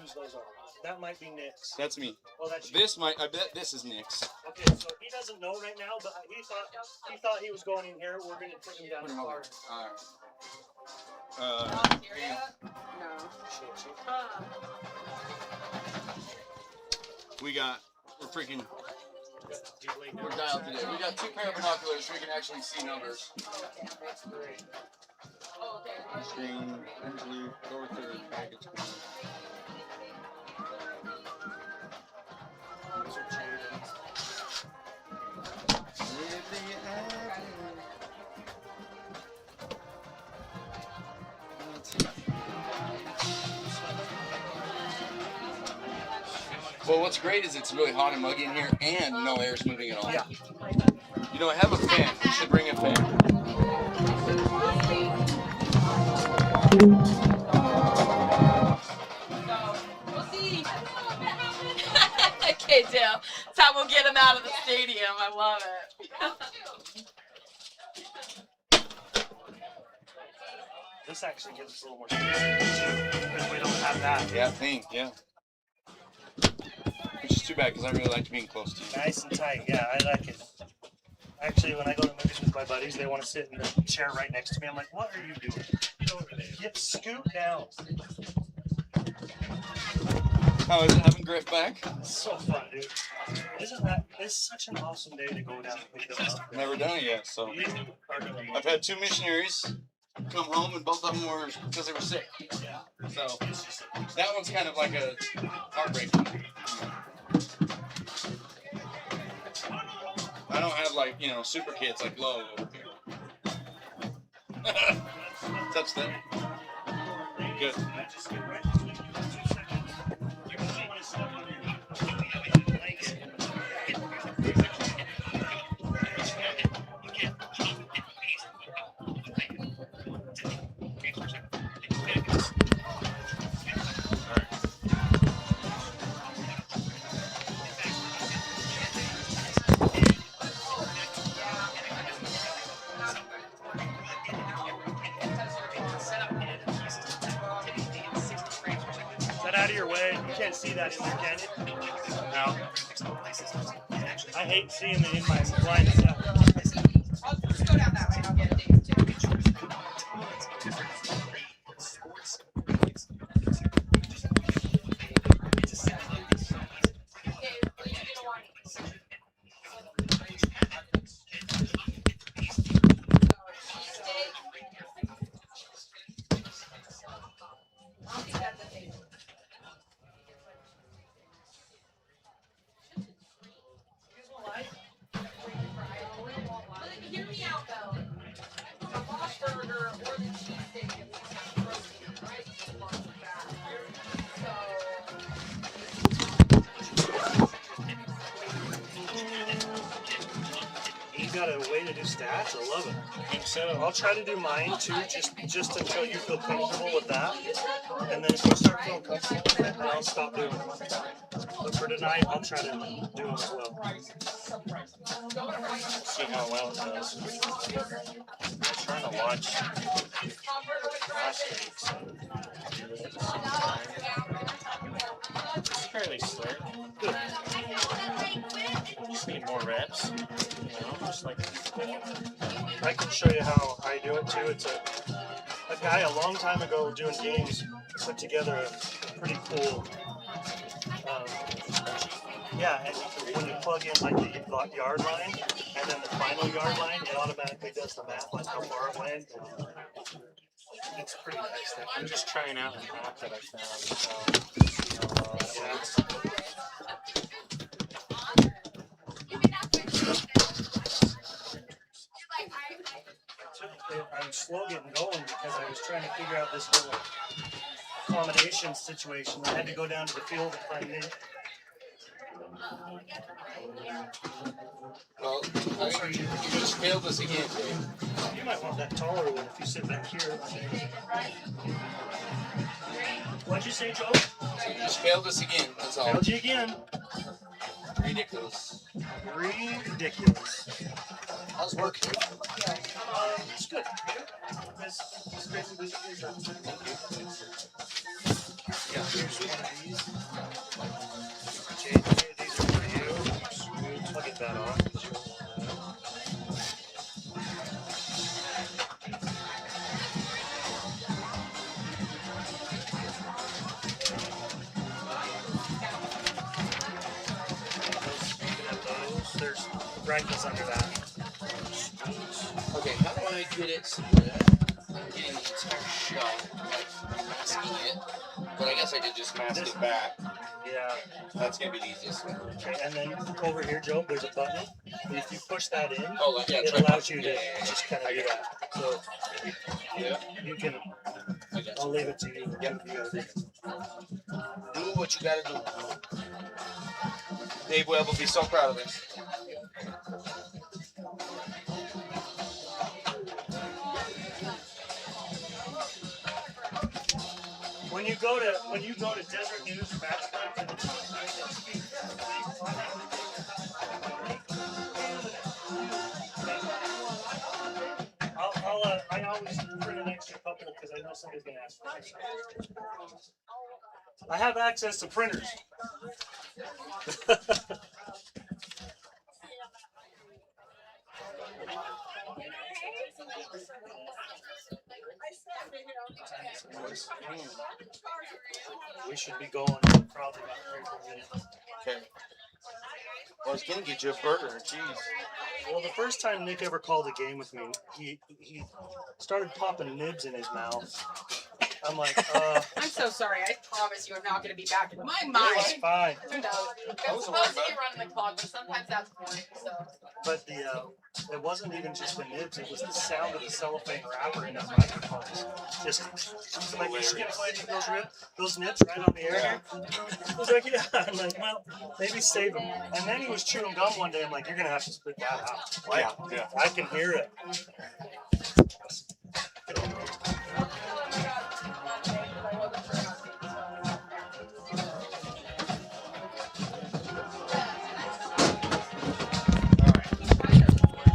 whose those are. That might be Nick's. That's me. Well, that's you. This might. I bet this is Nick's. Okay, so he doesn't know right now, but he thought he was going in here. We're gonna put him down in the car. All right. No. We're dialed today. We got 2 pair of binoculars so we can actually see numbers. That's great. Screen, blue, door third, package. Well, what's great is it's really hot and muggy in here, and no air's moving at all. Yeah. You know, I have a fan. You should bring a fan. Okay, Dale. That's how we'll get him out of the stadium. I love it. This actually gives us a little more space because we don't have that. Yeah, thing, yeah. Which is too bad because I really like being close to you. Nice and tight. Yeah, I like it. Actually, when I go to movies with my buddies, they want to sit in the chair right next to me. I'm like, what are you doing? Get over there. Get scoot down. How is it having Griff back? It's so fun, dude. It's such an awesome day to go down and pick them up. Never done it yet, so. I've had 2 missionaries come home, and both of them were because they were sick. Yeah. So that one's kind of like a heartbreak. I don't have like, you know, super kids like Lo over here. Touch that. Good. Out of your way. You can't see that in there, can you? No. I hate seeing it in my blind stuff. I'll just go down that way and I'll get these too. Hear me out though. A Bosch burger or the cheesesteak is protein, right? You got a way to do stats? I love it. I think so. I'll try to do mine too, just until you feel comfortable with that. And then if you start feeling comfortable with it, then I'll stop doing it. But for tonight, I'll try to do them as well. See how well it does. I'm trying to watch last week's. It's fairly slick. Good. Just need more reps. You know, just like I can show you how I do it too. It's a guy a long time ago doing games put together a pretty cool. Yeah, and when you plug in like the yard line and then the final yard line, it automatically does the math like how far it went. It's pretty nice. I'm just trying out an app that I found. So, I'm slow getting going because I was trying to figure out this whole accommodation situation. I had to go down to the field and find it. Well, you just failed us again, Dave. You might want that taller one if you sit back here. What'd you say, Joe? You just failed us again, that's all. Failed you again. Ridiculous. Ridiculous. How's work? It's good. It's crazy busy. Yeah, here's one of these. JJ, these are for you. I'll get that off. Those, there's Brighton's under that. Okay, how do I get it so that I'm getting the entire shot? Like, I'm masking it. But I guess I could just mask it back. Yeah. That's gonna be the easiest one. Okay, and then over here, Joe, there's a button. If you push that in, Oh, like, yeah, it allows you to just kind of do that. So you can. I'll leave it to you. Yep. Do what you gotta do. Dave Webb will be so proud of this. When you go to Desert News or Matchpoint, I always print an extra couple because I know somebody's gonna ask for it. I have access to printers. We should be going in probably about 3 or 4 minutes. Okay. Well, I was gonna get you a burger. Jeez. Well, the first time Nick ever called a game with me, he started popping nibs in his mouth. I'm like, I'm so sorry. I promise you I'm not going to be back in my it was mind. fine. Who knows? I'm supposed to be running the clock, but sometimes that's boring. So. But it wasn't even just the nibs; it was the sound of the cellophane wrapper in that microphone. Just like you're skin fighting those nips right on the air. Yeah. I was like, yeah. I'm like, well, maybe save them. And then he was chewing gum one day. I'm like, you're gonna have to spit that out. Like, Yeah. I can hear it.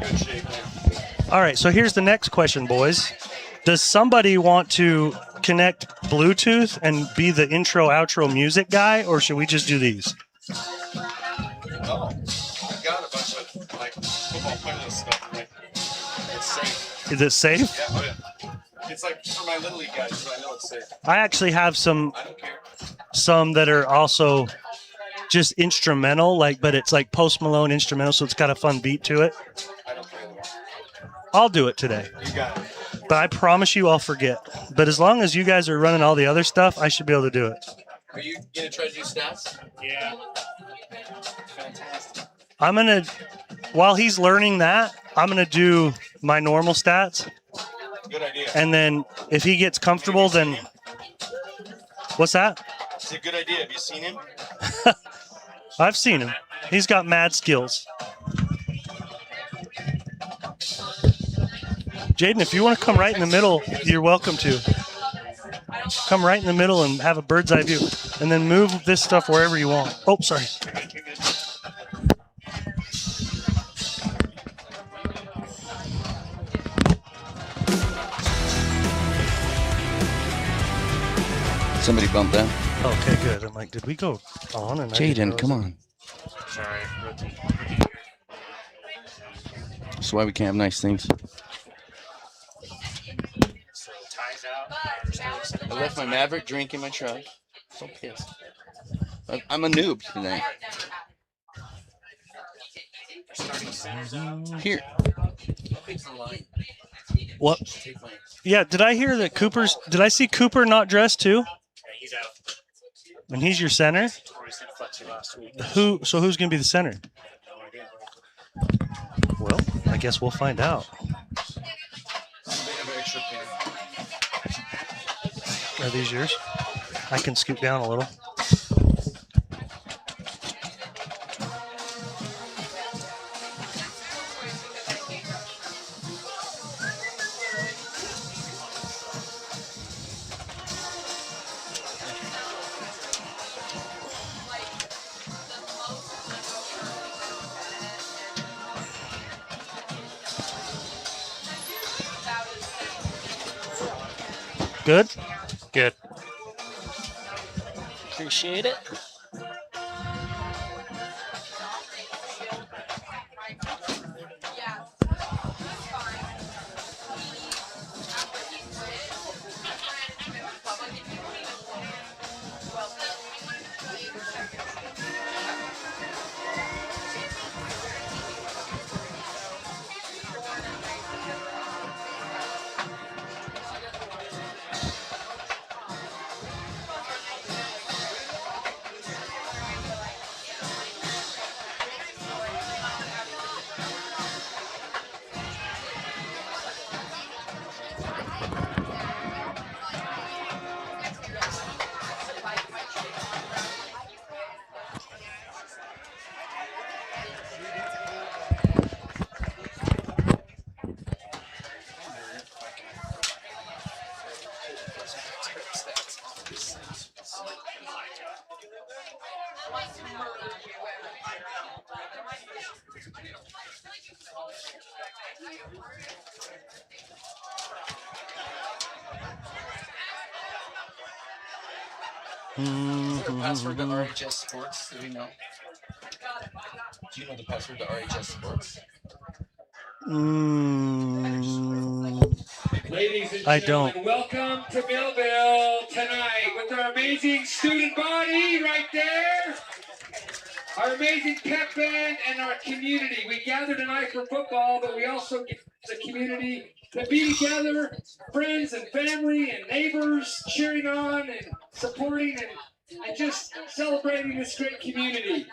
Good shape now. All right, so here's the next question, boys. Does somebody want to connect Bluetooth and be the intro outro music guy, or should we just do these? Oh, I've got a bunch of like football playlist stuff. Like, it's safe. Is it safe? Yeah, oh yeah. It's like for my little league guys, so I know it's safe. I actually have some I don't care. that are also just instrumental, but it's like Post Malone instrumental, so it's got a fun beat to it. I don't care. I'll do it today, You got it. but I promise you I'll forget. But as long as you guys are running all the other stuff, I should be able to do it. Are you gonna try to do stats? Yeah. Fantastic. While he's learning that, I'm gonna do my normal stats, Good idea. and then if he gets comfortable, then what's that? It's a good idea. Have you seen him? I've seen him. He's got mad skills. Jaden, if you want to come right in the middle, you're welcome to. Come right in the middle and have a bird's eye view. And then move this stuff wherever you want. Oh, sorry. Somebody bumped that. Okay, good. I'm like, did we go on? And Jaden, come on. Sorry. That's why we can't have nice things. I left my Maverick drink in my truck. So pissed. I'm a noob tonight. Here. What? Yeah, did I hear that did I see Cooper not dressed too? He's out. And he's your center? So who's going to be the center? Well, I guess we'll find out. Are these yours? I can scoot down a little. Good? Good. Appreciate it. Is there a password to RHS Sports? Do we know? Do you know the password to RHS Sports? Ladies and I gentlemen, don't. welcome to Millville tonight with our amazing student body right there, our amazing pep band, and our community. We gather tonight for football, but we also get the community to be together, friends and family and neighbors cheering on and supporting and just celebrating this great community.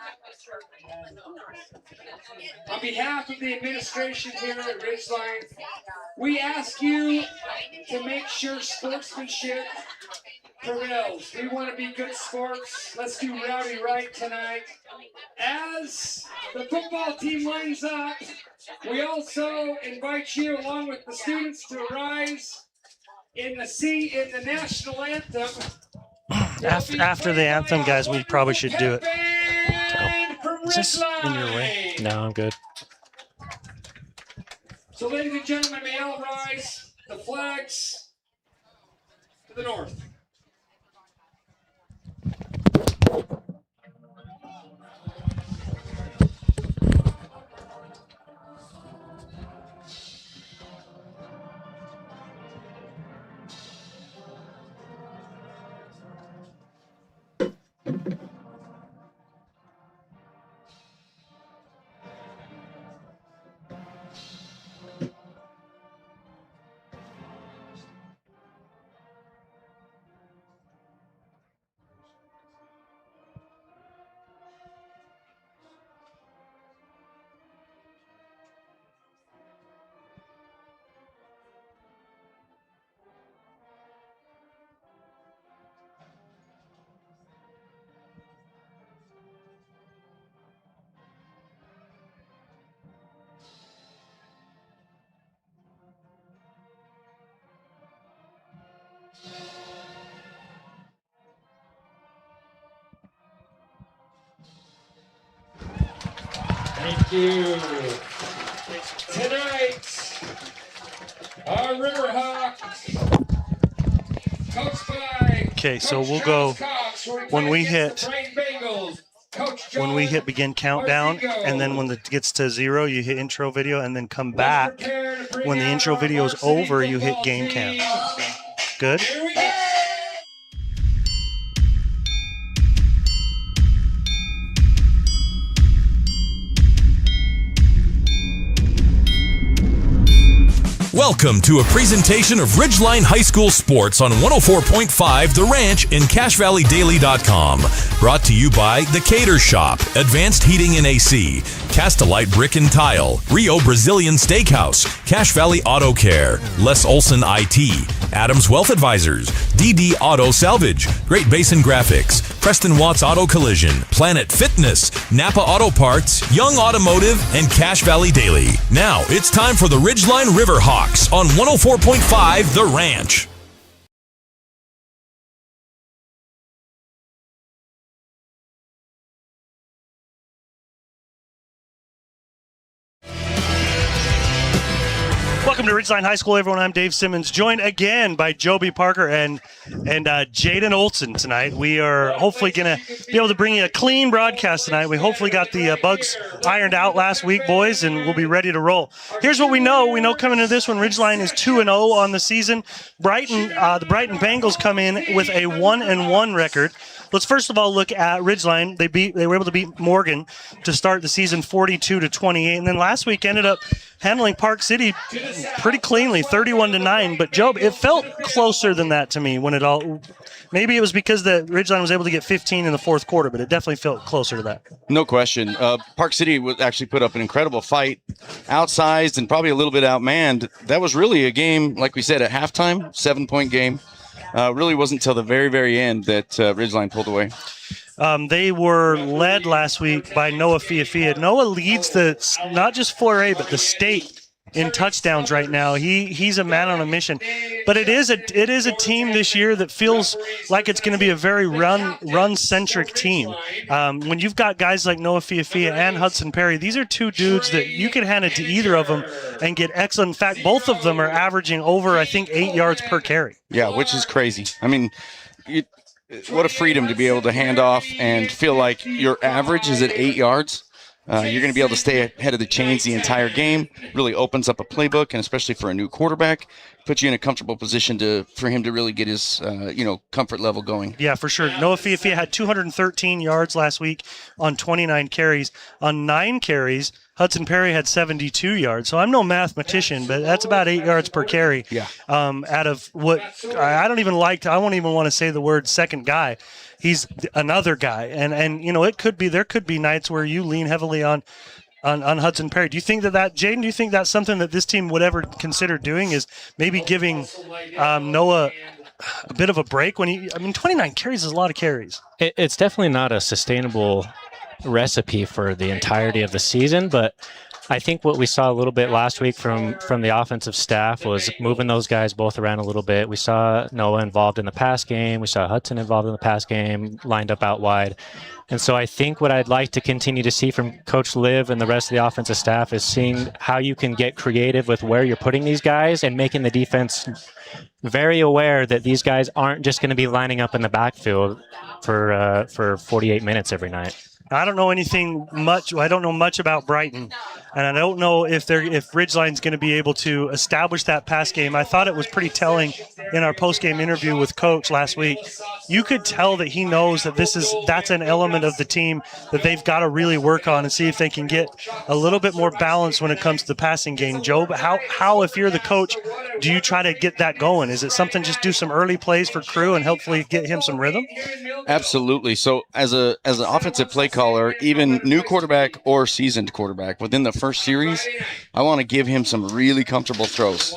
On behalf of the administration here at Ridgeline, we ask you to make sure sportsmanship prevails. We want to be good sports. Let's do rowdy right tonight. As the football team lines up, we also invite you, along with the students, to rise in the national anthem. After the anthem, guys, we probably should do it. Is this in your way? No, I'm good. So, ladies and gentlemen, may all rise. The flags to the north. Thank you. Tonight, our Riverhawks, coached by Okay, so Coach we'll Travis go Cox, will be when playing we against hit the Brighton Bengals. Coach when we John hit begin countdown, Arcigo. and then when it gets to 0, you hit intro video, and then come Let's back. prepare to bring When the out intro our video is varsity over, you hit football game team. cam. Good? Here we go. Welcome to a presentation of Ridgeline High School Sports on 104.5 The Ranch in CashValleyDaily.com. Brought to you by The Cater Shop, Advanced Heating and AC, Castelite Brick and Tile, Rio Brazilian Steakhouse, Cache Valley Auto Care, Les Olson IT, Adams Wealth Advisors, DD Auto Salvage, Great Basin Graphics, Preston Watts Auto Collision, Planet Fitness, Napa Auto Parts, Young Automotive, and Cache Valley Daily. Now it's time for the Ridgeline Riverhawks on 104.5 The Ranch. Welcome to Ridgeline High School, everyone. I'm Dave Simmons, joined again by Joby Parker and Jaden Olson tonight. We are hopefully going to be able to bring you a clean broadcast tonight. We hopefully got the bugs ironed out last week, boys, and we'll be ready to roll. Here's what we know. We know coming into this one, Ridgeline is 2-0 on the season. The Brighton Bengals come in with a 1-1 record. Let's first of all look at Ridgeline. They were able to beat Morgan to start the season 42-28, and then last week ended up handling Park City pretty cleanly, 31-9. But Job, it felt closer than that to me when it all. Maybe it was because the Ridgeline was able to get 15 in the fourth quarter, but it definitely felt closer to that. No question. Park City would actually put up an incredible fight, outsized and probably a little bit outmanned. That was really a game, like we said, at halftime, 7-point game. Really wasn't until the very, very end that Ridgeline pulled away. They were led last week by Noah Fiafia. Noah leads not just 4A, but the state in touchdowns right now. He's a man on a mission. But it is a team this year that feels like it's going to be a very run-centric team. When you've got guys like Noah Fiafia and Hudson Perry, these are two dudes that you can hand it to either of them and get excellent. In fact, both of them are averaging over, I think, 8 yards per carry. Yeah, which is crazy. I mean, what a freedom to be able to hand off and feel like your average is at 8 yards. You're going to be able to stay ahead of the chains the entire game. Really opens up a playbook, and especially for a new quarterback, puts you in a comfortable position for him to really get his comfort level going. Yeah, for sure. Noah Fiafia had 213 yards last week on 29 carries. On 9 carries, Hudson Perry had 72 yards. So I'm no mathematician, but that's about 8 yards per carry. Yeah. Out of what I won't even want to say the word second guy. He's another guy, and there could be nights where you lean heavily on Hudson Perry. Do you think that Jaden? Do you think that's something that this team would ever consider doing? Is maybe giving Noah a bit of a break when 29 carries is a lot of carries. It's definitely not a sustainable recipe for the entirety of the season, but I think what we saw a little bit last week from the offensive staff was moving those guys both around a little bit. We saw Noah involved in the pass game. We saw Hudson involved in the pass game, lined up out wide. And so I think what I'd like to continue to see from Coach Liv and the rest of the offensive staff is seeing how you can get creative with where you're putting these guys and making the defense very aware that these guys aren't just going to be lining up in the backfield for 48 minutes every night. I don't know much. I don't know much about Brighton, and I don't know if Ridgeline's going to be able to establish that pass game. I thought it was pretty telling in our post-game interview with Coach last week. You could tell that he knows that that's an element of the team that they've got to really work on and see if they can get a little bit more balance when it comes to the passing game. Joe, but how if you're the coach, do you try to get that going? Is it something just do some early plays for Crew and hopefully get him some rhythm? Absolutely. So as an offensive play caller, even new quarterback or seasoned quarterback, within the first series, I want to give him some really comfortable throws.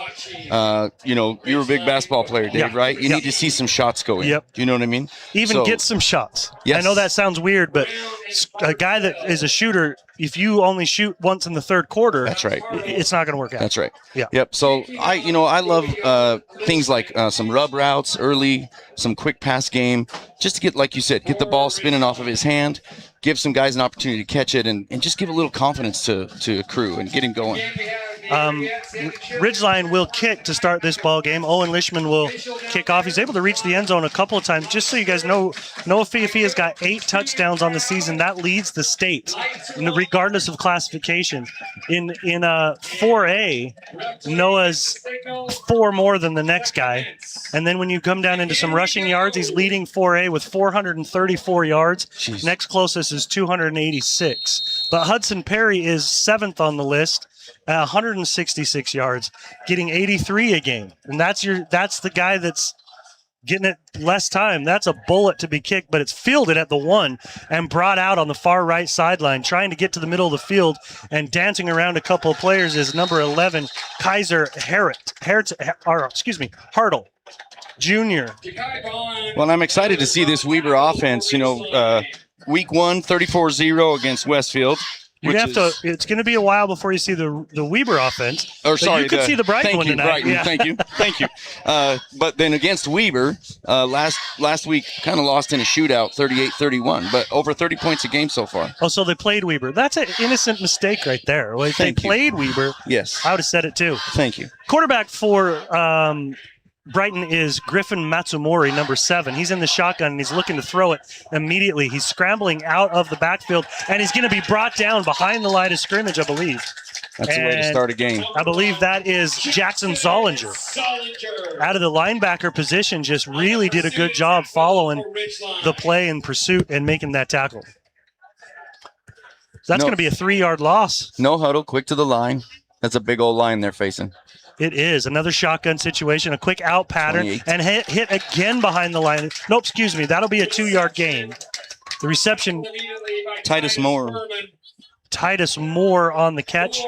You're a big basketball player, Dave, right? You need to see some shots go in. Yep. Do you know what I mean? Even get some shots. Yes. I know that sounds weird, but a guy that is a shooter, if you only shoot once in the third quarter, that's right. It's not going to work out. That's right. Yeah. Yep. So I love things like some rub routes early, some quick pass game, just to get, like you said, get the ball spinning off of his hand, give some guys an opportunity to catch it, and just give a little confidence to Crew and get him going. Ridgeline will kick to start this ball game. Owen Lishman will kick off. He's able to reach the end zone a couple of times. Just so you guys know, Noah Fiafia's got 8 touchdowns on the season. That leads the state, regardless of classification. In 4A, Noah's 4 more than the next guy. And then when you come down into some rushing yards, he's leading 4A with 434 yards. Jeez. Next closest is 286. But Hudson Perry is 7th on the list. 166 yards, getting 83 a game. And that's the guy that's getting it less time. That's a bullet to be kicked, but it's fielded at the 1 and brought out on the far right sideline, trying to get to the middle of the field and dancing around a couple of players is number 11, Kaiser Hartle Jr. Well, I'm excited to see this Weber offense. Week 1, 34-0 against Westfield. You have to. It's going to be a while before you see the Weber offense. Or But sorry, you could see the Brighton thank one you, tonight. Brighton, Yeah. thank you. But then against Weber, last week kind of lost in a shootout, 38-31, but over 30 points a game so far. Oh, so they played Weber. That's an innocent mistake right there. Well, if they Thank you. played Weber, Yes, I would have said it too. thank you. Quarterback for Brighton is Griffin Matsumori, number 7. He's in the shotgun, and he's looking to throw it immediately. He's scrambling out of the backfield, and he's going to be brought down behind the line of scrimmage, I believe. That's the way to And start a game. I believe that is Jackson Zollinger. Out of the linebacker position, just really did a good job following the play in pursuit and making that tackle. So that's going to be a 3-yard loss. No huddle, quick to the line. That's a big old line they're facing. It is. Another shotgun situation, a quick out pattern, 28. and hit again behind the line. Nope, excuse me. That'll be a 2-yard gain. The reception, Titus Moore. Titus Moore on the catch,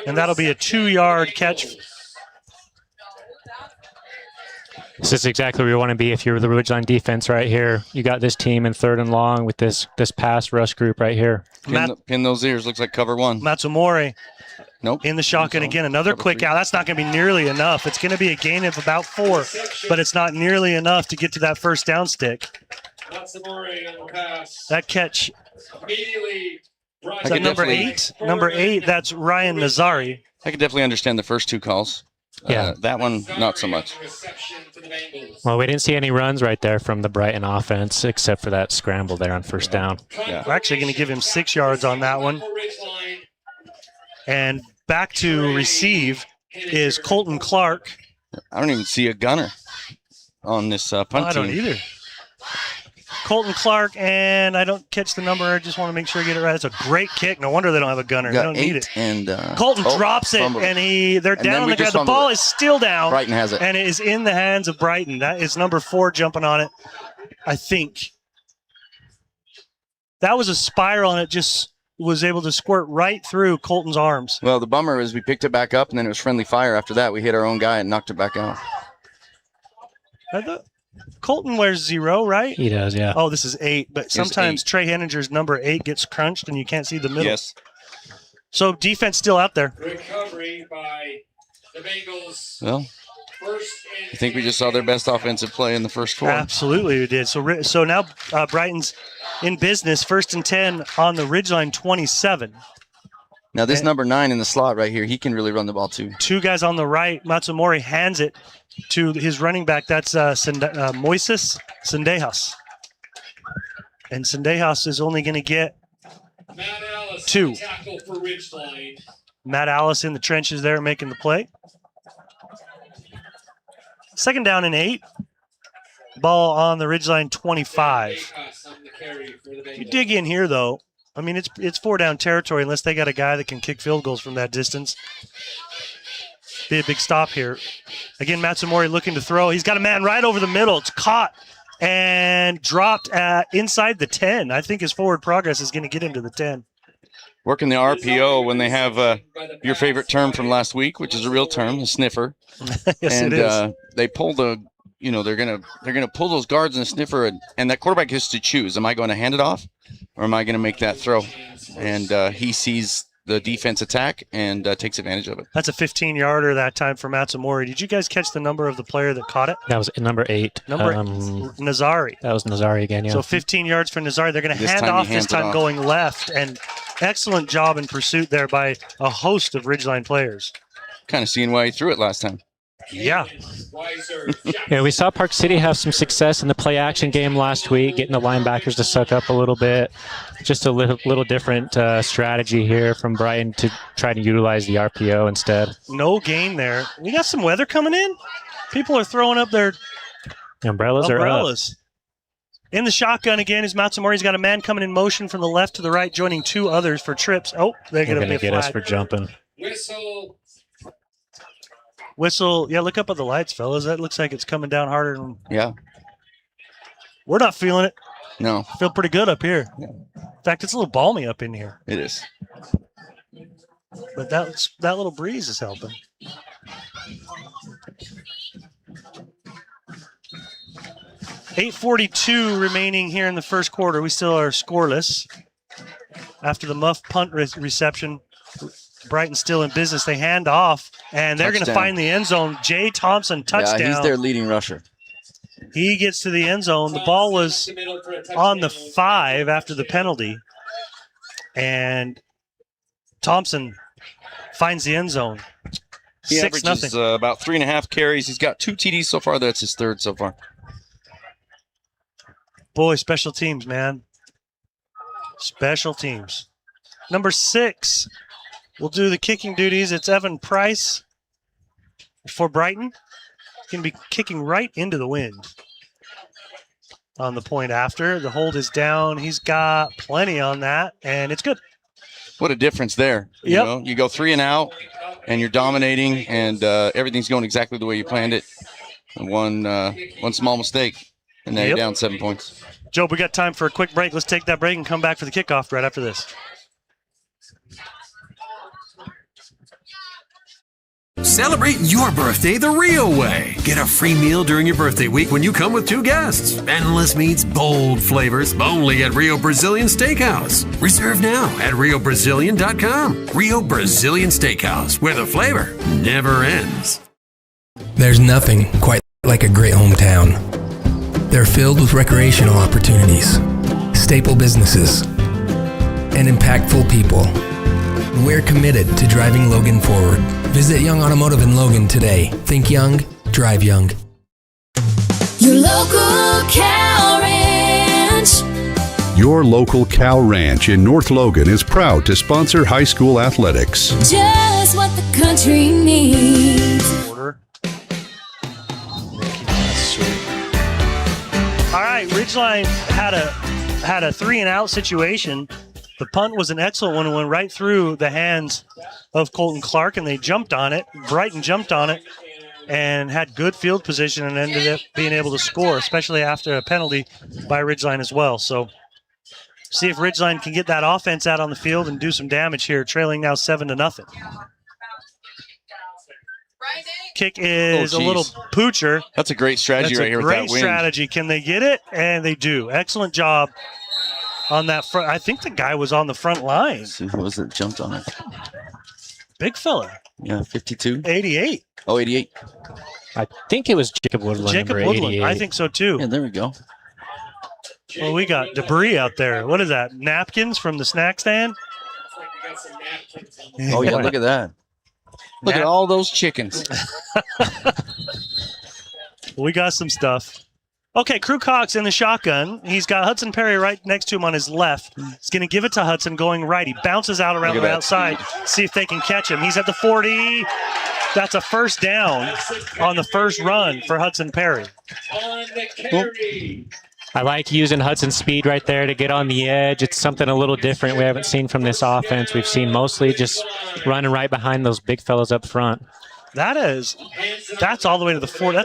and that'll be a 2-yard catch. This is exactly where you want to be if you're the Ridgeline defense right here. You got this team in 3rd and long with this pass rush group right here. Pin those ears. Looks like cover 1. Matsumori Nope. in the shotgun again. Another Cover quick 3. out. That's not going to be nearly enough. It's going to be a gain of about 4, but it's not nearly enough to get to that first down stick. That catch, Immediately brought is that could number definitely- 8? Number 8, that's Ryan Nazari. I can definitely understand the first 2 calls. Yeah. That one, not so much. Well, we didn't see any runs right there from the Brighton offense except for that scramble there on first down. Yeah. We're actually going to give him 6 yards on that one. And back to receive is Colton Clark. I don't even see a gunner on this punt I don't team. either. Colton Clark, and I don't catch the number. I just want to make sure I get it right. It's a great kick. No wonder they don't have a gunner. They Got don't 8 need it. and Colton drops it, fumbled. and they're And down then on we the ground. just The fumbled ball it. is still down, Brighton has it. and it is in the hands of Brighton. That is number 4 jumping on it, I think. That was a spiral, and it just was able to squirt right through Colton's arms. Well, the bummer is we picked it back up, and then it was friendly fire. After that, we hit our own guy and knocked it back out. I thought Colton wears 0, right? He does, yeah. Oh, this is 8, but sometimes 8. Trey Henninger's number 8 gets crunched, and you can't see the middle. Yes. So defense still out there. Recovery by the Bengals. Well, First I think we just saw their best offensive play in the first 4. Absolutely, we did. So now Brighton's in business, 1st and 10 on the Ridgeline 27. Now, this number 9 in the slot right here, he can really run the ball too. 2 guys on the right. Matsumori hands it to his running back. That's Moises Sendejas. And Sendejas is only going to get Matt Alice 2. tackle for Ridgeline. Matt Alice in the trenches there making the play. 2nd down and 8. Ball on the Ridgeline 25. You dig in here, though. I mean, it's 4 down territory unless they got a guy that can kick field goals from that distance. Be a big stop here. Again, Matsumori looking to throw. He's got a man right over the middle. It's caught and dropped inside the 10. I think his forward progress is going to get him to the 10. Working the RPO when they have your favorite term from last week, which is a real term, a sniffer. Yes, and it is. they pull they're gonna pull those guards in a sniffer, and that quarterback has to choose: am I going to hand it off, or am I going to make that throw? And he sees the defense attack and takes advantage of it. That's a 15-yarder that time for Matsumori. Did you guys catch the number of the player that caught it? That was number 8. Nazari. That was Nazari again, yeah. So 15 yards for Nazari. They're going to This hand time he off this hands it time off. going left, and excellent job in pursuit there by a host of Ridgeline players. Kind of seeing why he threw it last time. Yeah. Yeah, we saw Park City have some success in the play action game last week, getting the linebackers to suck up a little bit. Just a little different strategy here from Brighton to try to utilize the RPO instead. No gain there. We got some weather coming in. People are throwing up their Umbrellas are up. umbrellas. In the shotgun again is Matsumori's got a man coming in motion from the left to the right, joining 2 others for trips. Oh, they're They're going to going to be get us flag. for jumping. Whistle. Yeah, look up at the lights, fellas. That looks like it's coming down harder than Yeah. we're not feeling it. No, Feel pretty good up here. In fact, it's a little balmy up in here. it is. But that little breeze is helping. .842 remaining here in the first quarter. We still are scoreless. after the muff punt reception. Brighton still in business. They hand off, and they're going to find the end zone. Jay Thompson, touchdown. Yeah, he's their leading rusher. He gets to the end zone. The ball was on the 5 after the penalty, and Thompson finds the end zone. He 6-0. averages about 3.5 carries. He's got 2 TDs so far. That's his 3rd so far. Boy, special teams, man. Special teams. Number 6 will do the kicking duties. It's Evan Price for Brighton. He's going to be kicking right into the wind on the point after. The hold is down. He's got plenty on that, and it's good. What a difference there. You know, you go 3 and out, and you're dominating, and everything's going exactly the way you planned it. And one small mistake, and now you're down 7 points. Joe, we got time for a quick break. Let's take that break and come back for the kickoff right after this. Celebrate your birthday the real way. Get a free meal during your birthday week when you come with 2 guests. Endless meats, bold flavors, only at Rio Brazilian Steakhouse. Reserve now at riobrazilian.com. Rio Brazilian Steakhouse, where the flavor never ends. There's nothing quite like a great hometown. They're filled with recreational opportunities, staple businesses, and impactful people. We're committed to driving Logan forward. Visit Young Automotive in Logan today. Think young, drive young. Your local cow ranch. Your local cow ranch in North Logan is proud to sponsor high school athletics. Just what the country needs. All right, Ridgeline had a 3-and-out situation. The punt was an excellent one. It went right through the hands of Colton Clark, and they jumped on it. Brighton jumped on it and had good field position and ended up being able to score, especially after a penalty by Ridgeline as well. So see if Ridgeline can get that offense out on the field and do some damage here, trailing now 7-0. Kick is a little poocher. That's a great strategy right here with that wind. Great strategy. Can they get it? And they do. Excellent job on that front. I think the guy was on the front line. Who was it jumped on it? Big fella. Yeah, 52. 88. Oh, 88. I think it was Jacob Woodland. Jacob number Woodland. 88. I think so too. Yeah, there we go. Well, we got debris out there. What is that? Napkins from the snack stand? Oh, yeah, look at that. Look at all those chickens. We got some stuff. Okay, Crew Cox in the shotgun. He's got Hudson Perry right next to him on his left. He's going to give it to Hudson going right. He bounces out around the outside. See if they can catch him. He's at the 40. That's a first down on the first run for Hudson Perry. On the carry. I like using Hudson's speed right there to get on the edge. It's something a little different we haven't seen from this offense. We've seen mostly just running right behind those big fellas up front. That's all the way to the 40.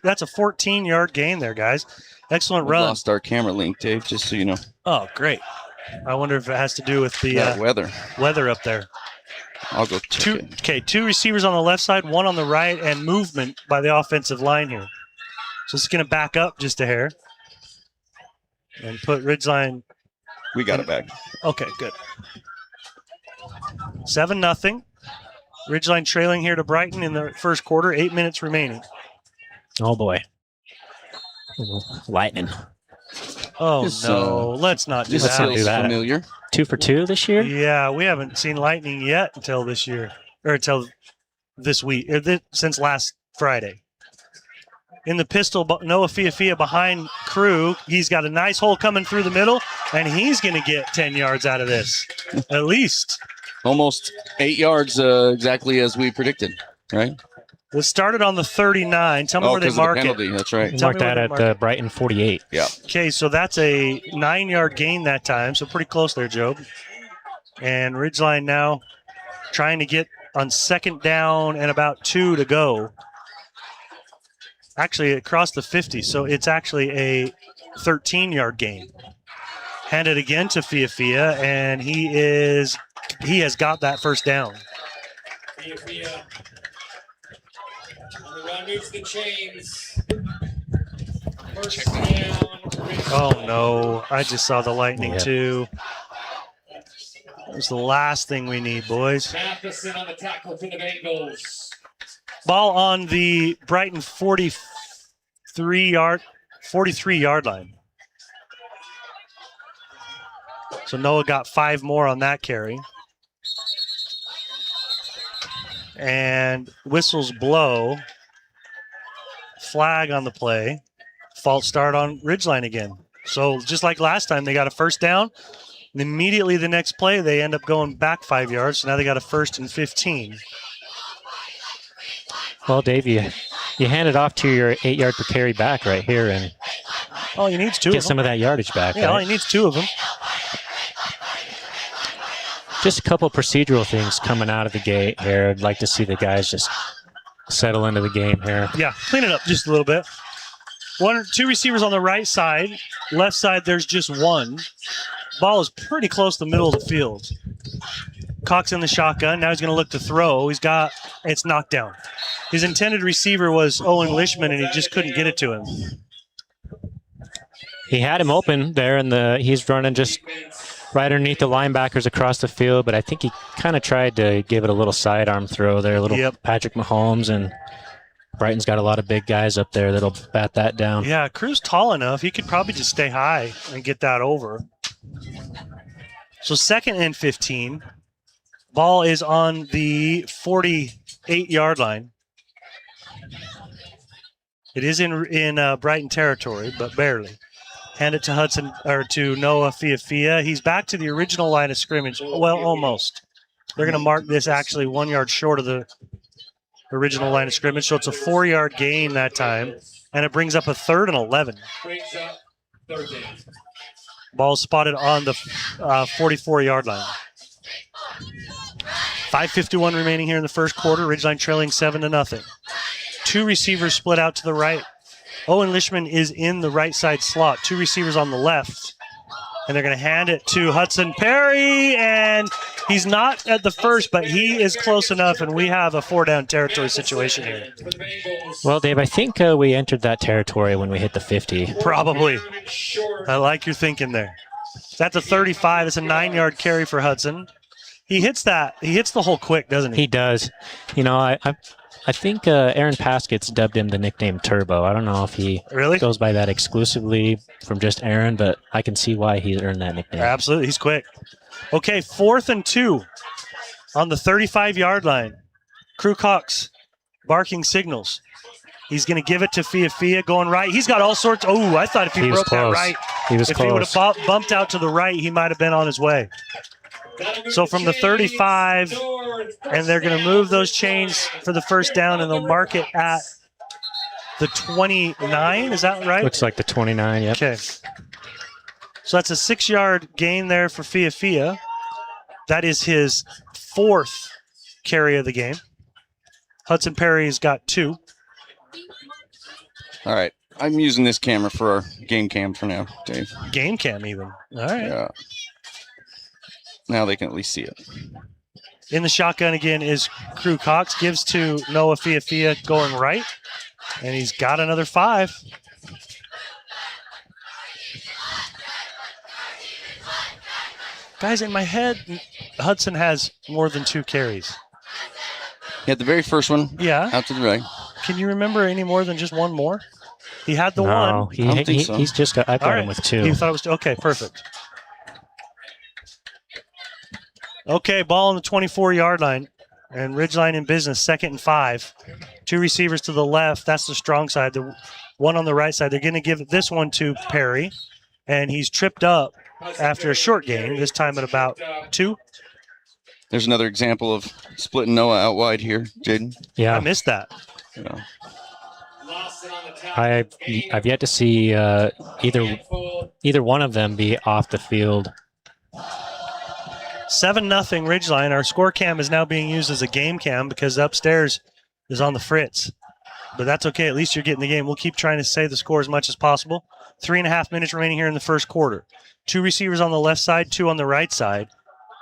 That's a 14-yard gain there, guys. Excellent run. We lost our camera link, Dave, just so you know. Oh, great. I wonder if it has to do with the weather up there. I'll go check it. Okay, 2 receivers on the left side, 1 on the right, and movement by the offensive line here. So it's going to back up just a hair and put Ridgeline. We got it back. Okay, good. 7-0. Ridgeline trailing here to Brighton in the first quarter. 8 minutes remaining. Oh, boy. Lightning. Oh, no. Let's not do that. Not do that. Familiar. 2 for 2 this year? Yeah, we haven't seen lightning yet until this year. Or until this week. Since last Friday. In the pistol, Noah Fiafia behind Crew. He's got a nice hole coming through the middle, and he's going to get 10 yards out of this, at least. Almost 8 yards, exactly as we predicted, right? It started on the 39. Tell me where they mark it. That's right. Mark that at the Brighton 48. Yeah. Okay, so that's a 9-yard gain that time, so pretty close there, Joe. And Ridgeline now trying to get on second down and about 2 to go. Actually, across the 50, so it's actually a 13-yard gain. Handed again to Fiafia, and he has got that first down. Fiafia. On the run moves the chains. First down. Oh, no. I just saw the lightning, too. That's the last thing we need, boys. Matheson on the tackle for the Bengals. Ball on the Brighton 43-yard line. So Noah got 5 more on that carry. And whistles blow. Flag on the play. False start on Ridgeline again. So just like last time, they got a first down. And immediately the next play, they end up going back 5 yards. So now they got a 1st and 15. Well, Dave, you hand it off to your 8-yard per carry back right here and all he needs 2 get of them. some of that yardage back. Yeah, right? all he needs 2 of them. Just a couple procedural things coming out of the gate here. I'd like to see the guys just settle into the game here. Yeah, clean it up just a little bit. 1 or 2 receivers on the right side. Left side, there's just 1. Ball is pretty close to the middle of the field. Cox in the shotgun. Now he's going to look to throw. It's knocked down. His intended receiver was Owen Lishman, and he just couldn't get it to him. He had him open there, and he's running just right underneath the linebackers across the field, but I think he kind of tried to give it a little sidearm throw there, a little Patrick Mahomes, and Brighton's got a lot of big guys up there that'll bat that down. Yeah, Crew's tall enough. He could probably just stay high and get that over. So 2nd and 15. Ball is on the 48-yard line. It is in Brighton territory, but barely. Hand it to to Noah Fiafia. He's back to the original line of scrimmage. Well, almost. They're going to mark this actually 1 yard short of the original line of scrimmage, so it's a 4-yard gain that time, and it brings up a 3rd and 11. Ball spotted on the 44-yard line. 5:51 remaining here in the first quarter. Ridgeline trailing 7-0. 2 receivers split out to the right. Owen Lishman is in the right side slot. 2 receivers on the left. And they're going to hand it to Hudson Perry. And he's not at the first, but he is close enough. And we have a 4-down territory situation here. Well, Dave, I think we entered that territory when we hit the 50. Probably. I like your thinking there. That's a 35. It's a 9-yard carry for Hudson. He hits that. He hits the hole quick, doesn't he? He does. You know, I think Aaron Paskett's dubbed him the nickname Turbo. I don't know if he goes by that exclusively from just Aaron, but I can see why he earned that nickname. Absolutely. He's quick. Okay, 4th and 2 on the 35-yard line. Crew Cox barking signals. He's going to give it to Fiafia going right. He's got all sorts. Oh, I thought if he broke that right, if he would have bumped out to the right, he might have been on his way. So from the 35, and they're going to move those chains for the first down, and they'll mark it at the 29. Is that right? Looks like the 29, yep. Okay. So that's a 6-yard gain there for Fiafia. That is his 4th carry of the game. Hudson Perry's got 2. All right. I'm using this camera for our game cam for now, Dave. Game cam even. All right. Yeah. Now they can at least see it. In the shotgun again is Crew Cox. Gives to Noah Fiafia going right. And he's got another 5. Guys, in my head, Hudson has more than 2 carries. He had the very first one. Yeah. Out to the right. Can you remember any more than just one more? He had the one. I don't think so. He's just got, I got him with 2. You thought it was okay, perfect. Okay, ball on the 24-yard line. And Ridgeline in business, 2nd and 5. 2 receivers to the left. That's the strong side. The one on the right side. They're going to give this one to Perry. And he's tripped up after a short gain, this time at about 2. There's another example of splitting Noah out wide here, Jaden. Yeah. I missed that. Yeah. I've yet to see either one of them be off the field. 7-0 Ridgeline. Our score cam is now being used as a game cam because upstairs is on the fritz. But that's okay. At least you're getting the game. We'll keep trying to say the score as much as possible. 3.5 minutes remaining here in the first quarter. 2 receivers on the left side, 2 on the right side.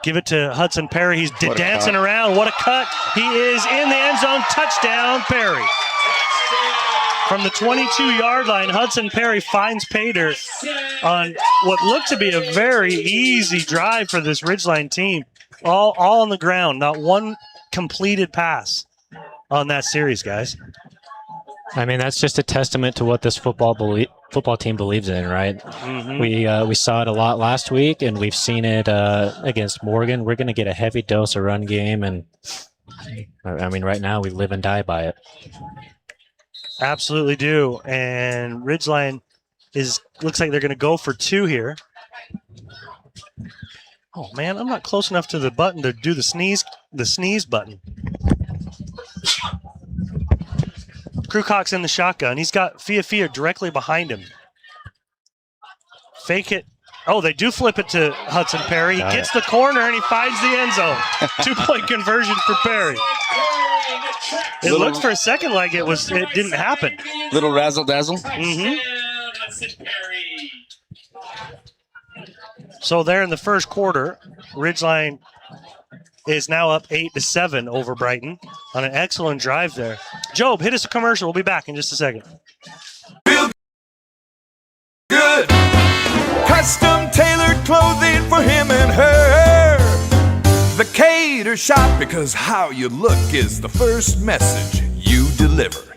Give it to Hudson Perry. He's dancing around. What a cut. He is in the end zone. Touchdown, Perry. From the 22-yard line, Hudson Perry finds pay dirt on what looked to be a very easy drive for this Ridgeline team. All on the ground. Not one completed pass on that series, guys. I mean, that's just a testament to what this football team believes in, right? Mm-hmm. We saw it a lot last week, and we've seen it against Morgan. We're going to get a heavy dose of run game, and I mean, right now we live and die by it. Absolutely do. And Ridgeline looks like they're going to go for 2 here. Oh man, I'm not close enough to the button to do the sneeze button. Krukak's in the shotgun. He's got Fia directly behind him. Fake it. Oh, they do flip it to Hudson Perry. He gets the corner and he finds the end zone. 2-point conversion for Perry. It looked for a second like it didn't happen. Little razzle dazzle. Mm-hmm. So there in the first quarter, Ridgeline is now up 8-7 over Brighton on an excellent drive there. Job, hit us a commercial. We'll be back in just a second. Good. Custom tailored clothing for him and her. The Cater Shop, because how you look is the first message you deliver.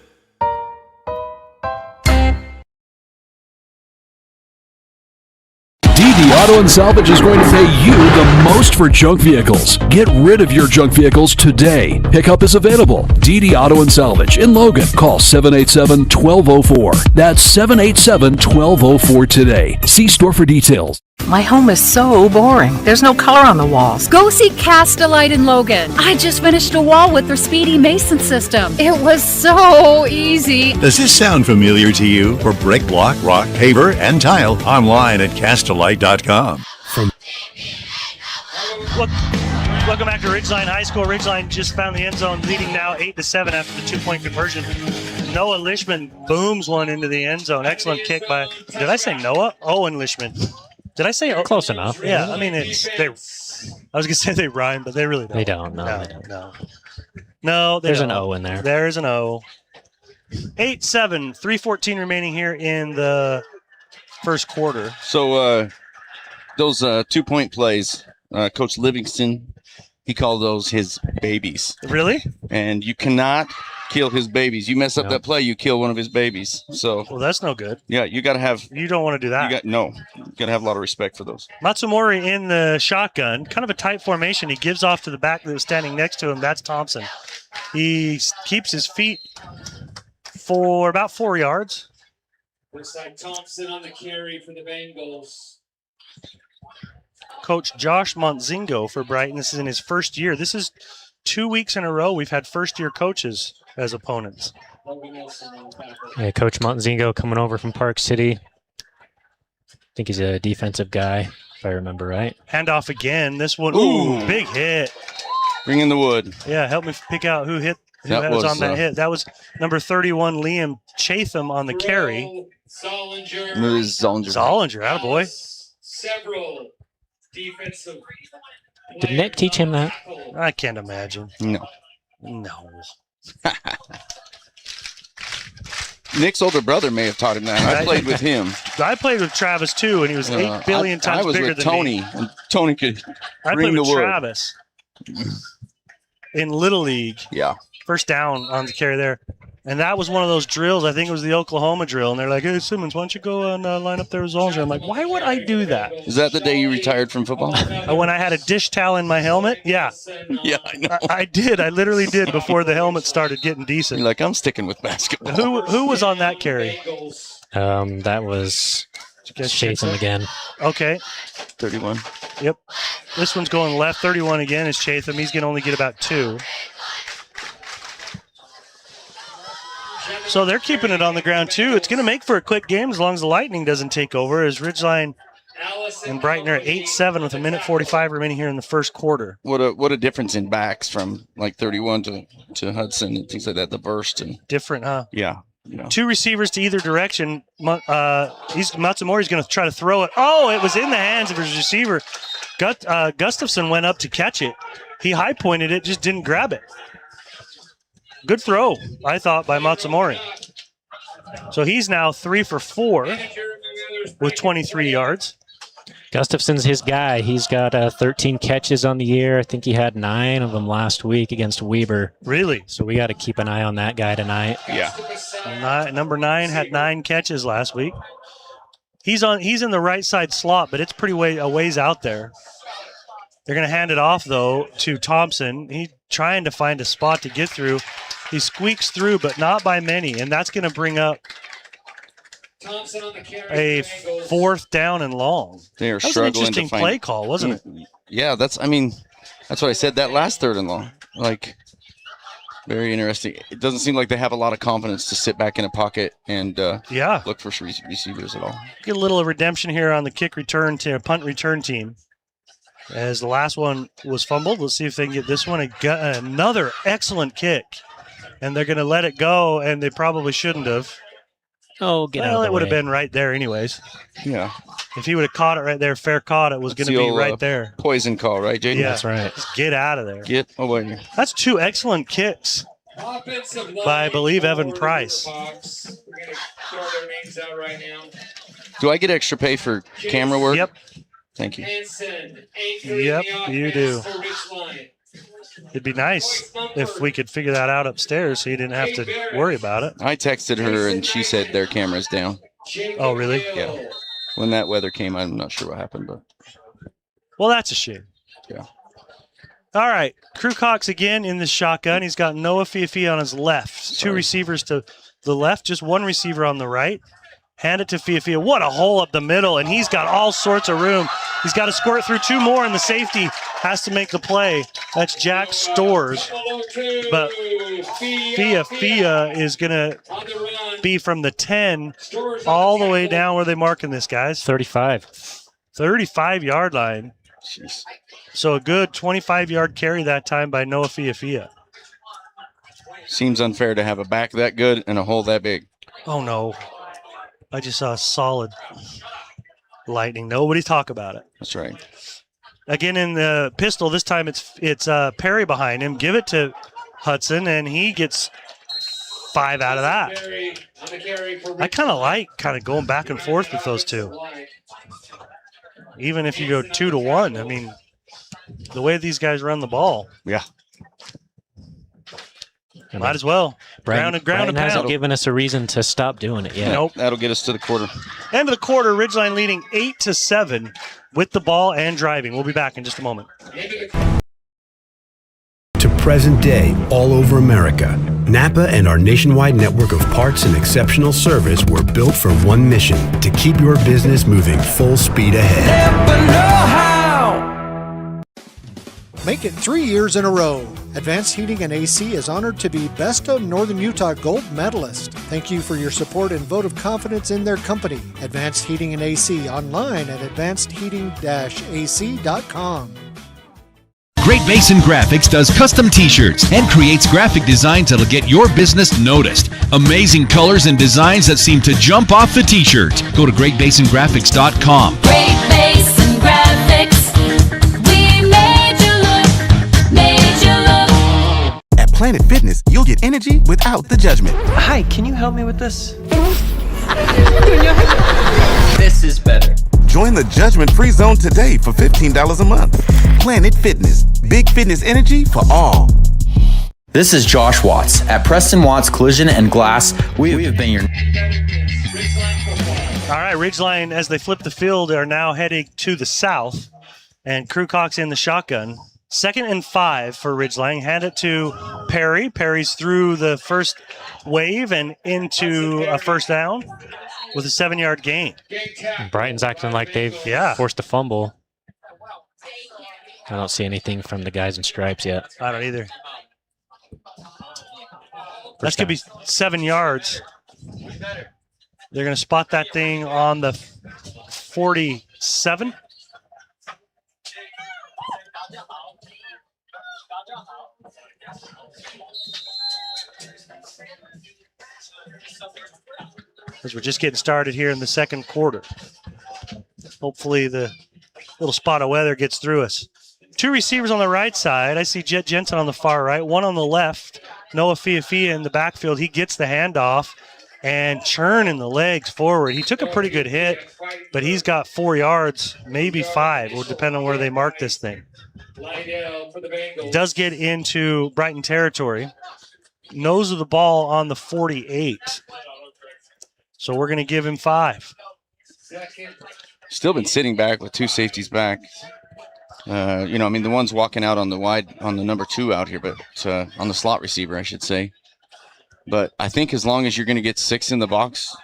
DD Auto and Salvage is going to pay you the most for junk vehicles. Get rid of your junk vehicles today. Pickup is available. DD Auto and Salvage in Logan. Call 787-1204. That's 787-1204 today. See store for details. My home is so boring. There's no color on the walls. Go see Cast-A-Lite in Logan. I just finished a wall with their Speedy Mason system. It was so easy. Does this sound familiar to you? For brick, block, rock, paver, and tile, online at Cast-A-Lite.com. Welcome back to Ridgeline High School. Ridgeline just found the end zone, leading now 8-7 after the 2-point conversion. Noah Lishman booms one into the end zone. Excellent kick by, did I say Noah? Owen Lishman. Did I say close enough? Yeah, I mean, I was going to say they rhyme, but they really don't. They don't. No, there's an O in there. There's an O. 8-7, 3:14 remaining here in the first quarter. So those 2-point plays, Coach Livingston, he called those his babies. Really? And you cannot kill his babies. You mess up that play, you kill one of his babies. So well, that's no good. Yeah, you got to have. You don't want to do that. You got to have a lot of respect for those. Matsumori in the shotgun, kind of a tight formation. He gives off to the back that was standing next to him. That's Thompson. He keeps his feet for about 4 yards. Looks like Thompson on the carry for the Bengals. Coach Josh Montzingo for Brighton. This is in his first year. This is 2 weeks in a row we've had first-year coaches as opponents. Yeah, Coach Montzingo coming over from Park City. I think he's a defensive guy, if I remember right. Handoff again. This one, ooh, big hit. Bring in the wood. Yeah, help me pick out who was on that hit. That was number 31, Liam Chatham on the carry. Zollinger, attaboy. Several defensive. Did Nick teach him that? I can't imagine. No. Nick's older brother may have taught him that. I played with him. I played with Travis too, and he was 8 billion times bigger than Tony, me. and Tony could I bring played the with wood. Travis in Little League. Yeah. First down on the carry there. And that was one of those drills. I think it was the Oklahoma drill. And they're like, hey, Simmons, why don't you go and line up there with Zollinger? I'm like, why would I do that? Is that the day you retired from football? When I had a dish towel in my helmet? Yeah. Yeah, I know. I did. I literally did before the helmet started getting decent. You're like, I'm sticking with basketball. Who was on that carry? That was Chatham again. Okay. 31. Yep. This one's going left. 31 again is Chatham. He's going to only get about 2. So they're keeping it on the ground, too. It's going to make for a quick game as long as the Lightning doesn't take over, as Ridgeline and Brighton are at 8-7 with 1:45 remaining here in the first quarter. What a difference in backs from like 31 to Hudson and things like that, the burst. And different, huh? Yeah. You know. 2 receivers to either direction. Matsumori's going to try to throw it. Oh, it was in the hands of his receiver. Gustafson went up to catch it. He high-pointed it, just didn't grab it. Good throw, I thought, by Matsumori. So he's now 3 for 4 with 23 yards. Gustafson's his guy. He's got 13 catches on the year. I think he had 9 of them last week against Weber. Really? So we got to keep an eye on that guy tonight. Yeah. Number 9 had 9 catches last week. He's in the right side slot, but it's pretty a ways out there. They're going to hand it off, though, to Thompson. He's trying to find a spot to get through. He squeaks through, but not by many, and that's going to bring up a 4th down and long. They are that was struggling an interesting to find play call, wasn't it? Yeah, that's what I said that last 3rd and long. Like, very interesting. It doesn't seem like they have a lot of confidence to sit back in a pocket and look for receivers at all. Get a little redemption here on the punt return team. As the last one was fumbled, let's see if they can get this one. Another excellent kick. And they're going to let it go, and they probably shouldn't have. Oh, get out of the way. It would have been right there anyways. Yeah. If he would have caught it right there, fair caught, it was going to be right there. Poison call, right, Jaden? Yeah, that's right. Just get out of there. Get away. That's 2 excellent kicks by, I believe, Evan Price. We're going to throw their names out right now. Do I get extra pay for camera work? Yep. Thank you. Yep, you do. It'd be nice if we could figure that out upstairs so you didn't have to worry about it. I texted her, and she said their camera's down. Oh, really? Yeah. When that weather came, I'm not sure what happened, but. Well, that's a shame. Yeah. All right. Crew Cox again in the shotgun. He's got Noah Fiafi on his left. 2 receivers to the left, just 1 receiver on the right. Hand it to Fiafia. What a hole up the middle, and he's got all sorts of room. He's got to squirt through 2 more, and the safety has to make the play. That's Jack Stores. But Fiafia is going to be from the 10 all the way down where they marking this, guys. 35. 35-yard line. Jeez. So a good 25-yard carry that time by Noah Fiafia. Seems unfair to have a back that good and a hole that big. Oh, no. I just saw a solid lightning. Nobody talk about it. That's right. Again in the pistol, this time it's Perry behind him. Give it to Hudson, and he gets 5 out of that. I kind of like going back and forth with those 2. Even if you go 2-1, I mean, the way these guys run the ball. Yeah. Might as well. Ground and hasn't pound. given us a reason to stop doing it yet. Nope. That'll get us to the quarter. End of the quarter, Ridgeline leading 8-7 with the ball and driving. We'll be back in just a moment. To present day all over America, Napa and our nationwide network of parts and exceptional service were built for one mission: to keep your business moving full speed ahead. Make it 3 years in a row. Advanced Heating and AC is honored to be Best of Northern Utah Gold Medalist. Thank you for your support and vote of confidence in their company. Advanced Heating and AC, online at advancedheating-ac.com. Great Basin Graphics does custom t-shirts and creates graphic designs that'll get your business noticed. Amazing colors and designs that seem to jump off the t-shirt. Go to greatbasingraphics.com. Great Basin Graphics. At Planet Fitness, you'll get energy without the judgment. Hi, can you help me with this? This is better. Join the judgment-free zone today for $15 a month. Planet Fitness, big fitness energy for all. This is Josh Watts. At Preston Watts Collision and Glass, we have been your... All right, Ridgeline, as they flip the field, are now heading to the south, and Crew Cox in the shotgun. 2nd and 5 for Ridgeline. Hand it to Perry. Perry's through the first wave and into a first down with a 7-yard gain. Brighton's acting like they've forced a fumble. I don't see anything from the guys in stripes yet. I don't either. That's going to be 7 yards. They're going to spot that thing on the 47. As we're just getting started here in the second quarter. Hopefully the little spot of weather gets through us. 2 receivers on the right side. I see Jet Jensen on the far right, 1 on the left. Noah Fiafia in the backfield. He gets the handoff, and churning the legs forward. He took a pretty good hit, but he's got 4 yards, maybe 5. Will depend on where they mark this thing. He does get into Brighton territory. Nose of the ball on the 48. So we're going to give him 5. Still been sitting back with 2 safeties back. The one's walking out on the wide, on the number 2 out here, but on the slot receiver, I should say. But I think as long as you're going to get 6 in the box,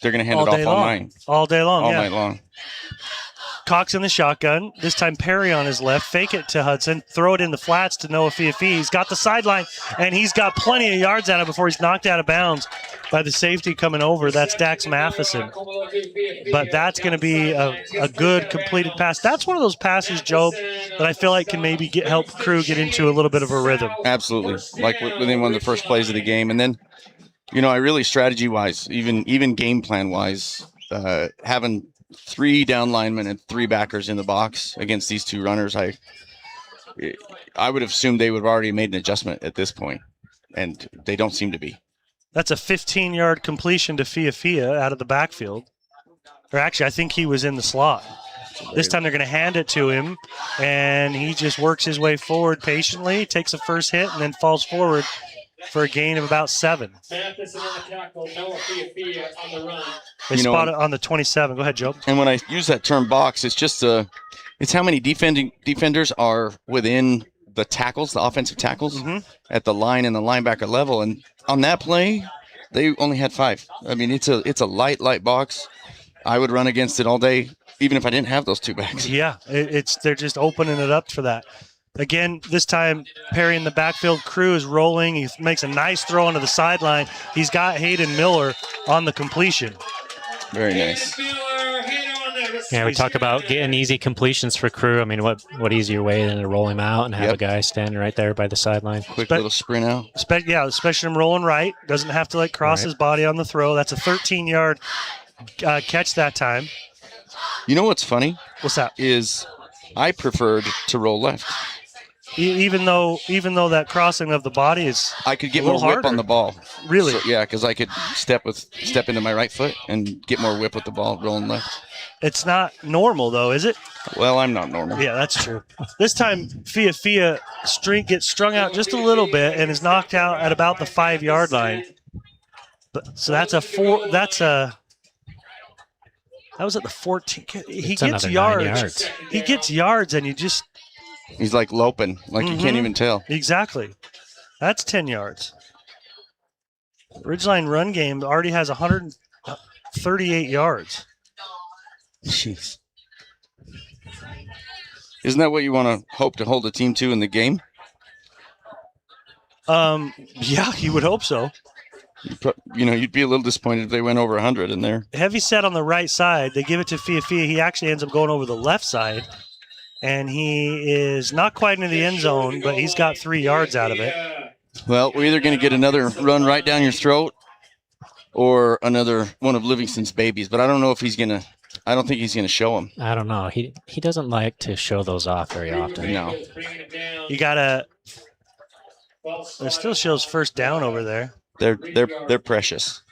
they're going to hand it off all night. All day long, all yeah. night long. Cox in the shotgun. This time Perry on his left. Fake it to Hudson. Throw it in the flats to Noah Fiafi. He's got the sideline, and he's got plenty of yards at it before he's knocked out of bounds by the safety coming over. That's Dax Matheson. But that's going to be a good completed pass. That's one of those passes, Joe, that I feel like can maybe help Crew get into a little bit of a rhythm. Absolutely. Like within one of the first plays of the game. And then, I really strategy-wise, even game plan-wise, having 3 down linemen and 3 backers in the box against these 2 runners, I would have assumed they would have already made an adjustment at this point, and they don't seem to be. That's a 15-yard completion to Fiafia out of the backfield. Or actually, I think he was in the slot. This time they're going to hand it to him, and he just works his way forward patiently, takes a first hit, and then falls forward for a gain of about 7. Matheson on the tackle, Noah Fiafia on the run. They spot it on the 27. Go ahead, Joe. And when I use that term box, it's just it's how many defenders are within the tackles, the offensive tackles, at the line and the linebacker level. And on that play, they only had 5. I mean, it's a light box. I would run against it all day, even if I didn't have those 2 backs. Yeah, they're just opening it up for that. Again, this time, Perry in the backfield. Crew is rolling. He makes a nice throw onto the sideline. He's got Hayden Miller on the completion. Very nice. Yeah, we talk about getting easy completions for Crew. I mean, what easier way than to roll him out and have a guy standing right there by the sideline. Quick little sprint out. Especially him rolling right. Doesn't have to cross his body on the throw. That's a 13-yard catch that time. You know what's funny? What's that? Is I preferred to roll left. Even though that crossing of the body is I could get more whip on the ball. Really? So, yeah, because I could step into my right foot and get more whip with the ball rolling left. It's not normal, though, is it? Well, I'm not normal. Yeah, that's true. This time, Fiafia gets strung out just a little bit and is knocked out at about the 5-yard line. So that's a 4. That was at the 14. He gets yards. He gets yards, and he's like loping, you can't even tell. Exactly. That's 10 yards. Ridgeline run game already has 138 yards. Jeez. Isn't that what you want to hope to hold a team to in the game? Yeah, you would hope so. You'd be a little disappointed if they went over 100 in there. Heavy set on the right side. They give it to Fiafia. He actually ends up going over the left side, and he is not quite into the end zone, but he's got 3 yards out of it. Well, we're either going to get another run right down your throat or another one of Livingston's babies, but I don't know if I don't think he's going to show them. I don't know. He doesn't like to show those off very often. No. You got to – it still shows first down over there. They're precious.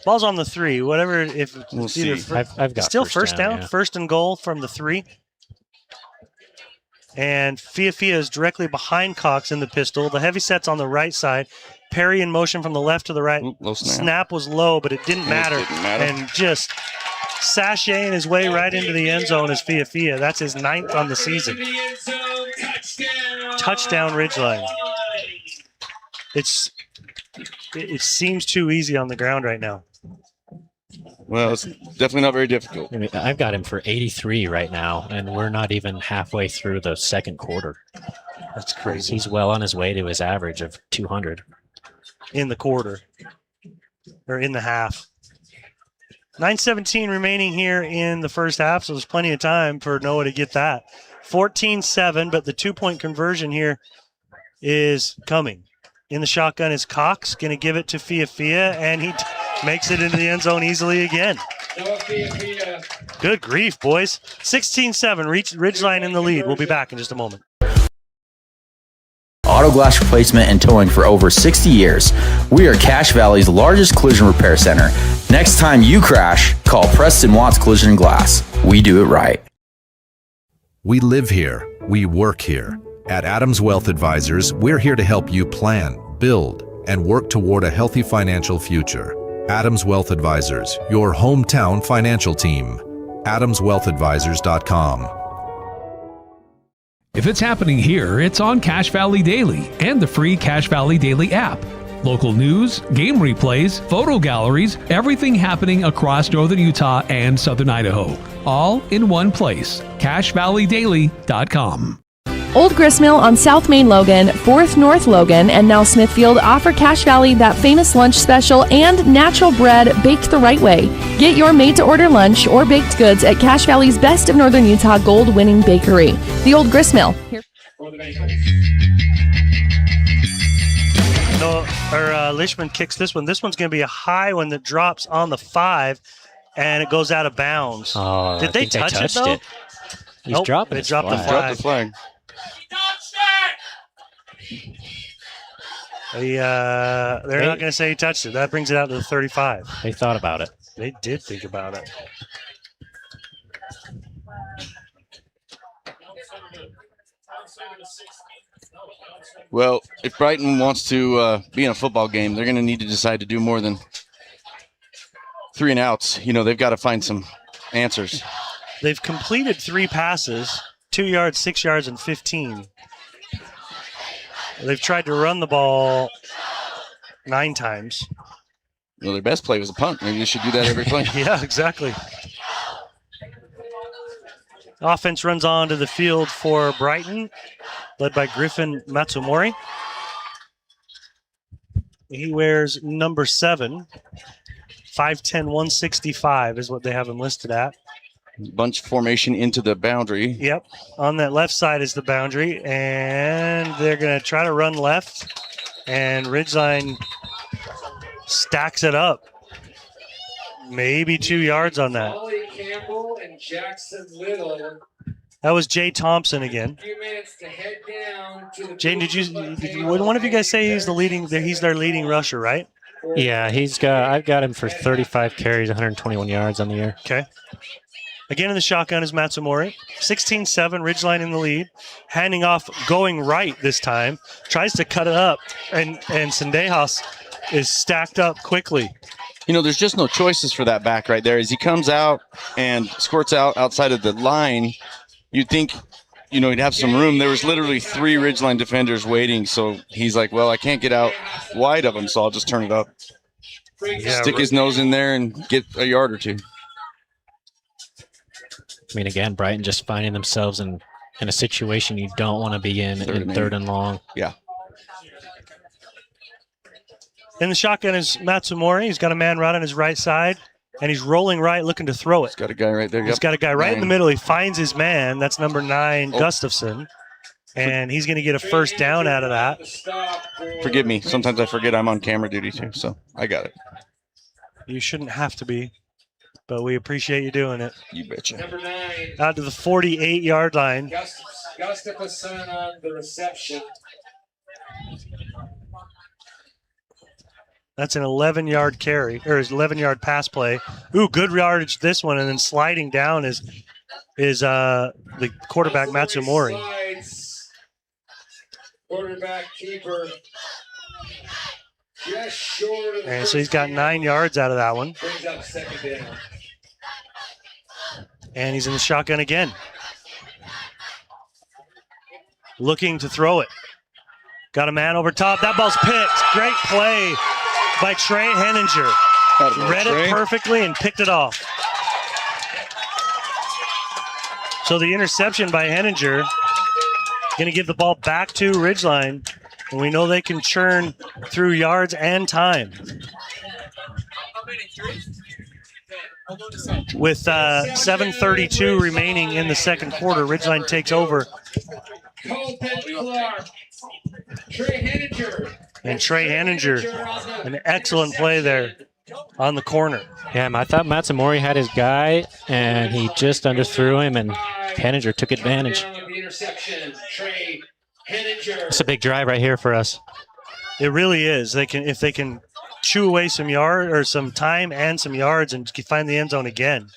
Ball's on the 3. Whatever. If we'll it's either see. I've got still first down. Yeah. First and goal from the 3. And Fiafia is directly behind Cox in the pistol. The heavy set's on the right side. Perry in motion from the left to the right. Low snap. Snap was low, but it didn't matter. And just sashaying his way right into the end zone is Fiafia. That's his 9th on the season. Touchdown Ridgeline. It seems too easy on the ground right now. Well, it's definitely not very difficult. I mean, I've got him for 83 right now, and we're not even halfway through the second quarter. That's crazy. He's well on his way to his average of 200. In the quarter. Or in the half. 9:17 remaining here in the first half, so there's plenty of time for Noah to get that. 14-7, but the 2-point conversion here is coming. In the shotgun is Cox, going to give it to Fiafia, and he makes it into the end zone easily again. Good grief, boys. 16-7, Ridgeline in the lead. We'll be back in just a moment. auto glass replacement and towing for over 60 years. We are Cache Valley's largest collision repair center. Next time you crash, call Preston Watts Collision and Glass. We do it right. We live here. We work here. At Adams Wealth Advisors, we're here to help you plan, build, and work toward a healthy financial future. Adams Wealth Advisors, your hometown financial team. AdamsWealthAdvisors.com. If it's happening here, it's on Cache Valley Daily and the free Cache Valley Daily app. Local news, game replays, photo galleries, everything happening across northern Utah and southern Idaho. All in one place. CacheValleyDaily.com. Old Gristmill on South Main Logan, 4th North Logan, and now Smithfield offer Cache Valley that famous lunch special and natural bread baked the right way. Get your made-to-order lunch or baked goods at Cache Valley's Best of Northern Utah gold-winning bakery, the Old Gristmill. Leishman kicks this one. This one's going to be a high one that drops on the 5, and it goes out of bounds. Oh, Did they touch it, though? He's dropping They dropped the flag. Drop the flag. They're not going to say he touched it. That brings it out to the 35. They thought about it. They did think about it. Well, if Brighton wants to be in a football game, they're going to need to decide to do more than 3 and outs. You know, they've got to find some answers. They've completed 3 passes, 2 yards, 6 yards, and 15. They've tried to run the ball 9 times. Well, their best play was a punt. Maybe they should do that every play. Yeah, exactly. Offense runs onto the field for Brighton, led by Griffin Matsumori. He wears number 7. 5'10", 165 is what they have him listed at. Bunch formation into the boundary. Yep. On that left side is the boundary, and they're going to try to run left, and Ridgeline stacks it up. Maybe 2 yards on that. Molly Campbell and Jackson Little. That was Jay Thompson again. A few minutes to head down to the Jane, did one of you guys say he's their leading rusher, right? Yeah, I've got him for 35 carries, 121 yards on the year. Okay. Again in the shotgun is Matsumori. 16-7, Ridgeline in the lead. Handing off, going right this time. Tries to cut it up, and Sendejas is stacked up quickly. You know, there's just no choices for that back right there. As he comes out and squirts out outside of the line, you'd think, you know, he'd have some room. There was literally 3 Ridgeline defenders waiting, so he's like, well, I can't get out wide of him, so I'll just turn it up. Yeah, Stick his nose in there and get a yard or 2. I mean, again, Brighton just finding themselves in a situation you don't want to be in third and long. Yeah. In the shotgun is Matsumori. He's got a man right on his right side, and he's rolling right, looking to throw it. He's got a guy right there. He's got a guy right in the middle. He finds his man. That's number 9, Gustafson. And he's going to get a first down out of that. Forgive me. Sometimes I forget I'm on camera duty, too, so I got it. You shouldn't have to be, but we appreciate you doing it. You betcha. Number 9. Out to the 48-yard line. Gustafson on the reception. That's an 11-yard carry, or his 11-yard pass play. Ooh, good yardage this one, and then sliding down is the quarterback Matsumori. Quarterback keeper just short of the And so he's got 9 yards out of that one. brings up second down. And he's in the shotgun again. Looking to throw it. Got a man over top. That ball's picked. Great play by Trey Henninger. Read it perfectly and picked it off. So the interception by Henninger going to give the ball back to Ridgeline. And we know they can churn through yards and time. With 7:32 remaining in the second quarter, Ridgeline takes over. Colton Clark. Trey Henninger. And Trey Henninger, an excellent play there on the corner. Yeah, I thought Matsumori had his guy, and he just underthrew him, and Henninger took advantage. The interception. Trey It's a big drive right here for us. It really is. If they can chew away some yard or some time and some yards and find the end zone again.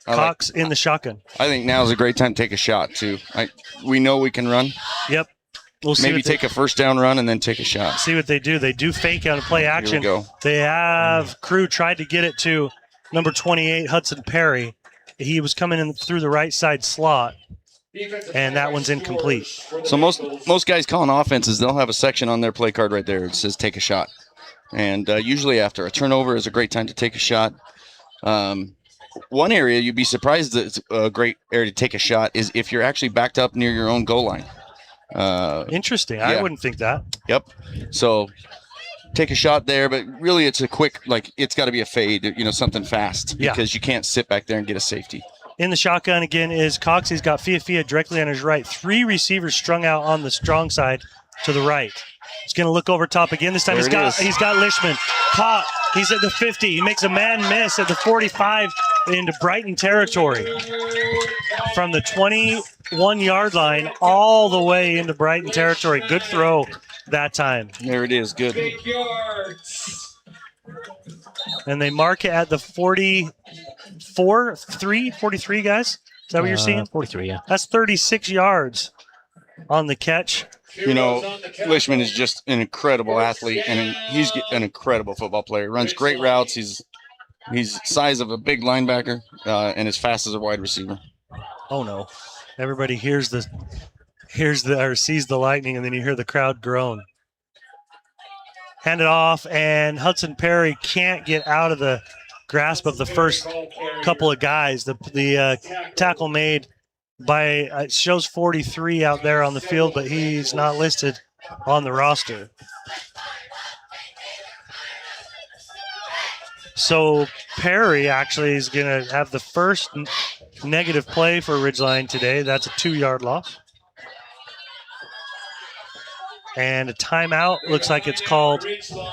Cox in the shotgun. I think now is a great time to take a shot too. We know we can run. Yep. We'll see. Maybe take a first down run and then take a shot. See what they do. They do fake out and play action. Here we go. They have Crew tried to get it to number 28, Hudson Perry. He was coming in through the right side slot, and that one's incomplete. So most guys calling offenses, they'll have a section on their play card right there. It says take a shot. And usually after a turnover is a great time to take a shot. One area you'd be surprised that it's a great area to take a shot is if you're actually backed up near your own goal line. Interesting. Yeah. I wouldn't think that. Yep. So take a shot there, but really it's a quick, it's got to be a fade, something fast because you can't sit back there and get a safety. In the shotgun again is Cox. He's got Fia directly on his right. 3 receivers strung out on the strong side to the right. He's going to look over top again. This time he's got Lishman caught. He's at the 50. He makes a man miss at the 45 into Brighton territory. From the 21-yard line all the way into Brighton territory. Good throw that time. There it is. Good. And they mark it at the 43, guys? Is that what you're seeing? 43, yeah. That's 36 yards on the catch. Lishman is just an incredible athlete, and he's an incredible football player. Runs great routes. He's size of a big linebacker and as fast as a wide receiver. Oh no! Everybody sees the lightning, and then you hear the crowd groan. Hand it off, and Hudson Perry can't get out of the grasp of the first couple of guys. The tackle made by it shows 43 out there on the field, but he's not listed on the roster. So Perry actually is going to have the first negative play for Ridgeline today. That's a 2-yard loss. And a timeout looks like it's called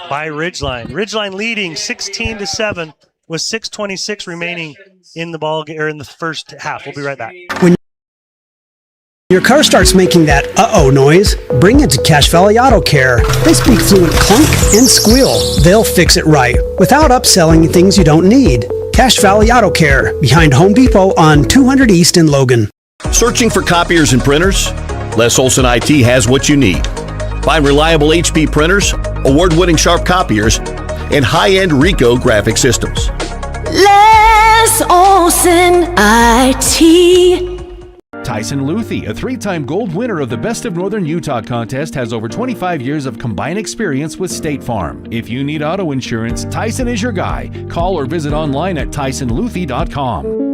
by Ridgeline. Ridgeline leading 16-7 with 6:26 remaining in the ball or in the first half. We'll be right back. When your car starts making that uh-oh noise, bring it to Cache Valley Auto Care. They speak fluent clunk and squeal. They'll fix it right without upselling things you don't need. Cache Valley Auto Care, behind Home Depot on 200 East in Logan. Searching for copiers and printers? Les Olson IT has what you need. Find reliable HP printers, award-winning Sharp copiers, and high-end Ricoh graphic systems. Les Olson IT. Tyson Luthi, a 3-time gold winner of the Best of Northern Utah contest, has over 25 years of combined experience with State Farm. If you need auto insurance, Tyson is your guy. Call or visit online at tysonluthi.com.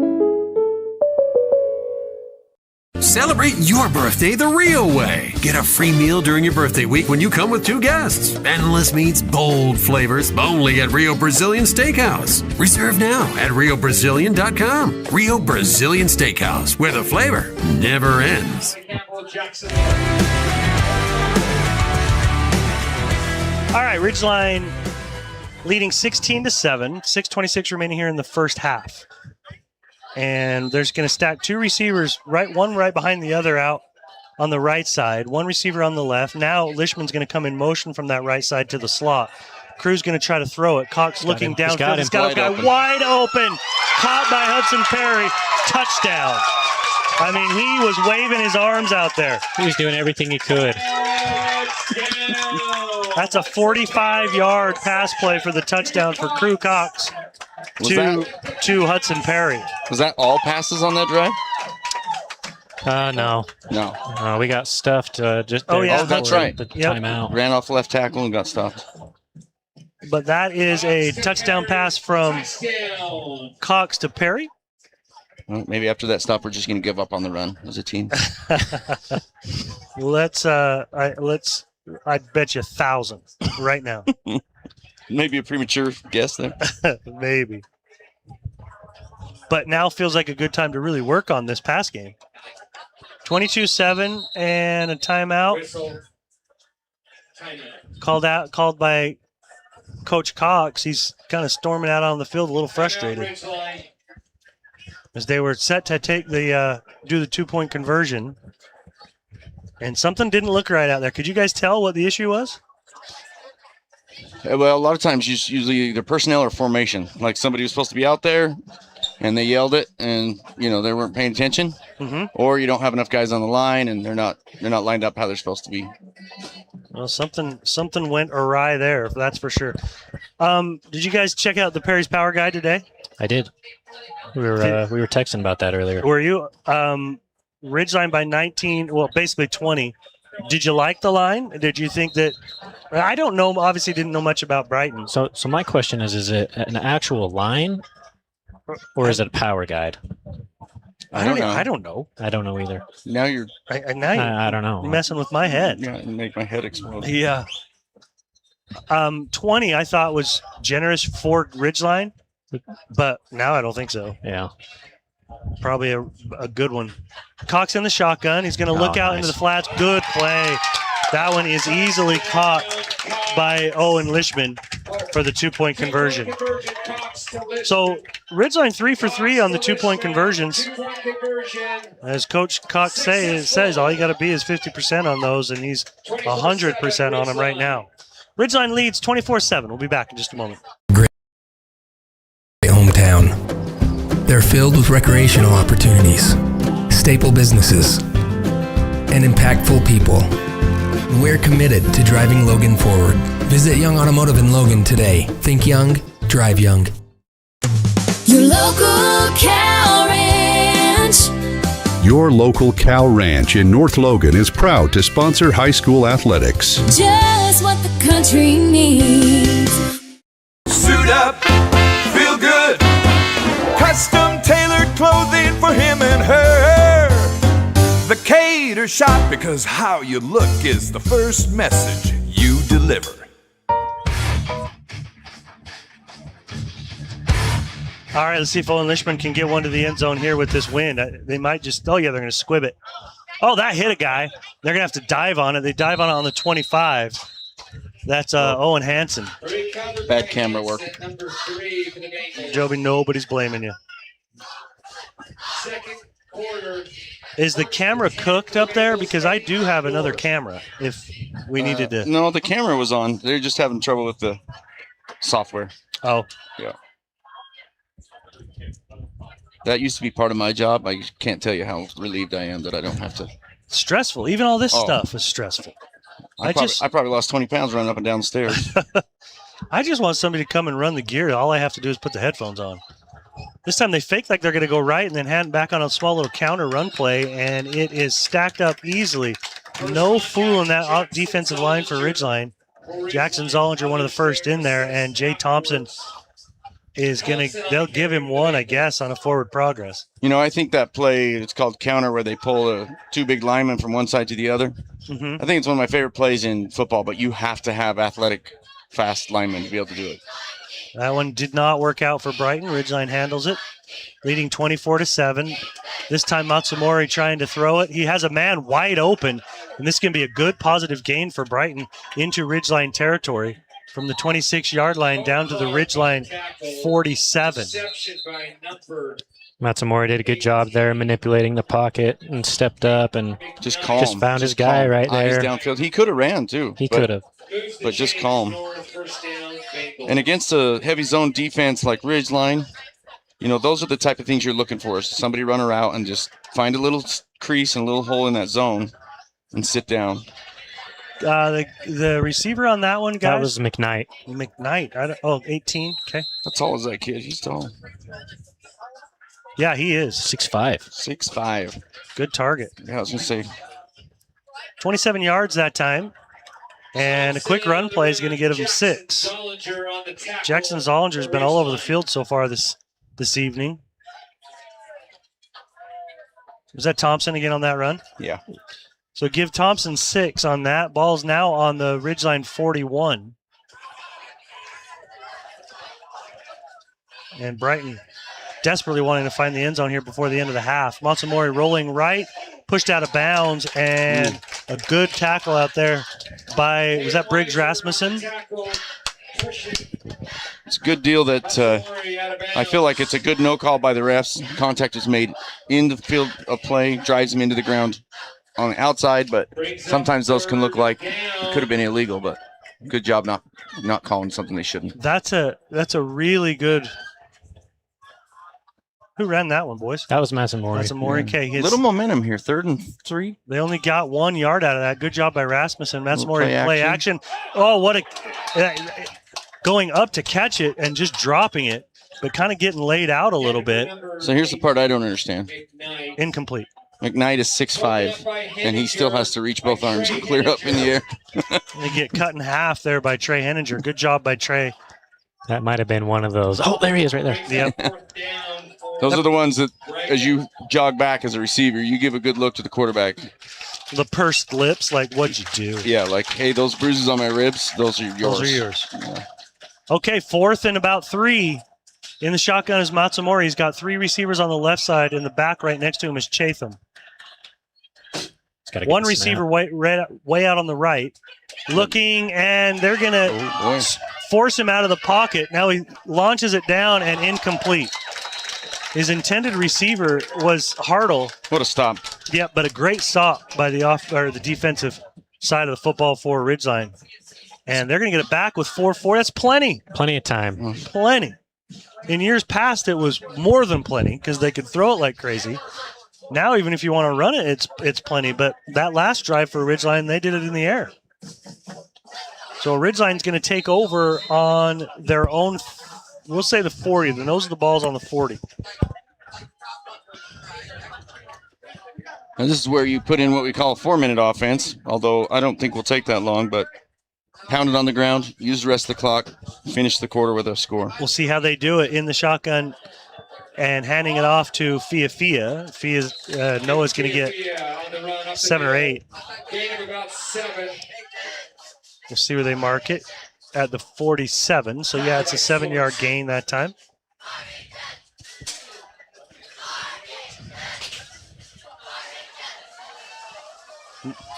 Celebrate your birthday the real way. Get a free meal during your birthday week when you come with 2 guests. Endless meats, bold flavors, only at Rio Brazilian Steakhouse. Reserve now at riobrazilian.com. Rio Brazilian Steakhouse, where the flavor never ends. All right, Ridgeline leading 16-7, 6:26 remaining here in the first half. And there's going to stack 2 receivers, one right behind the other out on the right side, 1 receiver on the left. Now Lishman's going to come in motion from that right side to the slot. Crew's going to try to throw it. Cox looking downfield. He's got a guy wide open. Caught by Hudson Perry. Touchdown. I mean, he was waving his arms out there. He was doing everything he could. That's a 45-yard pass play for the touchdown for Crew Cox to Hudson Perry. Was that all passes on that drive? No. We got stuffed just there. Oh, that's right. The timeout. Ran off left tackle and got stuffed. But that is a touchdown pass from Cox to Perry. Well, maybe after that stop, we're just going to give up on the run as a team. I'd bet you 1,000 right now. Maybe a premature guess there. Maybe. But now feels like a good time to really work on this pass game. 22-7 and a timeout. Called by Coach Cox. He's kind of storming out on the field a little frustrated. As they were set to take do the 2-point conversion. And something didn't look right out there. Could you guys tell what the issue was? Well, a lot of times it's usually either personnel or formation. Like somebody was supposed to be out there, and they yelled it, and they weren't paying attention. Mm-hmm. Or you don't have enough guys on the line, and they're not lined up how they're supposed to be. Well, something went awry there. That's for sure. Did you guys check out the Perry's Power Guide today? I did. We were texting about that earlier. Were you? Ridgeline by 19. Well, basically 20. Did you like the line? Did you think that? I don't know. Obviously, didn't know much about Brighton. So my question is it an actual line, or is it a power guide? I don't know. I don't know. I don't know either. Now you're. I don't know. You're messing with my head. Yeah, and make my head explode. Yeah. 20, I thought was generous for Ridgeline, but now I don't think so. Yeah. Probably a good one. Cox in the shotgun. He's going to look out into the flats. Good play. That one is easily caught by Owen Lishman for the 2-point conversion. So Ridgeline 3 for 3 on the 2-point conversions. As Coach Cox says, all you got to be is 50% on those, and he's 100% on them right now. Ridgeline leads 24-7. We'll be back in just a moment. Great hometown. They're filled with recreational opportunities, staple businesses, and impactful people. We're committed to driving Logan forward. Visit Young Automotive in Logan today. Think young, drive young. Your local cow ranch. Your local cow ranch in North Logan is proud to sponsor high school athletics. Just what the country needs. Suit up, feel good. Custom tailored clothing for him and her. The Cater Shop, because how you look is the first message you deliver. All right, let's see if Owen Lishman can get one to the end zone here with this wind. They might just, they're going to squib it. Oh, that hit a guy. They're going to have to dive on it. They dive on it on the 25. That's Owen Hansen. Bad camera work. Joby, nobody's blaming you. Second quarter. Is the camera cooked up there? Because I do have another camera if we needed to. No, the camera was on. They're just having trouble with the software. Oh. Yeah. That used to be part of my job. I can't tell you how relieved I am that I don't have to. Stressful. Even all this stuff is stressful. I probably lost 20 pounds running up and down the stairs. I just want somebody to come and run the gear. All I have to do is put the headphones on. This time they fake like they're going to go right and then hand back on a small little counter run play, and it is stacked up easily. No fooling that defensive line for Ridgeline. Jackson Zollinger, one of the first in there, and Jay Thompson is going to – they'll give him one, I guess, on a forward progress. I think that play, it's called counter, where they pull two big linemen from one side to the other. Mm-hmm. I think it's one of my favorite plays in football, but you have to have athletic, fast linemen to be able to do it. That one did not work out for Brighton. Ridgeline handles it, leading 24-7. This time Matsumori trying to throw it. He has a man wide open, and this can be a good positive gain for Brighton into Ridgeline territory from the 26-yard line down to the Ridgeline 47. Matsumori did a good job there manipulating the pocket and stepped up and just found his guy right there. Eyes downfield. He could have ran too. He could have. But just calm. And against a heavy zone defense like Ridgeline, those are the type of things you're looking for. Is somebody run a route and just find a little crease and a little hole in that zone and sit down. The receiver on that one, guys? That was McKnight. 18. Okay. How tall is that kid? He's tall. Yeah, he is. 6'5". 6'5". Good target. Yeah, I was going to say. 27 yards that time. And a quick run play is going to get him 6. Jackson Zollinger has been all over the field so far this evening. Was that Thompson again on that run? Yeah. So give Thompson 6 on that. Ball's now on the Ridgeline 41. And Brighton desperately wanting to find the end zone here before the end of the half. Matsumori rolling right, pushed out of bounds, and a good tackle out there by, was that Briggs Rasmussen? It's a good deal that I feel like it's a good no call by the refs. Contact is made in the field of play, drives him into the ground. on the outside, but sometimes those can look like it could have been illegal, but good job not calling something they shouldn't. That's a really good. Who ran that one, boys? That was Masamori. Masamori. Okay, Little momentum here, 3rd and 3. They only got 1 yard out of that. Good job by Rasmussen. Masamori play action. Oh, what a going up to catch it and just dropping it, but kind of getting laid out a little bit. So here's the part I don't understand. Incomplete. McKnight is 6'5", and he still has to reach both arms and clear up in the air. They get cut in half there by Trey Henninger. Good job by Trey. That might have been one of those. Oh, there he is right there. Yep. Those are the ones that, as you jog back as a receiver, you give a good look to the quarterback. The pursed lips, like, what'd you do? Yeah, like, hey, those bruises on my ribs, those are yours. Those are yours. Yeah. Okay, 4th and about 3. In the shotgun is Matsumori. He's got 3 receivers on the left side. In the back right next to him is Chatham. 1 receiver way out on the right. Looking, and they're going to force him out of the pocket. Now he launches it down and incomplete. His intended receiver was Hartle. What a stop. Yep, but a great stop by the defensive side of the football for Ridgeline. And they're going to get it back with 4-4. That's plenty. Plenty of time. Plenty. In years past, it was more than plenty because they could throw it like crazy. Now, even if you want to run it, it's plenty. But that last drive for Ridgeline, they did it in the air. So Ridgeline's going to take over on their own, we'll say the 40. The nose of the ball's on the 40. And this is where you put in what we call a 4-minute offense, although I don't think we'll take that long, but pound it on the ground, use the rest of the clock, finish the quarter with a score. We'll see how they do it in the shotgun and handing it off to Fia. Noah's going to get 7 or 8. We'll see where they mark it at the 47. So, yeah, it's a 7-yard gain that time.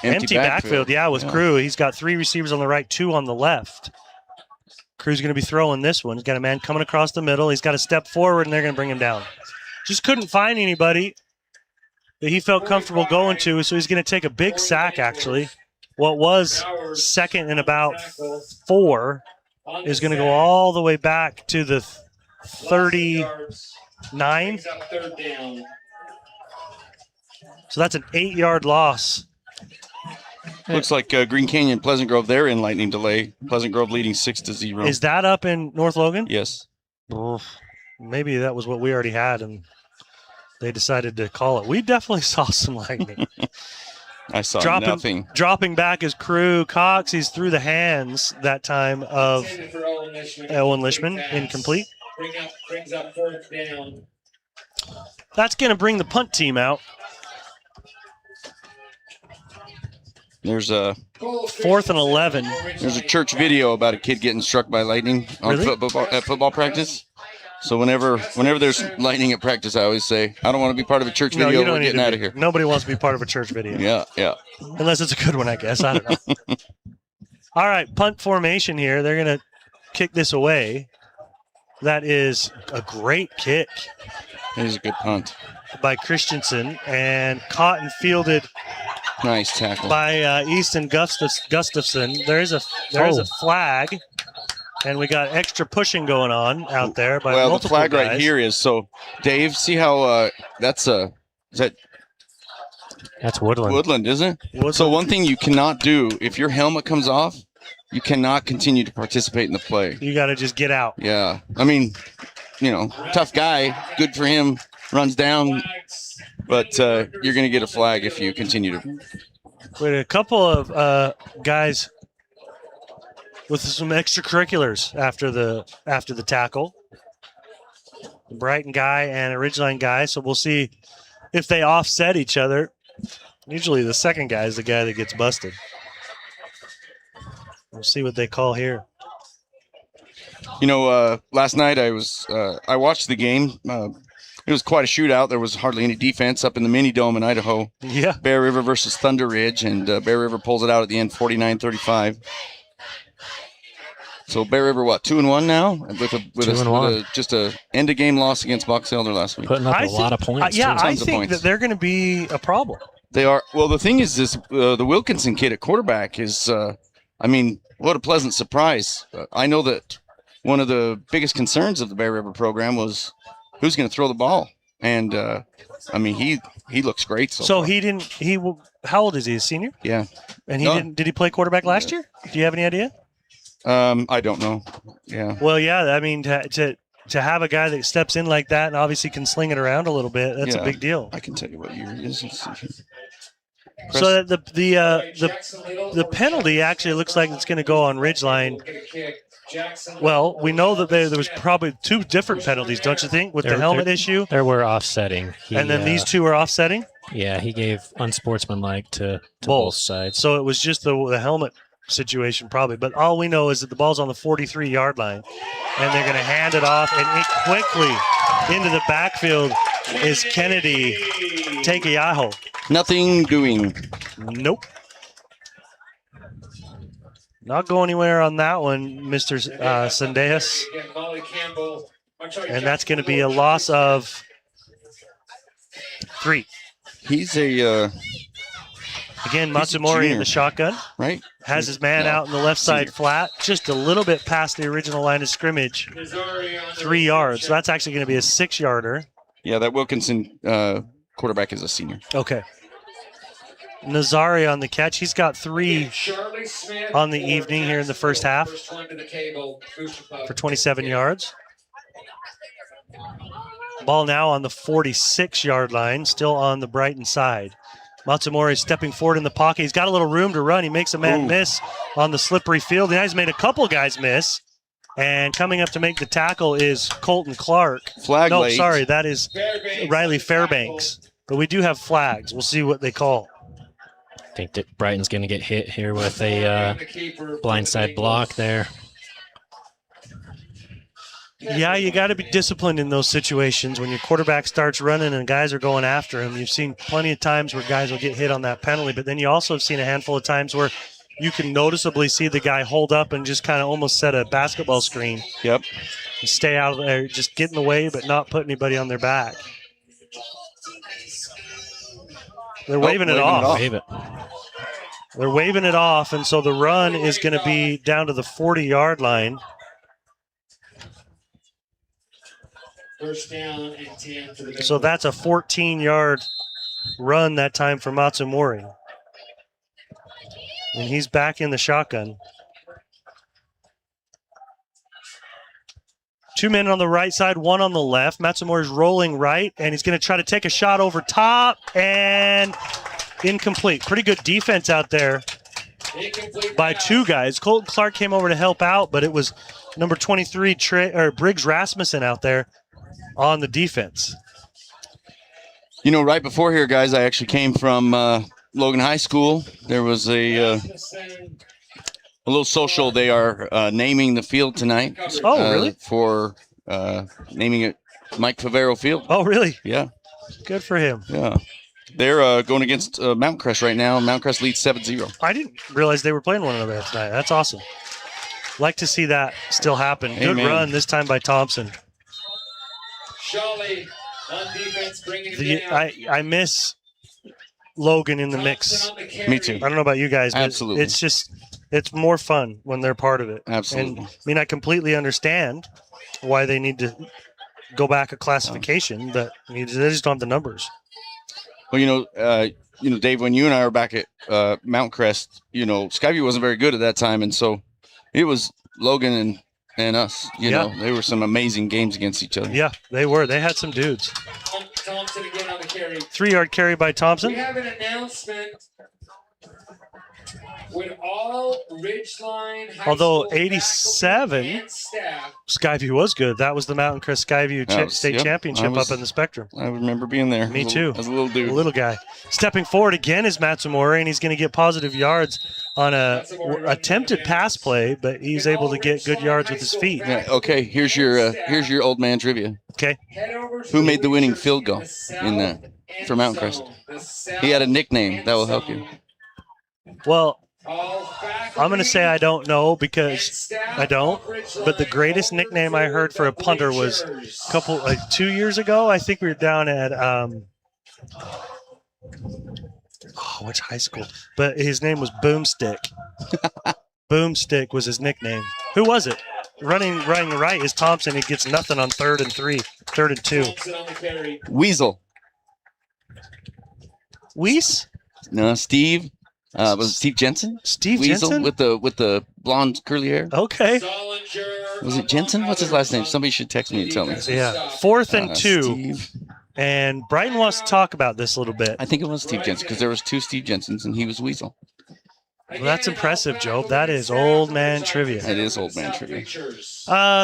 Empty backfield, with Crew. He's got 3 receivers on the right, 2 on the left. Crew's going to be throwing this one. He's got a man coming across the middle. He's got to step forward, and they're going to bring him down. Just couldn't find anybody that he felt comfortable going to, so he's going to take a big sack, actually. What was 2nd and about 4 is going to go all the way back to the 39. So that's an 8-yard loss. Looks like Green Canyon, Pleasant Grove, they're in lightning delay. Pleasant Grove leading 6-0. Is that up in North Logan? Yes. Well, maybe that was what we already had, and they decided to call it. We definitely saw some lightning. I saw nothing. Dropping back is Crew. Cox, he's through the hands that time of Owen Lishman. Incomplete. Brings up 4th down. That's going to bring the punt team out. There's a 4th and 11. There's a church video about a kid getting struck by lightning on football practice. So whenever there's lightning at practice, I always say, I don't want to be part of a church video. We're getting out of here. Nobody wants to be part of a church video. Yeah. Unless it's a good one, I guess. I don't know. All right, punt formation here. They're going to kick this away. That is a great kick. It is a good punt. By Christensen, and caught and fielded. Nice tackle. By Easton Gustafson. There is a flag, and we got extra pushing going on out there by multiple the flag guys. Right here is, so Dave, see how that's Woodland. Woodland, isn't it? So one thing you cannot do, if your helmet comes off, you cannot continue to participate in the play. You got to just get out. Yeah. I mean, tough guy, good for him, runs down, but you're going to get a flag if you continue to. We had a couple of guys with some extracurriculars after the tackle. A Brighton guy and a Ridgeline guy, so we'll see if they offset each other. Usually the second guy is the guy that gets busted. We'll see what they call here. Last night I watched the game. It was quite a shootout. There was hardly any defense up in the mini dome in Idaho. Yeah. Bear River versus Thunder Ridge, and Bear River pulls it out at the end, 49-35. So Bear River, 2-1 now, with just a end of game loss against Box Elder last week. Putting up a lot of points. I think that they're going to be a problem. They are. Well, the thing is, the Wilkinson kid at quarterback is, what a pleasant surprise. I know that one of the biggest concerns of the Bear River program was who's going to throw the ball. And, he looks great so far. How old is he? A senior? Yeah. And did he play quarterback last year? Do you have any idea? I don't know. Yeah. Well, yeah, I mean, to have a guy that steps in like that and obviously can sling it around a little bit, that's a big deal. I can tell you what year it is. So the penalty actually looks like it's going to go on Ridgeline. Well, we know that there was probably 2 different penalties, don't you think, with the helmet issue? There were offsetting. And then these 2 are offsetting? Yeah, he gave unsportsmanlike to both sides. So it was just the helmet situation probably. But all we know is that the ball's on the 43-yard line, and they're going to hand it off, and it quickly into the backfield is Kennedy Takeyaho. Nothing doing. Nope. Not going anywhere on that one, Mr. Sendejas. And that's going to be a loss of 3. He's a... Again, Matsumori in the shotgun. Right. Has his man out in the left side flat, just a little bit past the original line of scrimmage. 3 yards. So that's actually going to be a 6-yarder. Yeah, that Wilkinson quarterback is a senior. Okay. Nazari on the catch. He's got 3 on the evening here in the first half for 27 yards. Ball now on the 46-yard line, still on the Brighton side. Matsumori stepping forward in the pocket. He's got a little room to run. He makes a man miss on the slippery field. He's made a couple guys miss. And coming up to make the tackle is Colton Clark. Flag No, late. sorry, that is Riley Fairbanks. But we do have flags. We'll see what they call. I think that Brighton's going to get hit here with a blindside block there. Yeah, you got to be disciplined in those situations when your quarterback starts running and guys are going after him. You've seen plenty of times where guys will get hit on that penalty, but then you also have seen a handful of times where you can noticeably see the guy hold up and just kind of almost set a basketball screen. Yep. And stay out of there, just get in the way, but not put anybody on their back. They're waving it off. Wave it. They're waving it off, and so the run is going to be down to the 40-yard line. First down and 10 for the So that's a 14-yard run that time for Matsumori. And he's back in the shotgun. 2 men on the right side, 1 on the left. Matsumori's rolling right, and he's going to try to take a shot over top, and incomplete. Pretty good defense out there by 2 guys. Colton Clark came over to help out, but it was number 23, Briggs Rasmussen out there on the defense. You know, right before here, guys, I actually came from Logan High School. There was a little social. They are naming the field tonight. Oh, really? For naming it Mike Favero Field. Oh, really? Yeah. Good for him. Yeah. They're going against Mount Crest right now. Mount Crest leads 7-0. I didn't realize they were playing one another tonight. That's awesome. Like to see that still happen. Good run this time by Thompson. Shawley on defense, bringing it down. I miss Logan in the mix. Me too. I don't know about you guys, but Absolutely. it's more fun when they're part of it. Absolutely. And I mean, I completely understand why they need to go back a classification, but they just don't have the numbers. Well, Dave, when you and I were back at Mount Crest, Skyview wasn't very good at that time, and so it was Logan and us. You know, they were some amazing games against each other. Yeah, they were. They had some dudes. Thompson again on the carry. 3-yard carry by Thompson. We have an announcement. With all Ridgeline High Although School 87, and staff, Skyview was good. That was the Mountain Crest Skyview State Championship up in the Spectrum. I remember being there. Me too. As a little dude. A little guy. Stepping forward again is Matsumori, and he's going to get positive yards on a attempted pass play, but he's able to get good yards with his feet. Yeah, okay, here's your old man trivia. Okay. Who made the winning field goal in that for Mountain Crest? He had a nickname that will help you. Well, I'm going to say I don't know because I don't. But the greatest nickname I heard for a punter was 2 years ago. I think we were down at which high school? But his name was Boomstick. Boomstick was his nickname. Who was it? Running right is Thompson. He gets nothing on 3rd and 2. Weasel. Weiss? No, Steve. Was it Steve Jensen? Steve Weasel Jensen? with the blonde curly hair. Okay. Was it Jensen? What's his last name? Somebody should text me and tell me. Yeah. 4th and 2. Steve. And Brighton wants to talk about this a little bit. I think it was Steve Jensen because there was 2 Steve Jensens and he was Weasel. Well, that's impressive, Joe. That is old man trivia. It is old man trivia.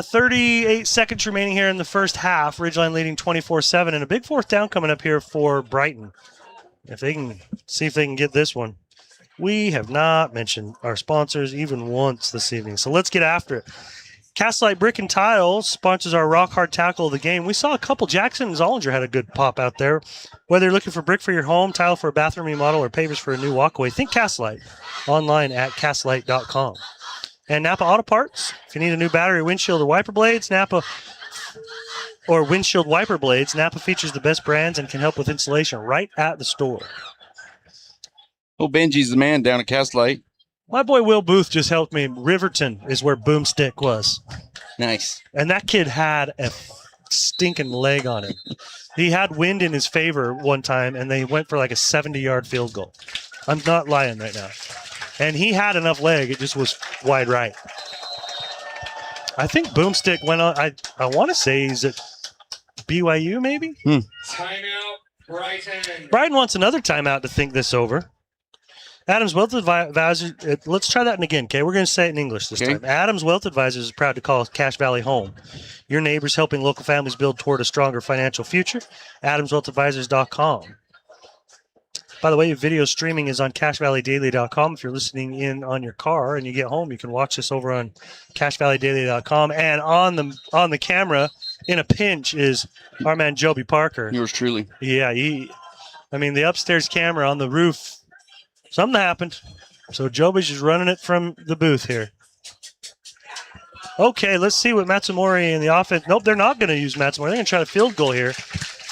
38 seconds remaining here in the first half. Ridgeline leading 24-7, and a big 4th down coming up here for Brighton. If they can see if they can get this one. We have not mentioned our sponsors even once this evening, so let's get after it. Castlight Brick and Tile sponsors our rock hard tackle of the game. We saw a couple. Jackson and Zollinger had a good pop out there. Whether you're looking for brick for your home, tile for a bathroom remodel, or pavers for a new walkway, think Castlight. Online at castlight.com. And Napa Auto Parts. If you need a new battery, windshield, or wiper blades, Napa features the best brands and can help with installation right at the store. Oh, Benji's the man down at Castlight. My boy Will Booth just helped me. Riverton is where Boomstick was. Nice. And that kid had a stinking leg on him. He had wind in his favor one time, and they went for like a 70-yard field goal. I'm not lying right now. And he had enough leg. It just was wide right. I think Boomstick went on. I want to say he's at BYU maybe? Timeout, Brighton. Brighton wants another timeout to think this over. Adams Wealth Advisors, let's try that again, okay? We're going to say it in English this time. Adams Wealth Advisors is proud to call Cache Valley home. Your neighbors helping local families build toward a stronger financial future. AdamsWealthAdvisors.com. By the way, your video streaming is on CacheValleyDaily.com. If you're listening in on your car and you get home, you can watch this over on CacheValleyDaily.com. And on the camera, in a pinch, is our man Joby Parker. Yours truly. Yeah, the upstairs camera on the roof. Something happened. So Joby's just running it from the booth here. Okay, let's see what Matsumori and the offense. Nope, they're not going to use Matsumori. They're going to try to field goal here.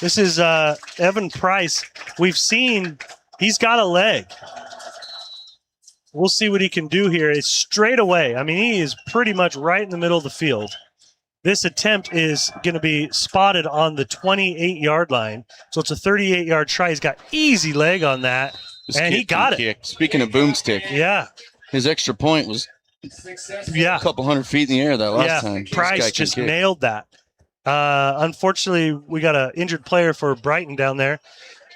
This is Evan Price. We've seen he's got a leg. We'll see what he can do here. It's straight away. I mean, he is pretty much right in the middle of the field. This attempt is going to be spotted on the 28-yard line. So it's a 38-yard try. He's got easy leg on that. And he got it. Speaking of Boomstick. Yeah. His extra point was a couple hundred feet in the air that last time. Price just nailed that. Unfortunately, we got an injured player for Brighton down there.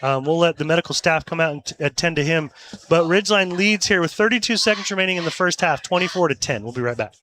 We'll let the medical staff come out and attend to him. But Ridgeline leads here with 32 seconds remaining in the first half, 24-10. We'll be right back.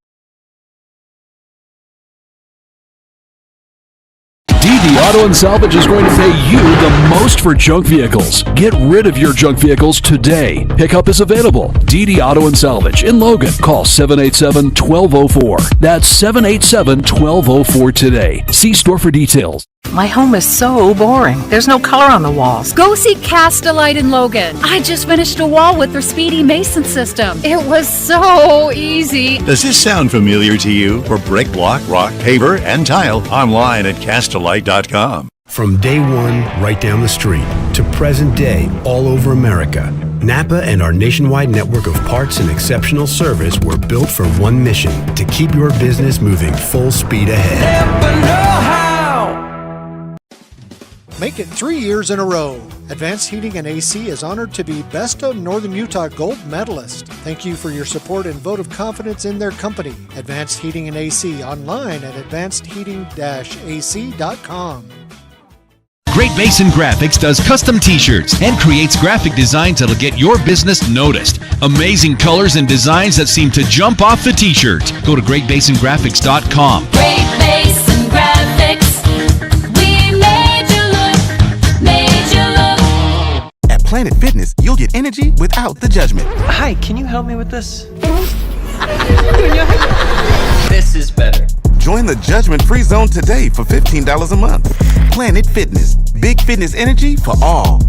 DD Auto and Salvage is going to pay you the most for junk vehicles. Get rid of your junk vehicles today. Pickup is available. DD Auto and Salvage in Logan. Call 787-1204. That's 787-1204 today. See store for details. My home is so boring. There's no color on the walls. Go see Castlight in Logan. I just finished a wall with their Speedy Mason system. It was so easy. Does this sound familiar to you? For brick, block, rock, paver, and tile, online at Castlight.com. From day one, right down the street, to present day, all over America, Napa and our nationwide network of parts and exceptional service were built for one mission: to keep your business moving full speed ahead. Make it 3 years in a row. Advanced Heating and AC is honored to be Best of Northern Utah Gold Medalist. Thank you for your support and vote of confidence in their company. Advanced Heating and AC online at advancedheating-ac.com. Great Basin Graphics does custom t-shirts and creates graphic designs that'll get your business noticed. Amazing colors and designs that seem to jump off the t-shirt. Go to greatbasingraphics.com. Great Basin Graphics. Planet Fitness, you'll get energy without the judgment. Hi, can you help me with this? This is better. Join the judgment-free zone today for $15 a month. Planet Fitness, big fitness energy for all.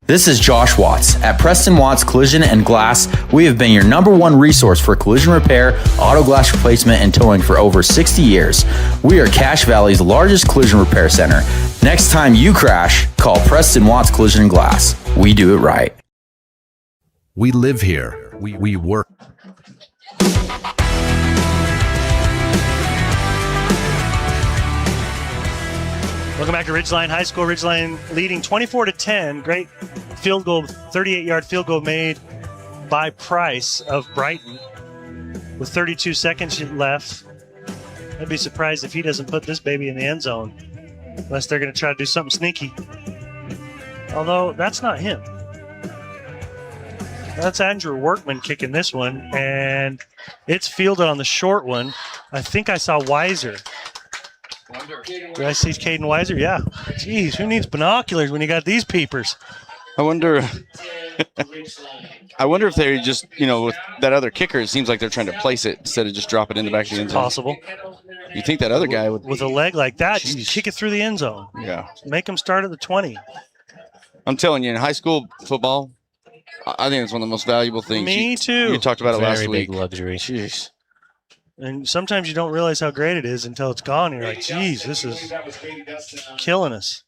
This is Josh Watts. At Preston Watts Collision and Glass, we have been your #1 resource for collision repair, auto glass replacement, and towing for over 60 years. We are Cache Valley's largest collision repair center. Next time you crash, call Preston Watts Collision and Glass. We do it right. We live here. We work. Welcome back to Ridgeline High School. Ridgeline leading 24-10. Great field goal, 38-yard field goal made by Price of Brighton with 32 seconds left. I'd be surprised if he doesn't put this baby in the end zone, unless they're going to try to do something sneaky. Although that's not him. That's Andrew Workman kicking this one, and it's fielded on the short one. I think I saw Weiser. Did I see Caden Weiser? Yeah. Jeez, who needs binoculars when you got these peepers? I wonder if they just, with that other kicker, it seems like they're trying to place it instead of just drop it in the back of the end zone. Possible. You think that other guy would... With a leg like that, just kick it through the end zone. Yeah. Make him start at the 20. I'm telling you, in high school football, I think it's one of the most valuable things. Me too. You talked about it last week. Very big luxury. Jeez. And sometimes you don't realize how great it is until it's gone. And you're like, geez, this is killing us.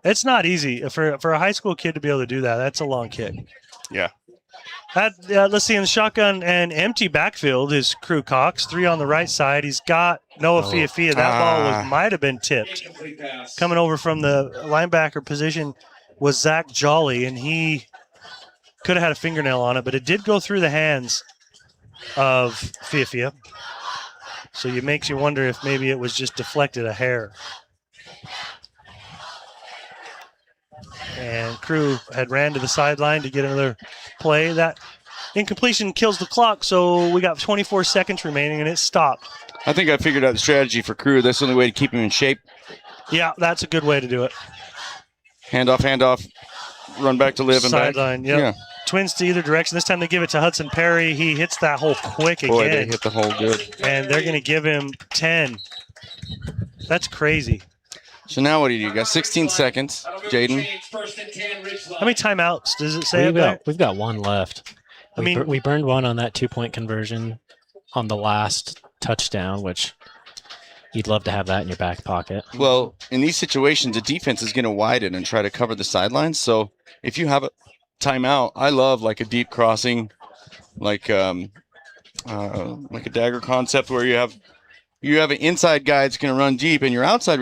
It's not easy for a high school kid to be able to do that. That's a long kick. Yeah. Let's see, in the shotgun and empty backfield is Crew Cox, 3 on the right side. He's got Noah Fiafia. That ball might have been tipped. Coming over from the linebacker position was Zach Jolly, and he could have had a fingernail on it, but it did go through the hands of Fiafia. So it makes you wonder if maybe it was just deflected a hair. And Crew had ran to the sideline to get another play. That incompletion kills the clock, so we got 24 seconds remaining, and it stopped. I think I figured out the strategy for Crew. That's the only way to keep him in shape. Yeah, that's a good way to do it. Handoff, run back to Liv and back. Sideline, yep. Yeah. Twins to either direction. This time they give it to Hudson Perry. He hits that hole quick again. Boy, they hit the hole good. And they're going to give him 10. That's crazy. So now what do? You got 16 seconds, Jaden. How many timeouts does it say? We've got one left. We burned one on that 2-point conversion on the last touchdown, which you'd love to have that in your back pocket. Well, in these situations, the defense is going to widen and try to cover the sidelines. So if you have a timeout, I love like a deep crossing, like a dagger concept where you have an inside guy that's going to run deep, and your outside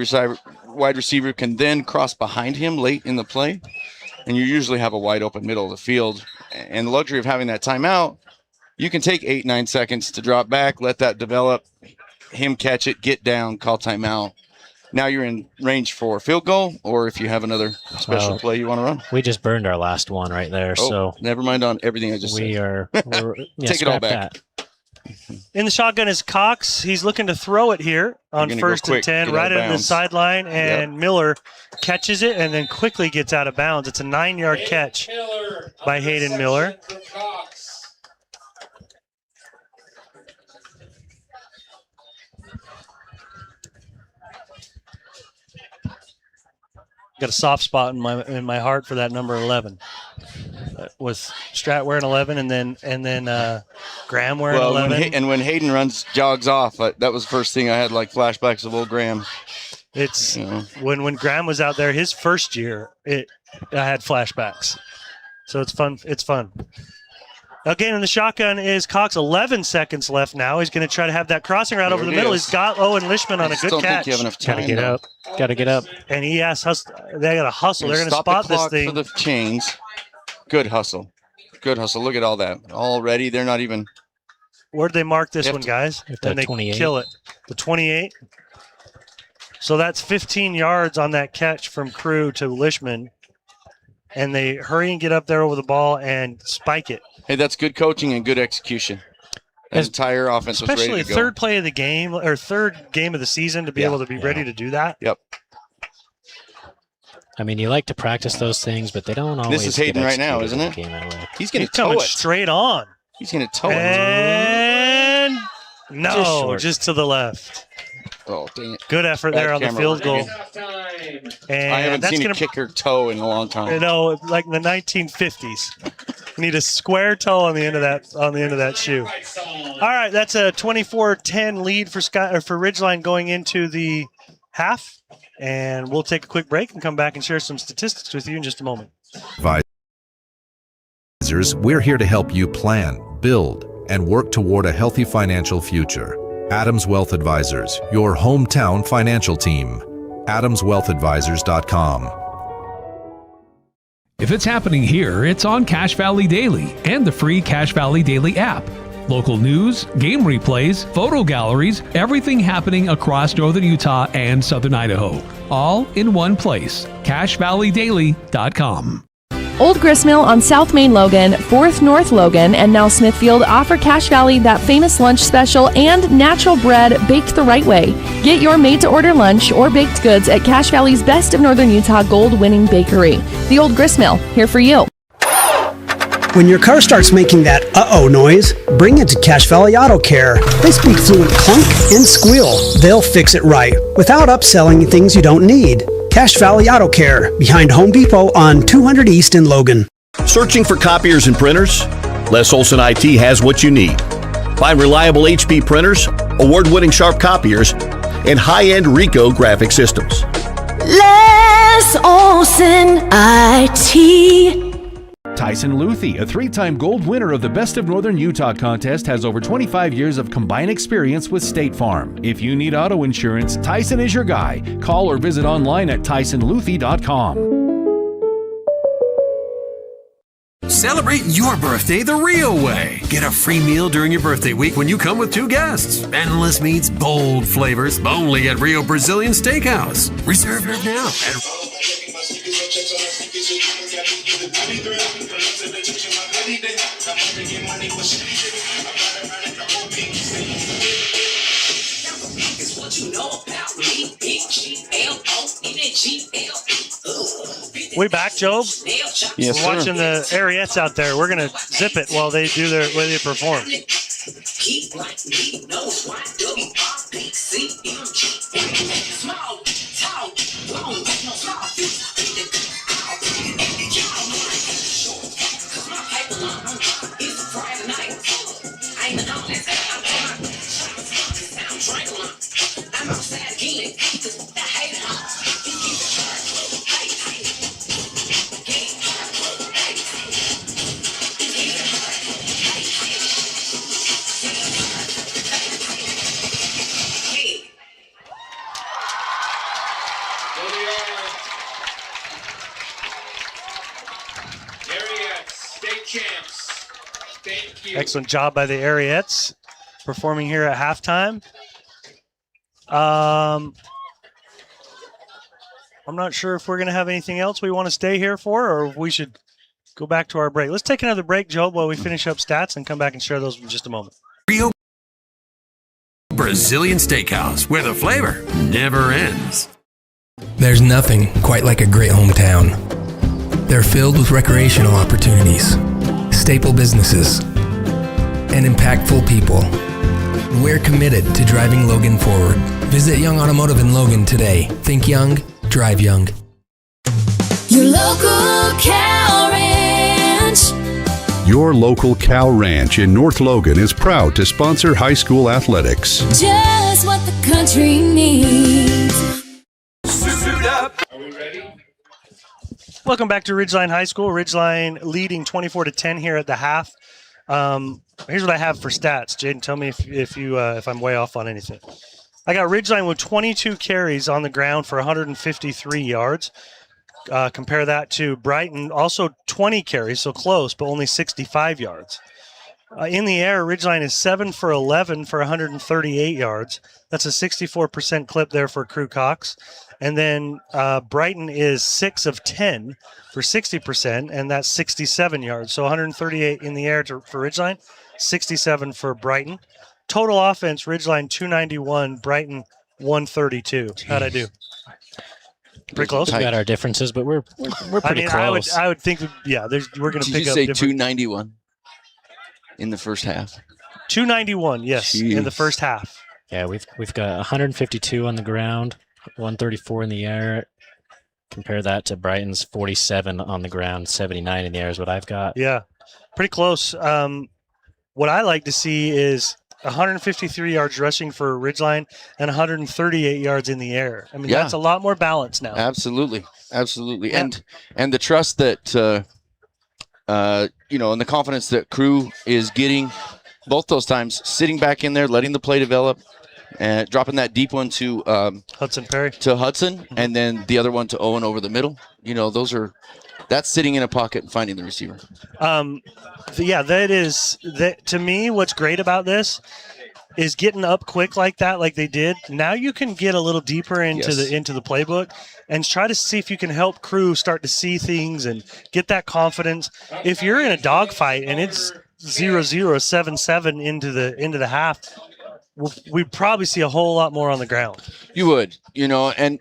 wide receiver can then cross behind him late in the play, and you usually have a wide open middle of the field. And the luxury of having that timeout, you can take 8-9 seconds to drop back, let that develop, him catch it, get down, call timeout. Now you're in range for a field goal, or if you have another special play you want to run. We just burned our last one right there. So never mind on everything I just said. We're take it all back. That. In the shotgun is Cox. He's looking to throw it here on 1st and 10, right into the sideline, and Miller catches it and then quickly gets out of bounds. It's a 9-yard catch by Hayden Miller. Got a soft spot in my heart for that number 11. With Strat wearing 11, and then Graham wearing 11. When Hayden jogs off, that was the first thing I had, like flashbacks of old Graham. It's when Graham was out there his first year, I had flashbacks. So it's fun. It's fun. Again, in the shotgun is Cox. 11 seconds left now. He's going to try to have that crossing route over the middle. He's got Owen Lishman on a good catch. Think you have enough time. Got to get up. And he has they got to hustle. They're going to spot the clock this thing for the chains. Good hustle. Look at all that already. They're not even. Where'd they mark this one, guys? And they 28. Kill it. The 28. So that's 15 yards on that catch from Crew to Lishman. And they hurry and get up there over the ball and spike it. Hey, that's good coaching and good execution. The entire offense was ready to go. Especially third play of the game or third game of the season to be able to be ready to do that. Yep. I mean, you like to practice those things, but they don't always. This is Hayden right now, isn't it? He's going to toe it straight on. He's going to toe it. And no, just to the left. Oh, dang it. Good effort there on the field goal. And I haven't seen a kicker toe in a long time. You know, like in the 1950s. You need a square toe on the end of that shoe. All right, that's a 24-10 lead for Ridgeline going into the half. And we'll take a quick break and come back and share some statistics with you in just a moment. Advisors, we're here to help you plan, build, and work toward a healthy financial future. Adams Wealth Advisors, your hometown financial team. AdamsWealthAdvisors.com. If it's happening here, it's on Cache Valley Daily and the free Cache Valley Daily app. Local news, game replays, photo galleries, everything happening across northern Utah and southern Idaho. All in one place. CacheValleyDaily.com. Old Gristmill on South Main Logan, 4th North Logan, and now Smithfield offer Cache Valley that famous lunch special and natural bread baked the right way. Get your made-to-order lunch or baked goods at Cache Valley's Best of Northern Utah gold-winning bakery. The Old Gristmill, here for you. When your car starts making that uh-oh noise, bring it to Cache Valley Auto Care. They speak fluent clunk and squeal. They'll fix it right without upselling things you don't need. Cache Valley Auto Care, behind Home Depot on 200 East in Logan. Searching for copiers and printers? Les Olson IT has what you need. Find reliable HP printers, award-winning Sharp copiers, and high-end Ricoh graphic systems. Les Olson IT. Tyson Luthi, a 3-time gold winner of the Best of Northern Utah contest, has over 25 years of combined experience with State Farm. If you need auto insurance, Tyson is your guy. Call or visit online at TysonLuthi.com. Celebrate your birthday the real way. Get a free meal during your birthday week when you come with 2 guests. Endless meats, bold flavors, only at Rio Brazilian Steakhouse. Reserve it now at We back, Job? Yes, We're sir. watching the Ariettes out there. We're gonna zip it while they do their way they perform. Excellent job by the Ariettes performing here at halftime. I'm not sure if we're going to have anything else we want to stay here for, or if we should go back to our break. Let's take another break, Joe, while we finish up stats and come back and share those in just a moment. Rio Brazilian Steakhouse, where the flavor never ends. There's nothing quite like a great hometown. They're filled with recreational opportunities, staple businesses, and impactful people. We're committed to driving Logan forward. Visit Young Automotive in Logan today. Think young, drive young. Your local cow ranch. Your local cow ranch in North Logan is proud to sponsor high school athletics. Just what the country needs. Suit up. Are we ready? Welcome back to Ridgeline High School. Ridgeline leading 24-10 here at the half. Here's what I have for stats. Jaden, tell me if I'm way off on anything. I got Ridgeline with 22 carries on the ground for 153 yards. Compare that to Brighton, also 20 carries, so close, but only 65 yards. In the air, Ridgeline is 7 for 11 for 138 yards. That's a 64% clip there for Crew Cox. And then Brighton is 6 of 10 for 60%, and that's 67 yards. So 138 in the air for Ridgeline, 67 for Brighton. Total offense, Ridgeline 291, Brighton 132. How'd I do? Pretty close. We got our differences, but we're pretty close. I would think, yeah, we're going to pick up. Did you say 291 in the first half? 291, yes, in the first half. Yeah, we've got 152 on the ground, 134 in the air. Compare that to Brighton's 47 on the ground, 79 in the air is what I've got. Yeah, pretty close. What I like to see is 153 yards rushing for Ridgeline and 138 yards in the air. I mean, that's a lot more balance now. Absolutely. Yeah. And the trust that and the confidence that Crew is getting both those times, sitting back in there, letting the play develop, and dropping that deep one to Hudson Perry. And then the other one to Owen over the middle. That's sitting in a pocket and finding the receiver. That to me, what's great about this is getting up quick like that, like they did. Now you can get a little deeper into the playbook and try to see if you can help Crew start to see things and get that confidence. If you're in a dogfight and it's 0-0, 7-7 into the half, we'd probably see a whole lot more on the ground. You would, and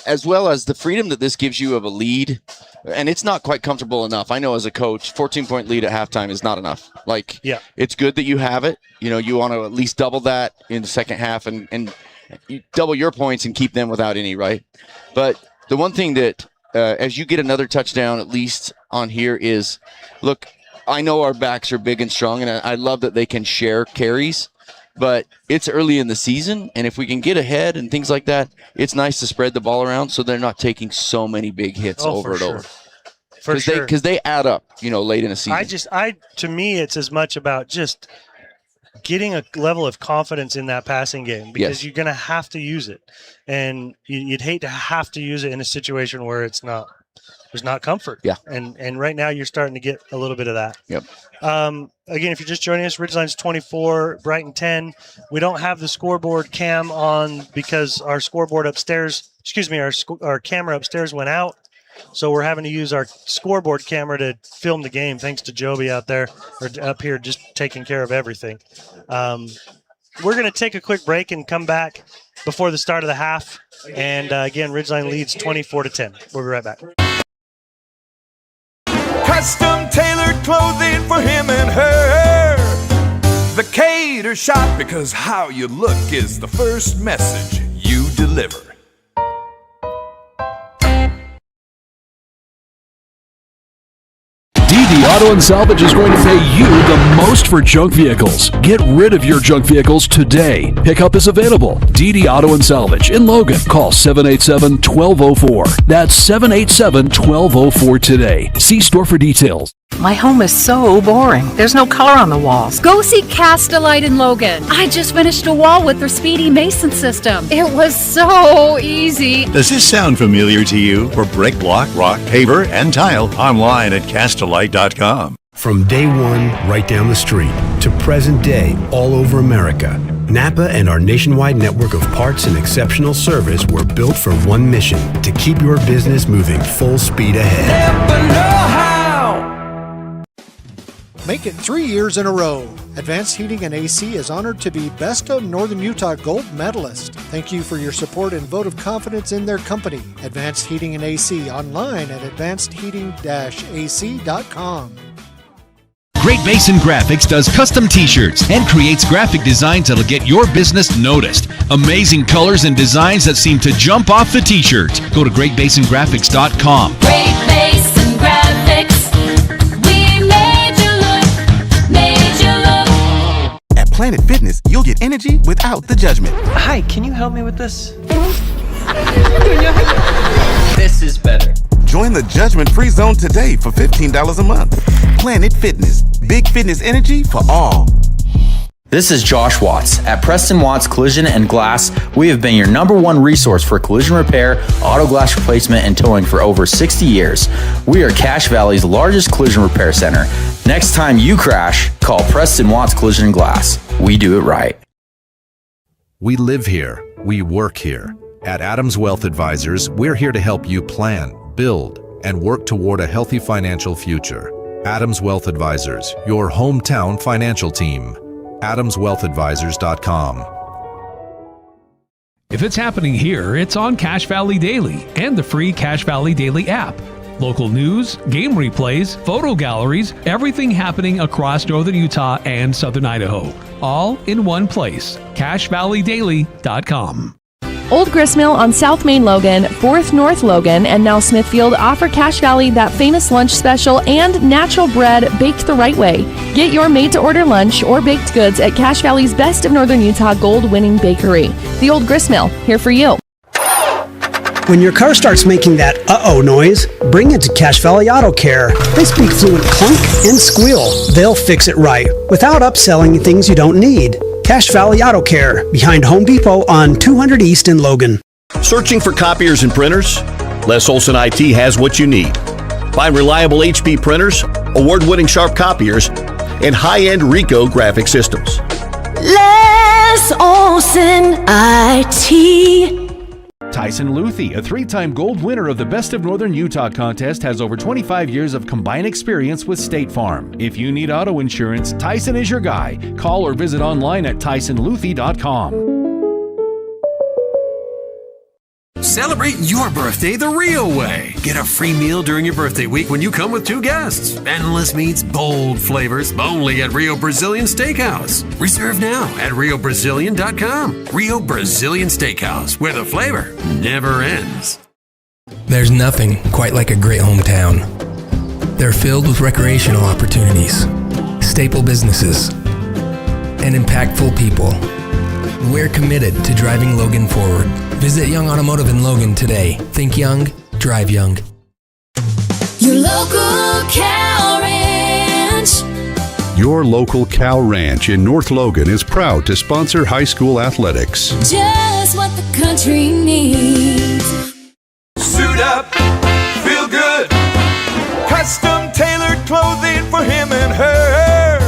as well as the freedom that this gives you of a lead. And it's not quite comfortable enough. I know as a coach, 14-point lead at halftime is not enough. It's good that you have it. You want to at least double that in the second half and you double your points and keep them without any, right? But the one thing that, as you get another touchdown, at least on here, is, look, I know our backs are big and strong, and I love that they can share carries. But it's early in the season, and if we can get ahead and things like that, it's nice to spread the ball around so they're not taking so many big hits over and over. Because they add up, late in the season. To me, it's as much about just getting a level of confidence in that passing game because you're going to have to use it, and you'd hate to have to use it in a situation where there's not comfort. Yeah. And right now you're starting to get a little bit of that. Yep. Again, if you're just joining us, Ridgeline's 24, Brighton 10. We don't have the scoreboard cam on because our scoreboard upstairs, our camera upstairs went out. So we're having to use our scoreboard camera to film the game, thanks to Joby out there, or up here just taking care of everything. We're going to take a quick break and come back before the start of the half. And again, Ridgeline leads 24-10. We'll be right back. Custom tailored clothing for him and her. The Cater Shop, because how you look is the first message you deliver. DD Auto and Salvage is going to pay you the most for junk vehicles. Get rid of your junk vehicles today. Pickup is available. DD Auto and Salvage in Logan. Call 787-1204. That's 787-1204 today. See store for details. My home is so boring. There's no color on the walls. Go see Cast-A-Lite in Logan. I just finished a wall with their Speedy Mason system. It was so easy. Does this sound familiar to you? For brick, block, rock, paver, and tile, online at Cast-A-Lite.com. From day one, right down the street, to present day, all over America, Napa and our nationwide network of parts and exceptional service were built for one mission: to keep your business moving full speed ahead. Napa know-how. Make it 3 years in a row. Advanced Heating and AC is honored to be Best of Northern Utah Gold Medalist. Thank you for your support and vote of confidence in their company. Advanced Heating and AC, online at advancedheating-ac.com. Great Basin Graphics does custom t-shirts and creates graphic designs that'll get your business noticed. Amazing colors and designs that seem to jump off the t-shirt. Go to greatbasingraphics.com. Great Basin Graphics. We made you look. At Planet Fitness, you'll get energy without the judgment. Hi, can you help me with this? This is better. Join the judgment-free zone today for $15 a month. Planet Fitness. Big fitness energy for all. This is Josh Watts. At Preston Watts Collision and Glass, we have been your #1 resource for collision repair, auto glass replacement, and towing for over 60 years. We are Cache Valley's largest collision repair center. Next time you crash, call Preston Watts Collision and Glass. We do it right. We live here. We work here. At Adams Wealth Advisors, we're here to help you plan, build, and work toward a healthy financial future. Adams Wealth Advisors, your hometown financial team. AdamsWealthAdvisors.com. If it's happening here, it's on Cache Valley Daily and the free Cache Valley Daily app. Local news, game replays, photo galleries, everything happening across northern Utah and southern Idaho. All in one place. CacheValleyDaily.com. Old Gristmill on South Main Logan, 4th North Logan, and now Smithfield offer Cache Valley that famous lunch special and natural bread baked the right way. Get your made-to-order lunch or baked goods at Cache Valley's Best of Northern Utah gold-winning bakery. The Old Gristmill, here for you. When your car starts making that uh-oh noise, bring it to Cache Valley Auto Care. They speak fluent clunk and squeal. They'll fix it right without upselling things you don't need. Cache Valley Auto Care, behind Home Depot on 200 East in Logan. Searching for copiers and printers? Les Olson IT has what you need. Find reliable HP printers, award-winning sharp copiers, and high-end Ricoh graphic systems. Les Olson IT. Tyson Luthi, a 3-time gold winner of the Best of Northern Utah contest, has over 25 years of combined experience with State Farm. If you need auto insurance, Tyson is your guy. Call or visit online at tysonluthi.com. Celebrate your birthday the real way. Get a free meal during your birthday week when you come with 2 guests. Endless meats, bold flavors, only at Rio Brazilian Steakhouse. Reserve now at riobrazilian.com. Rio Brazilian Steakhouse, where the flavor never ends. There's nothing quite like a great hometown. They're filled with recreational opportunities, staple businesses, and impactful people. We're committed to driving Logan forward. Visit Young Automotive in Logan today. Think young, drive young. Your local cow ranch. Your local cow ranch in North Logan is proud to sponsor high school athletics. Just what the country needs. Suit up, feel good. Custom tailored clothing for him and her.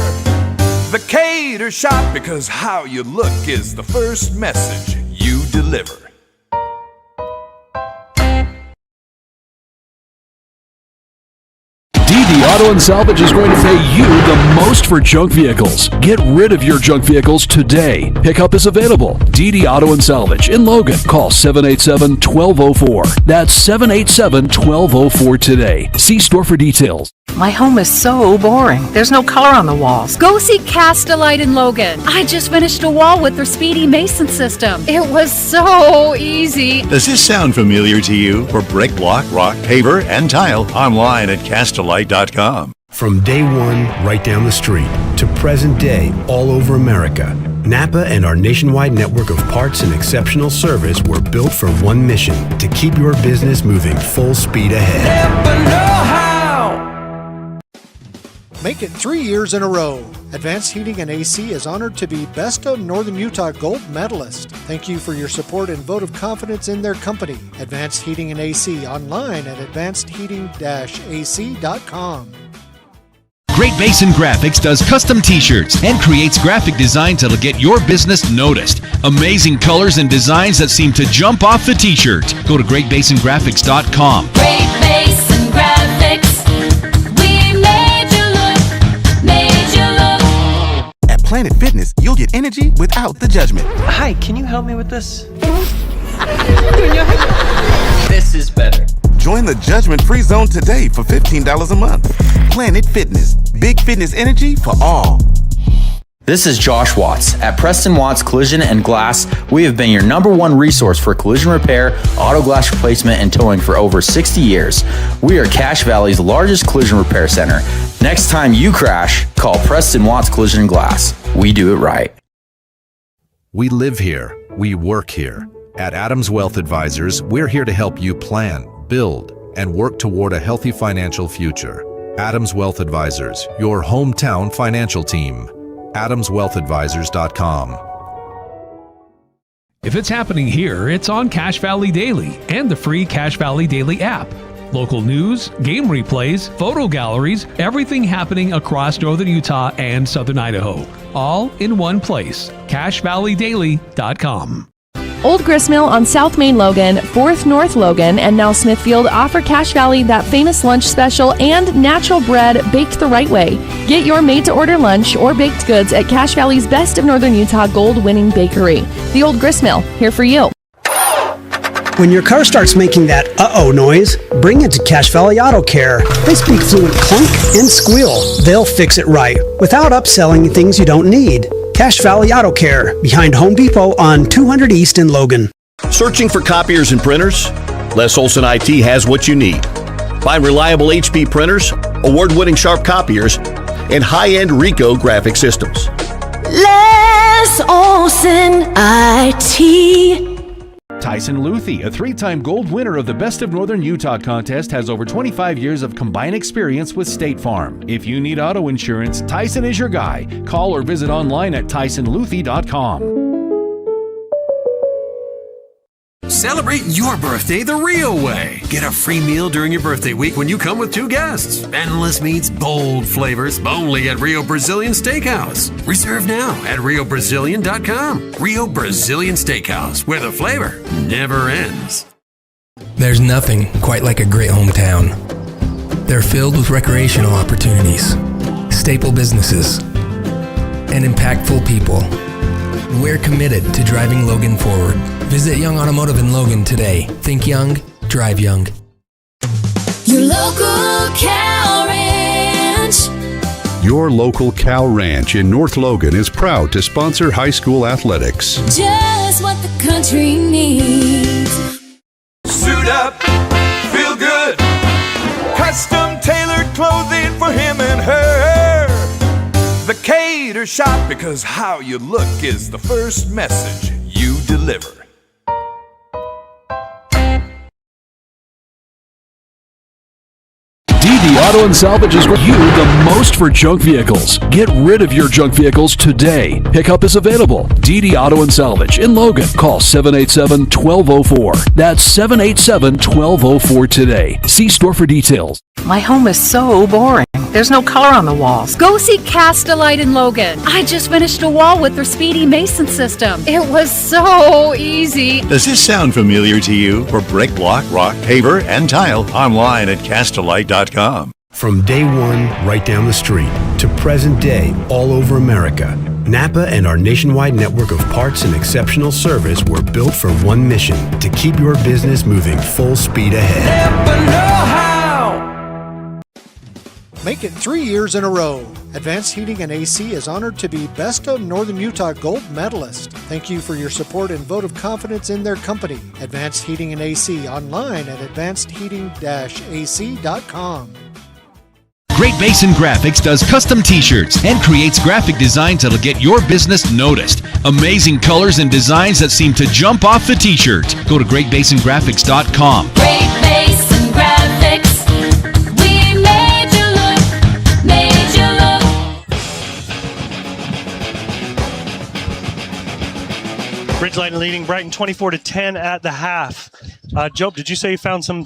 The Cater Shop, because how you look is the first message you deliver. DD Auto and Salvage is going to pay you the most for junk vehicles. Get rid of your junk vehicles today. Pickup is available. DD Auto and Salvage in Logan. Call 787-1204. That's 787-1204 today. See store for details. My home is so boring. There's no color on the walls. Go see Cast-A-Lite in Logan. I just finished a wall with their Speedy Mason system. It was so easy. Does this sound familiar to you? For brick, block, rock, paver, and tile, online at Castelite.com. From day one, right down the street, to present day, all over America, Napa and our nationwide network of parts and exceptional service were built for one mission: to keep your business moving full speed ahead. Napa know-how. Make it 3 years in a row. Advanced Heating and AC is honored to be Best of Northern Utah Gold Medalist. Thank you for your support and vote of confidence in their company. Advanced Heating and AC, online at advancedheating-ac.com. Great Basin Graphics does custom t-shirts and creates graphic designs that'll get your business noticed. Amazing colors and designs that seem to jump off the t-shirt. Go to greatbasingraphics.com. Great Basin Graphics. We made you look, At Planet Fitness, you'll get energy without the judgment. Hi, can you help me with this? This is better. Join the judgment-free zone today for $15 a month. Planet Fitness, big fitness energy for all. This is Josh Watts. At Preston Watts Collision and Glass, we have been your #1 resource for collision repair, auto glass replacement, and towing for over 60 years. We are Cache Valley's largest collision repair center. Next time you crash, call Preston Watts Collision and Glass. We do it right. We live here. We work here. At Adams Wealth Advisors, we're here to help you plan, build, and work toward a healthy financial future. Adams Wealth Advisors, your hometown financial team. AdamsWealthAdvisors.com. If it's happening here, it's on Cache Valley Daily and the free Cache Valley Daily app. Local news, game replays, photo galleries, everything happening across northern Utah and southern Idaho. All in one place. CacheValleyDaily.com. Old Gristmill on South Main Logan, 4th North Logan, and now Smithfield offer Cache Valley that famous lunch special and natural bread baked the right way. Get your made-to-order lunch or baked goods at Cache Valley's Best of Northern Utah gold-winning bakery. The Old Gristmill, here for you. When your car starts making that uh-oh noise, bring it to Cache Valley Auto Care. They speak fluent clunk and squeal. They'll fix it right without upselling things you don't need. Cache Valley Auto Care, behind Home Depot on 200 East in Logan. Searching for copiers and printers? Les Olson IT has what you need. Find reliable HP printers, award-winning sharp copiers, and high-end Ricoh graphic systems. Les Olson IT. Tyson Luthi, a 3-time gold winner of the Best of Northern Utah contest, has over 25 years of combined experience with State Farm. If you need auto insurance, Tyson is your guy. Call or visit online at tysonluthi.com. Celebrate your birthday the real way. Get a free meal during your birthday week when you come with 2 guests. Endless meats, bold flavors, only at Rio Brazilian Steakhouse. Reserve now at riobrazilian.com. Rio Brazilian Steakhouse, where the flavor never ends. There's nothing quite like a great hometown. They're filled with recreational opportunities, staple businesses, and impactful people. We're committed to driving Logan forward. Visit Young Automotive in Logan today. Think young, drive young. Your local cow ranch. Your local cow ranch in North Logan is proud to sponsor high school athletics. Just what the country needs. Suit up, feel good. Custom tailored clothing for him and her. The Cater Shop, because how you look is the first message you deliver. DD Auto and Salvage is you the most for junk vehicles. Get rid of your junk vehicles today. Pickup is available. DD Auto and Salvage in Logan. Call 787-1204. That's 787-1204 today. See store for details. My home is so boring. There's no color on the walls. Go see Cast-A-Lite in Logan. I just finished a wall with their Speedy Mason system. It was so easy. Does this sound familiar to you? For brick, block, rock, paver, and tile, online at Cast-A-Lite.com. From day one, right down the street, to present day, all over America, Napa and our nationwide network of parts and exceptional service were built for one mission: to keep your business moving full speed ahead. Napa know-how. Make it 3 years in a row. Advanced Heating and AC is honored to be Best of Northern Utah Gold Medalist. Thank you for your support and vote of confidence in their company. Advanced Heating and AC, online at advancedheating-ac.com. Great Basin Graphics does custom t-shirts and creates graphic designs that'll get your business noticed. Amazing colors and designs that seem to jump off the t-shirt. Go to greatbasingraphics.com. Great Basin Graphics. We made you look, made you look. Ridgeline leading Brighton 24-10 at the half. Job, did you say you found some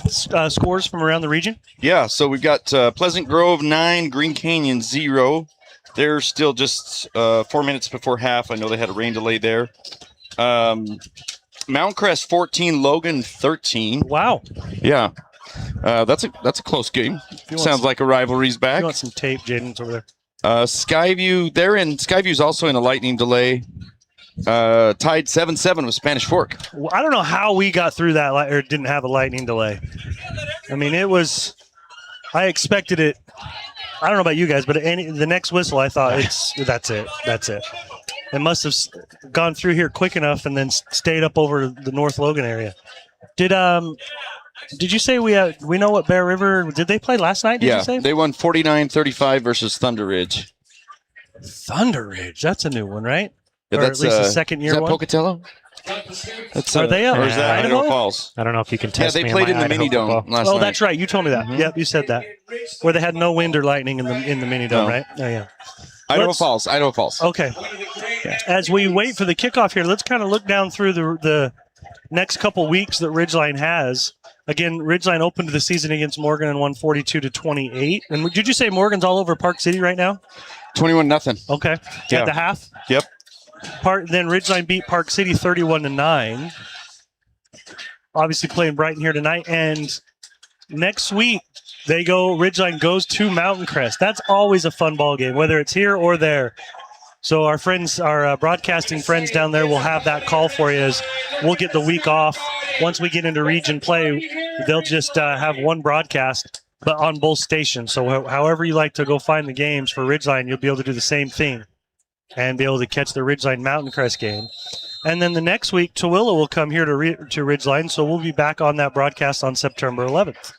scores from around the region? Yeah, so we've got Pleasant Grove 9, Green Canyon 0. They're still just 4 minutes before half. I know they had a rain delay there. Mount Crest 14, Logan 13. Wow. Yeah, that's a close game. Sounds like a rivalry's back. You want some tape, Jaden? It's over there. Skyview, Skyview's also in a lightning delay. Tied 7-7 with Spanish Fork. Well, I don't know how we got through that or didn't have a lightning delay. I mean, I expected it. I don't know about you guys, but the next whistle, I thought that's it. It must have gone through here quick enough and then stayed up over the North Logan area. Did you say we know what Bear River, did they play last night, did you say? They won 49-35 versus Thunder Ridge. Thunder Ridge, that's a new one, right? Yeah, or at least a second year is that one? Pocatello? Are they up? Or is that Idaho Falls? I don't know if you can test me. Yeah, they played in the mini dome last night. Oh, that's right. You told me that. Mm-hmm. Yep, you said that. Where they had no wind or lightning in the mini dome, right? Oh, yeah. Idaho Falls. Okay. As we wait for the kickoff here, let's kind of look down through the next couple weeks that Ridgeline has. Again, Ridgeline opened the season against Morgan and won 42-28. And did you say Morgan's all over Park City right now? 21-0. Okay. Yeah. At the half? Yep. Then Ridgeline beat Park City 31-9. Obviously playing Brighton here tonight. And next week, Ridgeline goes to Mountain Crest. That's always a fun ball game, whether it's here or there. So our broadcasting friends down there will have that call for you as we'll get the week off. Once we get into region play, they'll just have one broadcast, but on both stations. So however you like to go find the games for Ridgeline, you'll be able to do the same thing and be able to catch the Ridgeline Mountain Crest game. And then the next week, Tooele will come here to Ridgeline, so we'll be back on that broadcast on September 11th.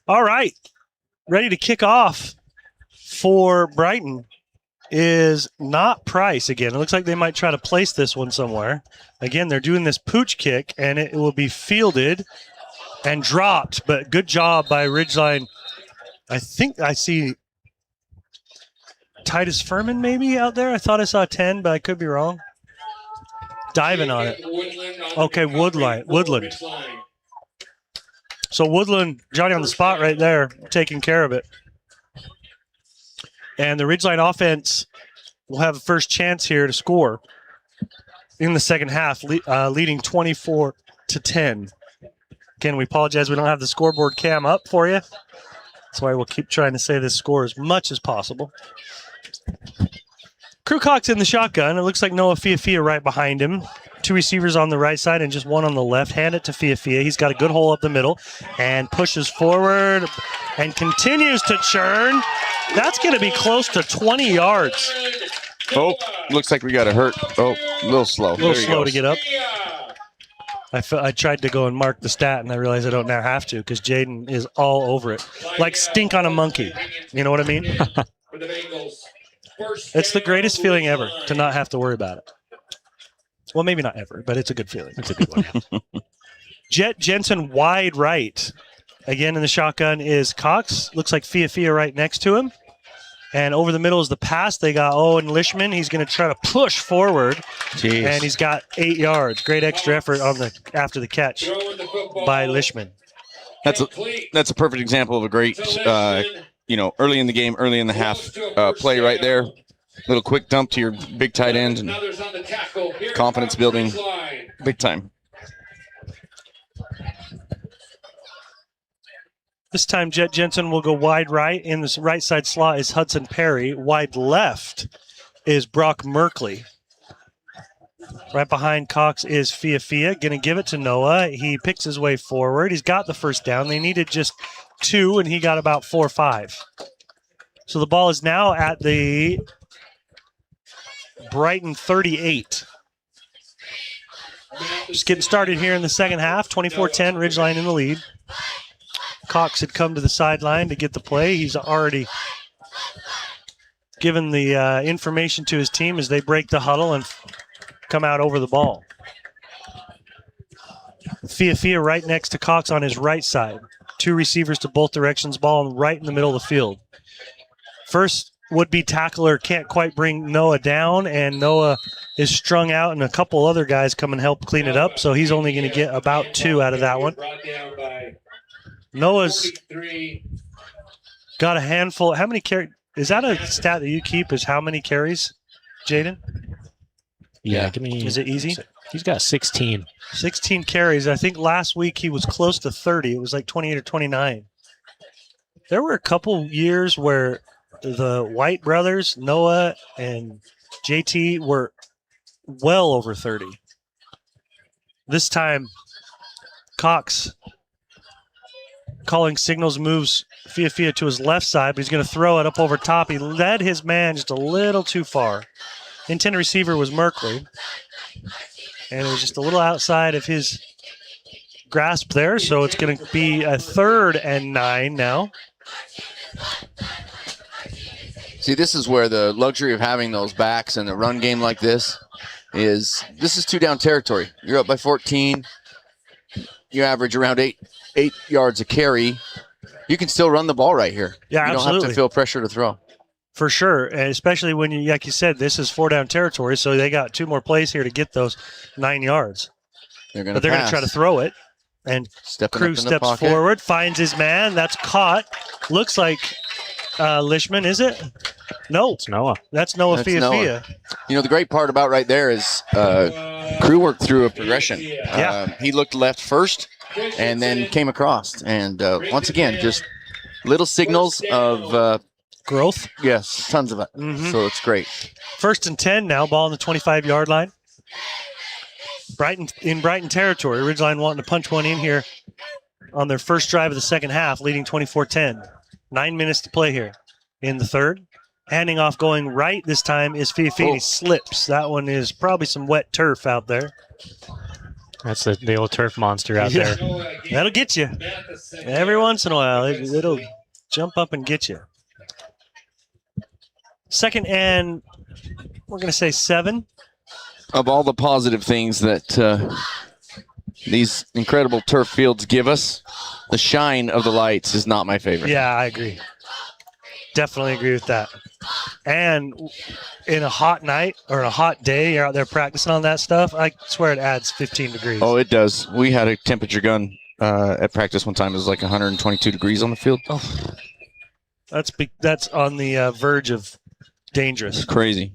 All right, ready to kick off for Brighton. is not Price again. It looks like they might try to place this one somewhere. Again, they're doing this pooch kick, and it will be fielded and dropped, but good job by Ridgeline. I think I see Titus Furman maybe out there. I thought I saw 10, but I could be wrong. Diving on it. Okay, Woodland. So Woodland, Johnny on the spot right there, taking care of it. And the Ridgeline offense will have a first chance here to score in the second half, leading 24-10. Again, we apologize we don't have the scoreboard cam up for you. That's why we'll keep trying to say this score as much as possible. Crew Cox in the shotgun. It looks like Noah Fiafia right behind him. 2 receivers on the right side and just 1 on the left. Hand it to Fiafia. He's got a good hole up the middle and pushes forward and continues to churn. That's going to be close to 20 yards. Oh, looks like we got a hurt. Oh, a little slow. A little slow to get up. I tried to go and mark the stat, and I realized I don't now have to because Jaden is all over it. Like stink on a monkey. You know what I mean? It's the greatest feeling ever to not have to worry about it. Well, maybe not ever, but it's a good feeling. It's a good one. Jet Jensen wide right. Again, in the shotgun is Cox. Looks like Fiafia right next to him. And over the middle is the pass. They got Owen Lishman. He's going to try to push forward. Jeez. And he's got 8 yards. Great extra effort after the catch by Lishman. That's a perfect example of a great, early in the game, early in the half play right there. Little quick dump to your big tight end and confidence building big time. This time, Jet Jensen will go wide right. In the right side slot is Hudson Perry. Wide left is Brock Merkley. Right behind Cox is Fiafia. Going to give it to Noah. He picks his way forward. He's got the first down. They needed just 2, and he got about 4 or 5. So the ball is now at the Brighton 38. Just getting started here in the second half. 24-10, Ridgeline in the lead. Cox had come to the sideline to get the play. He's already given the information to his team as they break the huddle and come out over the ball. Fiafia right next to Cox on his right side. 2 receivers to both directions, ball right in the middle of the field. First would-be tackler can't quite bring Noah down, and Noah is strung out, and a couple other guys come and help clean it up, so he's only going to get about 2 out of that one. Noah's got a handful. How many carries? Is that a stat that you keep? Is how many carries, Jaden? Yeah, give me. Is it easy? He's got 16. 16 carries. I think last week he was close to 30. It was like 28 or 29. There were a couple years where the White brothers, Noah and JT, were well over 30. This time, Cox calling signals, moves Fiafia to his left side, but he's going to throw it up over top. He led his man just a little too far. Intended receiver was Merkley, and it was just a little outside of his grasp there, so it's going to be a 3rd and 9 now. See, this is where the luxury of having those backs in the run game like this is 2-down territory. You're up by 14. You average around 8 yards a carry. You can still run the ball right here. Yeah, you absolutely. don't have to feel pressure to throw. For sure, and especially when you, like you said, this is 4-down territory, so they got 2 more plays here to get those 9 yards. They're going to try to throw it, and Crew steps forward, finds his man. That's caught. Looks like Lishman, is it? No. It's Noah. That's Noah Fiafia. You know, the great part about right there is Crew worked through a progression. He looked left first and then came across. And once again, just little signals of growth. Yes, tons of it. Mm-hmm. So it's great. 1st and 10 now, ball on the 25-yard line. Brighton territory. Ridgeline wanting to punch one in here on their first drive of the second half, leading 24-10. 9 minutes to play here in the third. Handing off going right this time is Fiafia. He slips. That one is probably some wet turf out there. That's the old turf monster out there. That'll get you. Every once in a while, it'll jump up and get you. Second and we're going to say 7. Of all the positive things that these incredible turf fields give us, the shine of the lights is not my favorite. Yeah, I agree. Definitely agree with that. And in a hot night or a hot day, you're out there practicing on that stuff, I swear it adds 15 degrees. Oh, it does. We had a temperature gun at practice one time. It was like 122 degrees on the field. Oh, that's on the verge of dangerous. It's crazy.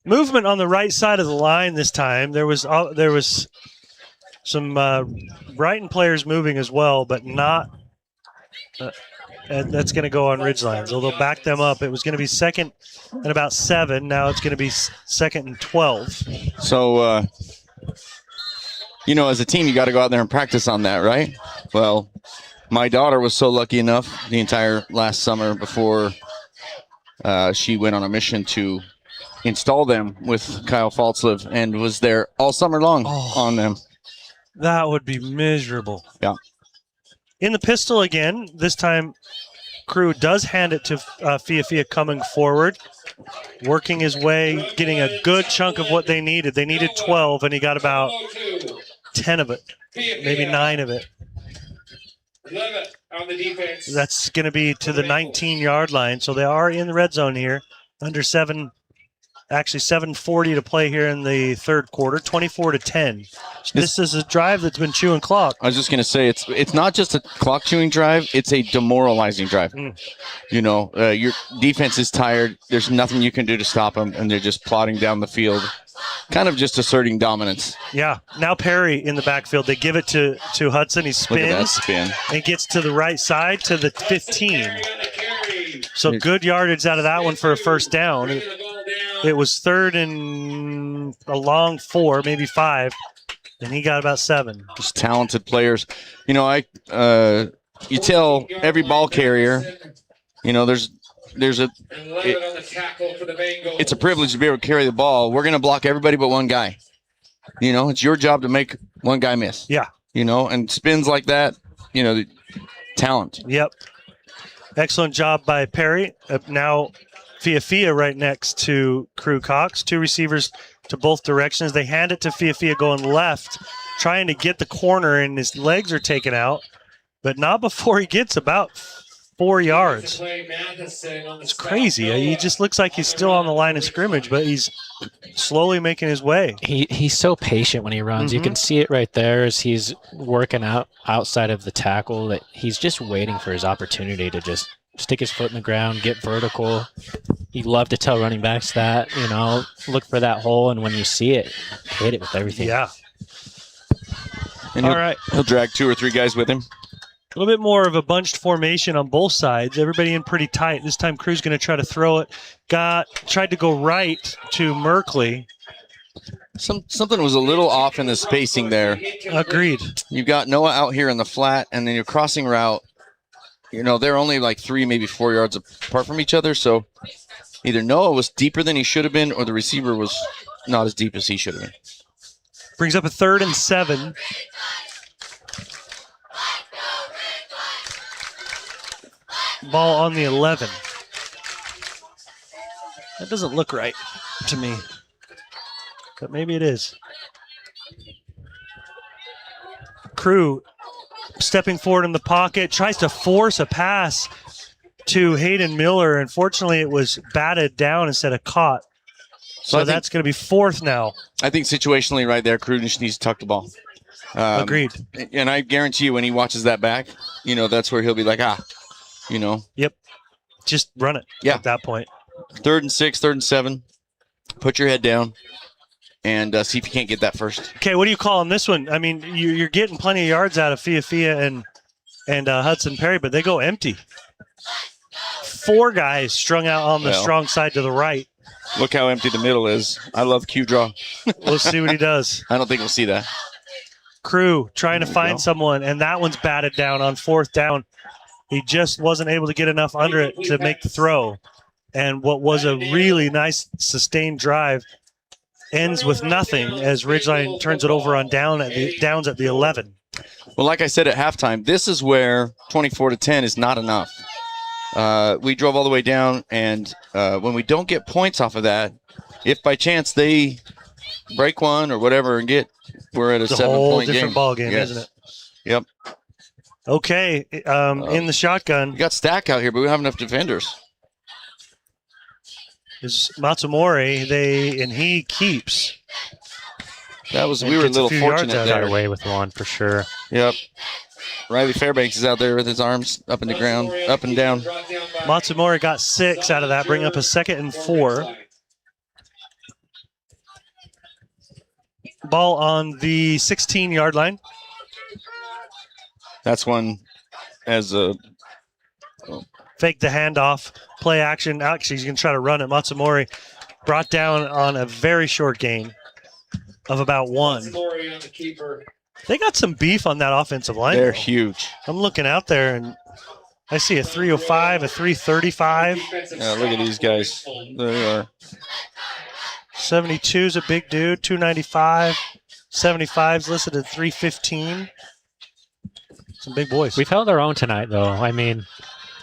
Movement on the right side of the line this time. There was some Brighton players moving as well, but not. And that's going to go on Ridgeline. So they'll back them up. It was going to be second and about 7. Now it's going to be second and 12. So, as a team, you got to go out there and practice on that, right? Well, my daughter was so lucky enough the entire last summer before she went on a mission to install them with Kyle Faltzliv and was there all summer long on them. That would be miserable. Yeah. In the pistol again, this time Crew does hand it to Fia coming forward, working his way, getting a good chunk of what they needed. They needed 12, and he got about 10 of it, maybe 9 of it. On the defense. That's going to be to the 19-yard line, so they are in the red zone here. Under 7:40 to play here in the third quarter, 24-10. This is a drive that's been chewing clock. I was just going to say, it's not just a clock chewing drive, it's a demoralizing drive. Your defense is tired. There's nothing you can do to stop them, and they're just plodding down the field, kind of just asserting dominance. Yeah. Now Perry in the backfield. They give it to Hudson. He spins. Look at that spin. And gets to the right side to the 15. So good yardage out of that one for a first down. It was third and a long 4, maybe 5, and he got about 7. Just talented players. You tell every ball carrier, it's a privilege to be able to carry the ball. We're going to block everybody but one guy. It's your job to make one guy miss. Yeah. And spins like that, talent. Yep. Excellent job by Perry. Now Fia right next to Crew Cox. 2 receivers to both directions. They hand it to Fia going left, trying to get the corner, and his legs are taken out, but not before he gets about 4 yards. It's crazy. He just looks like he's still on the line of scrimmage, but he's slowly making his way. He's so patient when he runs. Mm-hmm. You can see it right there as he's working outside of the tackle, that he's just waiting for his opportunity to just stick his foot in the ground, get vertical. You love to tell running backs that, look for that hole, and when you see it, hit it with everything. Yeah. And he'll drag 2 or 3 guys with him. A little bit more of a bunched formation on both sides. Everybody in pretty tight. This time Crew's going to try to throw it. Tried to go right to Merkley. Something was a little off in the spacing there. Agreed. You've got Noah out here in the flat, and then your crossing route, they're only like 3, maybe 4 yards apart from each other. So either Noah was deeper than he should have been, or the receiver was not as deep as he should have been. Brings up a 3rd and 7. Ball on the 11. That doesn't look right to me, but maybe it is. Crew stepping forward in the pocket, tries to force a pass to Hayden Miller. Unfortunately, it was batted down instead of caught. So that's going to be 4th now. I think situationally right there, Crew just needs to tuck the ball. Agreed. And I guarantee you when he watches that back, that's where he'll be like, Yep. Just run it at that point. 3rd and 6, 3rd and 7. Put your head down and see if you can't get that first. Okay, what do you call on this one? I mean, you're getting plenty of yards out of Fia and Hudson Perry, but they go empty. 4 guys strung out on the strong side to the right. Look how empty the middle is. I love Q draw. We'll see what he does. I don't think we'll see that. Crew trying to find someone, and that one's batted down on 4th down. He just wasn't able to get enough under it to make the throw. And what was a really nice sustained drive ends with nothing as Ridgeline turns it over on downs at the 11. Well, like I said at halftime, this is where 24-10 is not enough. We drove all the way down, and when we don't get points off of that, if by chance they break one or whatever and we're at a 7-point game. It's a whole different ball game, Yes. isn't it? Yep. Okay, in the shotgun. We got Stack out here, but we don't have enough defenders. Is Matsumori, and he keeps. We were a little fortunate there. Got away with one for sure. Yep. Riley Fairbanks is out there with his arms up in the ground, up and down. Matsumori got 6 out of that, bring up a 2nd and 4. Ball on the 16-yard line. That's one as a fake the handoff, play action. Actually, he's going to try to run it. Matsumori brought down on a very short gain of about 1. They got some beef on that offensive line. They're huge. I'm looking out there, and I see a 305, a 335. Yeah, look at these guys. They are. 72 is a big dude, 295. 75's listed at 315. Some big boys. We've held our own tonight, though. I mean,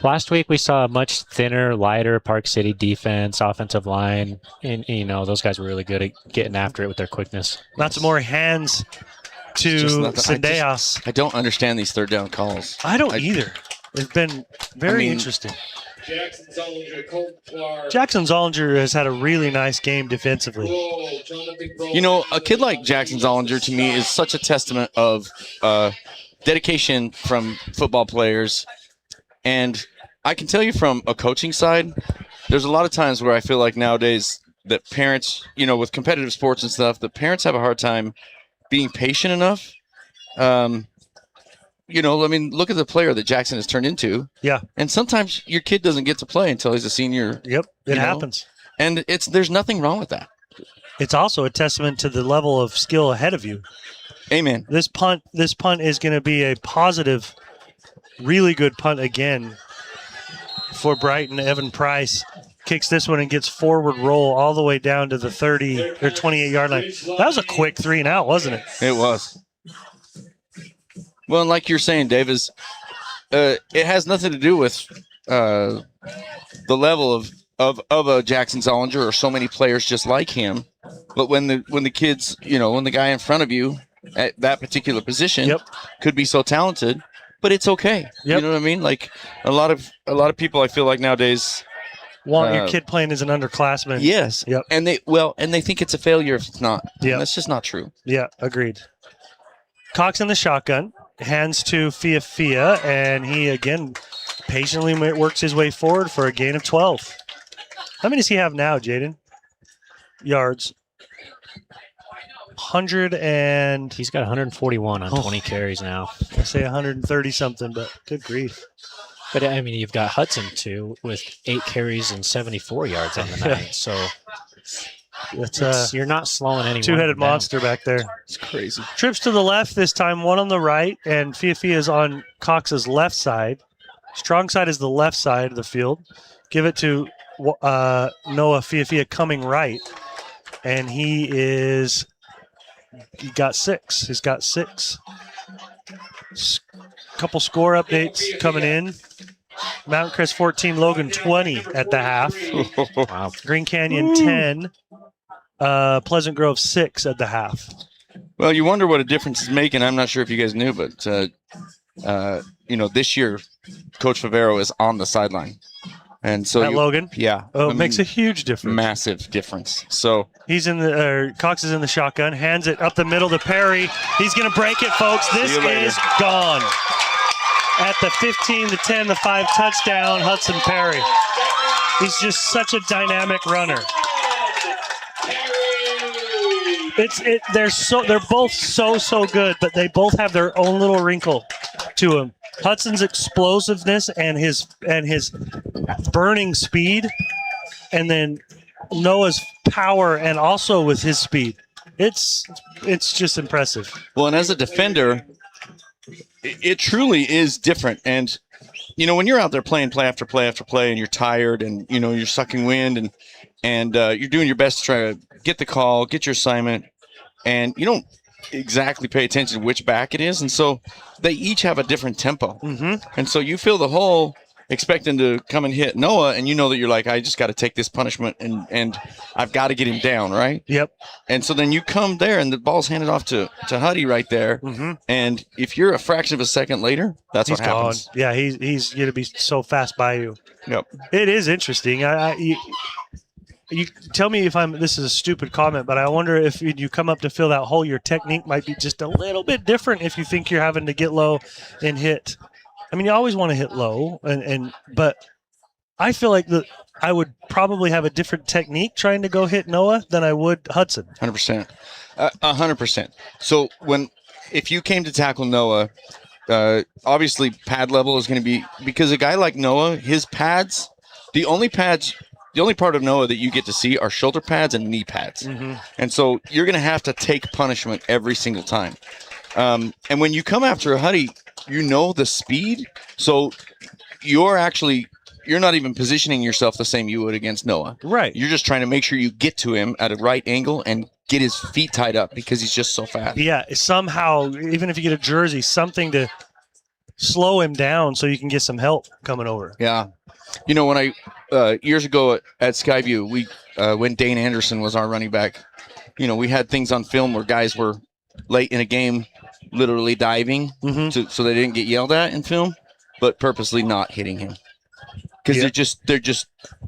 last week we saw a much thinner, lighter Park City defense, offensive line, and those guys were really good at getting after it with their quickness. Matsumori hands to Sendejas. I don't understand these third down calls. I don't either. It's been very interesting. Jackson Zollinger has had a really nice game defensively. A kid like Jackson Zollinger to me is such a testament of dedication from football players. And I can tell you from a coaching side, there's a lot of times where I feel like nowadays that parents, with competitive sports and stuff, the parents have a hard time being patient enough. Look at the player that Jackson has turned into. Yeah. And sometimes your kid doesn't get to play until he's a senior. Yep, it happens. And there's nothing wrong with that. It's also a testament to the level of skill ahead of you. Amen. This punt is going to be a positive, really good punt again for Brighton. Evan Price kicks this one and gets forward roll all the way down to the 30 or 28-yard line. That was a quick 3-and-out, wasn't it? It was. Well, and like you're saying, Dave, it has nothing to do with the level of a Jackson Zollinger or so many players just like him. But when the kids, when the guy in front of you at that particular position could be so talented, but it's okay. You know what I mean? Like a lot of people, I feel like nowadays want your kid playing as an underclassman. Yes. Yep. And they think it's a failure if it's not. Yeah. That's just not true. Yeah, agreed. Cox in the shotgun, hands to Fia, and he again patiently works his way forward for a gain of 12. How many does he have now, Jaden? Yards. 100 and... He's got 141 on 20 carries now. I say 130 something, but good grief. But, I mean, you've got Hudson, too, with 8 carries and 74 yards on the night. So you're not slowing anyone two-headed down. monster back there. It's crazy. Trips to the left this time, one on the right, and Fia is on Cox's left side. Strong side is the left side of the field. Give it to Noah Fia coming right, and he got 6. He's got 6. Couple score updates coming in. Mountain Crest 14, Logan 20 at the half. Wow. Green Canyon 10, Pleasant Grove 6 at the half. Well, you wonder what a difference it's making. I'm not sure if you guys knew, but this year, Coach Favero is on the sideline. And so at Logan? Yeah. Oh, it makes a huge difference. Massive difference. So Cox is in the shotgun, hands it up the middle to Perry. He's going to break it, folks. This is gone. At the 15-10, the 5 touchdown, Hudson Perry. He's just such a dynamic runner. They're both so good, but they both have their own little wrinkle to them. Hudson's explosiveness and his burning speed, and then Noah's power and also with his speed. It's just impressive. Well, and as a defender, it truly is different. And when you're out there playing play after play after play, and you're tired, and you're sucking wind, and you're doing your best to try to get the call, get your assignment, and you don't exactly pay attention to which back it is, and so they each have a different tempo. Mm-hmm. And so you fill the hole expecting to come and hit Noah, and you know that you're like, I just got to take this punishment, and I've got to get him down, right? Yep. And so then you come there, and the ball's handed off to Huddy right there, and if you're a fraction of a second later, that's He's what happens. gone. Yeah, he's going to be so fast by you. Yep. It is interesting. You tell me if this is a stupid comment, but I wonder if you come up to fill that hole, your technique might be just a little bit different if you think you're having to get low and hit. I mean, you always want to hit low, but I feel like I would probably have a different technique trying to go hit Noah than I would Hudson. 100%. 100%. So if you came to tackle Noah, obviously pad level is going to be, because a guy like Noah, his pads, the only part of Noah that you get to see are shoulder pads and knee pads. And so you're going to have to take punishment every single time. And when you come after a Huddy, you know the speed. So you're not even positioning yourself the same you would against Noah. Right. You're just trying to make sure you get to him at a right angle and get his feet tied up because he's just so fast. Yeah, somehow, even if you get a jersey, something to slow him down so you can get some help coming over. Yeah. You know, when I years ago at Skyview, when Dane Anderson was our running back, we had things on film where guys were late in a game literally diving so they didn't get yelled at in film, but purposely not hitting him. Because they're just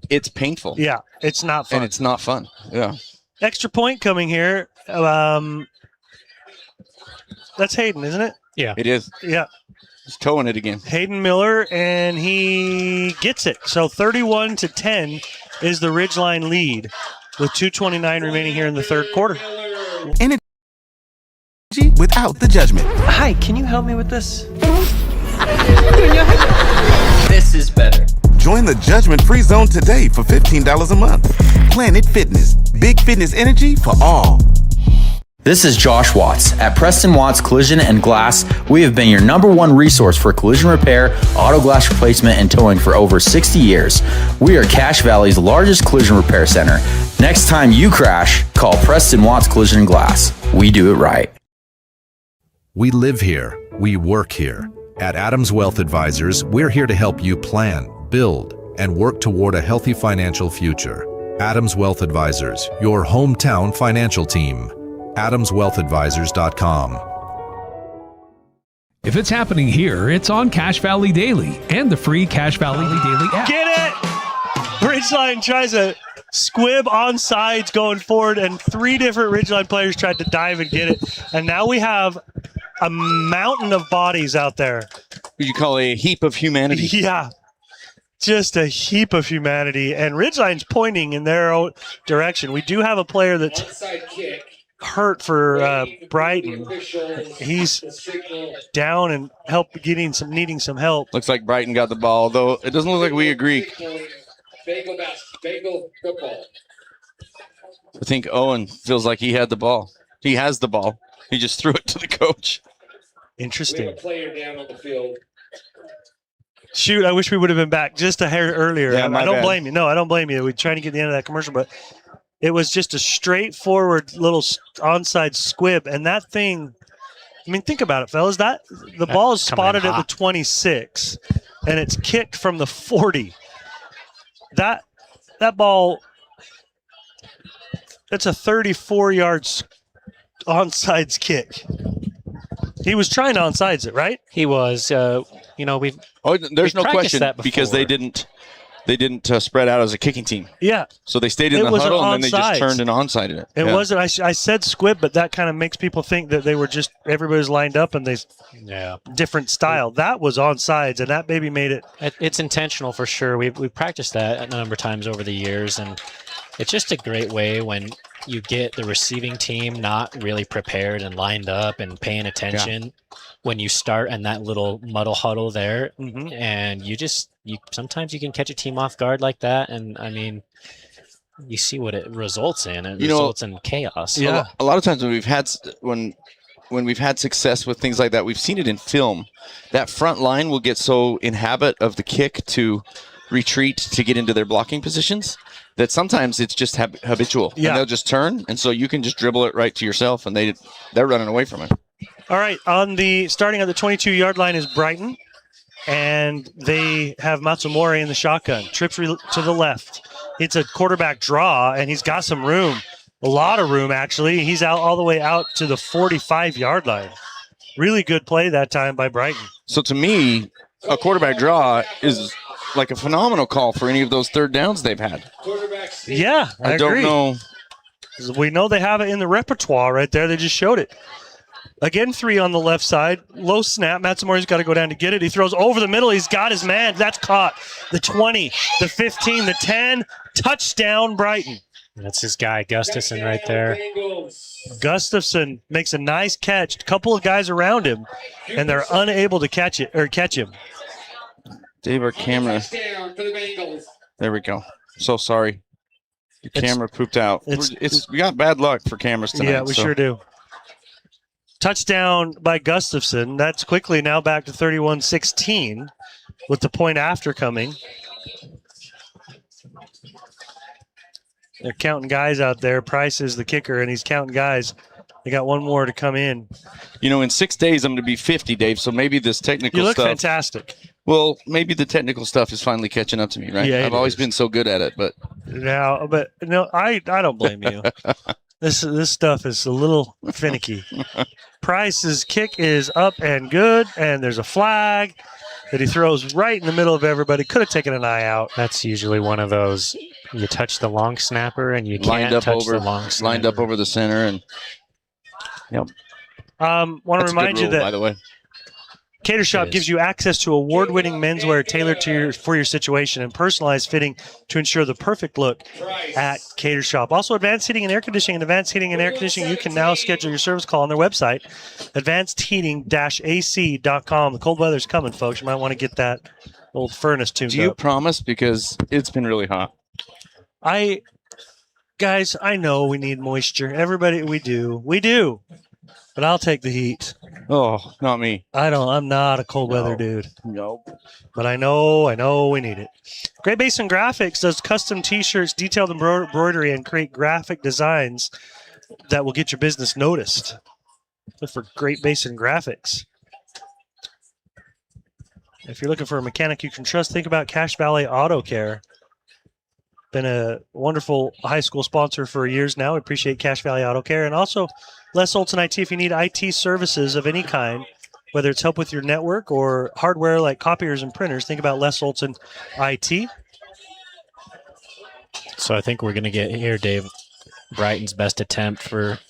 it's painful. Yeah, it's not fun. And it's not fun. Yeah. Extra point coming here. That's Hayden, isn't it? Yeah. It is. Yeah. He's towing it again. Hayden Miller, and he gets it. So 31-10 is the Ridgeline lead with 2:29 remaining here in the third quarter. Energy without the judgment. Hi, can you help me with this? This is better. Join the judgment-free zone today for $15 a month. Planet Fitness. Big fitness energy for all. This is Josh Watts. At Preston Watts Collision and Glass, we have been your #1 resource for collision repair, auto glass replacement, and towing for over 60 years. We are Cache Valley's largest collision repair center. Next time you crash, call Preston Watts Collision and Glass. We do it right. We live here. We work here. At Adams Wealth Advisors, we're here to help you plan, build, and work toward a healthy financial future. Adams Wealth Advisors, your hometown financial team. AdamsWealthAdvisors.com. If it's happening here, it's on Cache Valley Daily and the free Cache Valley Daily app. Get it! Ridgeline tries a squib on sides going forward, and 3 different Ridgeline players tried to dive and get it. And now we have a mountain of bodies out there. What you call a heap of humanity. Yeah. Just a heap of humanity. And Ridgeline's pointing in their own direction. We do have a player that's hurt for Brighton. He's down and needing some help. Looks like Brighton got the ball, though it doesn't look like we agree. I think Owen feels like he had the ball. He has the ball. He just threw it to the coach. Interesting. Shoot, I wish we would have been back just a hair earlier. Yeah, I don't blame you. No, I don't blame you. We're trying to get to the end of that commercial, but it was just a straightforward little onside squib. And that thing, I mean, think about it, fellas. The ball is spotted at the 26, and it's kicked from the 40. That ball, it's a 34-yard onsides kick. He was trying to onsides it, right? He was. There's no question because they didn't spread out as a kicking team. Yeah. So they stayed in the huddle and then they just turned and onsided it. It wasn't. I said squib, but that kind of makes people think that they were just everybody's lined up and different style. That was onsides, and that baby made it. It's intentional for sure. We practiced that a number of times over the years, and it's just a great way when you get the receiving team not really prepared and lined up and paying attention when you start in that little muddle huddle there. And you sometimes you can catch a team off guard like that. And I mean, you see what it results in. It results in chaos. Yeah. A lot of times when we've had success with things like that, we've seen it in film. That front line will get so in habit of the kick to retreat to get into their blocking positions that sometimes it's just habitual. Yeah. And they'll just turn, and so you can just dribble it right to yourself, and they're running away from it. All right, starting at the 22-yard line is Brighton. and they have Matsumori in the shotgun. Trips to the left. It's a quarterback draw, and he's got some room. A lot of room, actually. He's out all the way out to the 45-yard line. Really good play that time by Brighton. So to me, a quarterback draw is like a phenomenal call for any of those third downs they've had. Yeah, I don't agree. know. We know they have it in the repertoire right there. They just showed it. Again, 3 on the left side. Low snap. Matsumori's got to go down to get it. He throws over the middle. He's got his man. That's caught. The 20, the 15, the 10. Touchdown, Brighton. That's his guy, Gustafson, right there. Gustafson makes a nice catch. A couple of guys around him, and they're unable to catch him. Dave, our camera. There we go. So sorry. The camera pooped out. We got bad luck for cameras tonight. Yeah, we sure do. Touchdown by Gustafson. That's quickly now back to 31-16 with the point after coming. They're counting guys out there. Price is the kicker, and he's counting guys. They got one more to come in. You know, in 6 days, I'm going to be 50, Dave, so maybe this technical stuff. You look fantastic. Well, maybe the technical stuff is finally catching up to me, right? Yeah, I've always been so good at it, but I don't blame you. This stuff is a little finicky. Price's kick is up and good, and there's a flag that he throws right in the middle of everybody. Could have taken an eye out. That's usually one of those, you touch the long snapper and you can't touch the long snapper. Lined up over the center. And yep. Want to remind you that, by the way, Cater Shop gives you access to award-winning menswear tailored for your situation and personalized fitting to ensure the perfect look at Cater Shop. Also, Advanced Heating and Air Conditioning. And Advanced Heating and Air Conditioning, you can now schedule your service call on their website, advancedheating-ac.com. The cold weather's coming, folks. You might want to get that old furnace tuned up. Do you promise? Because it's been really hot. Guys, I know we need moisture. Everybody, we do. But I'll take the heat. Oh, not me. I'm not a cold weather dude. No. But I know we need it. Great Basin Graphics does custom t-shirts, detailed embroidery, and create graphic designs that will get your business noticed. Look for Great Basin Graphics. If you're looking for a mechanic you can trust, think about Cache Valley Auto Care. Been a wonderful high school sponsor for years now. We appreciate Cache Valley Auto Care. And also Les Olson IT, if you need IT services of any kind, whether it's help with your network or hardware like copiers and printers, think about Les Olson IT. So I think we're going to get here, Dave, Brighton's best attempt for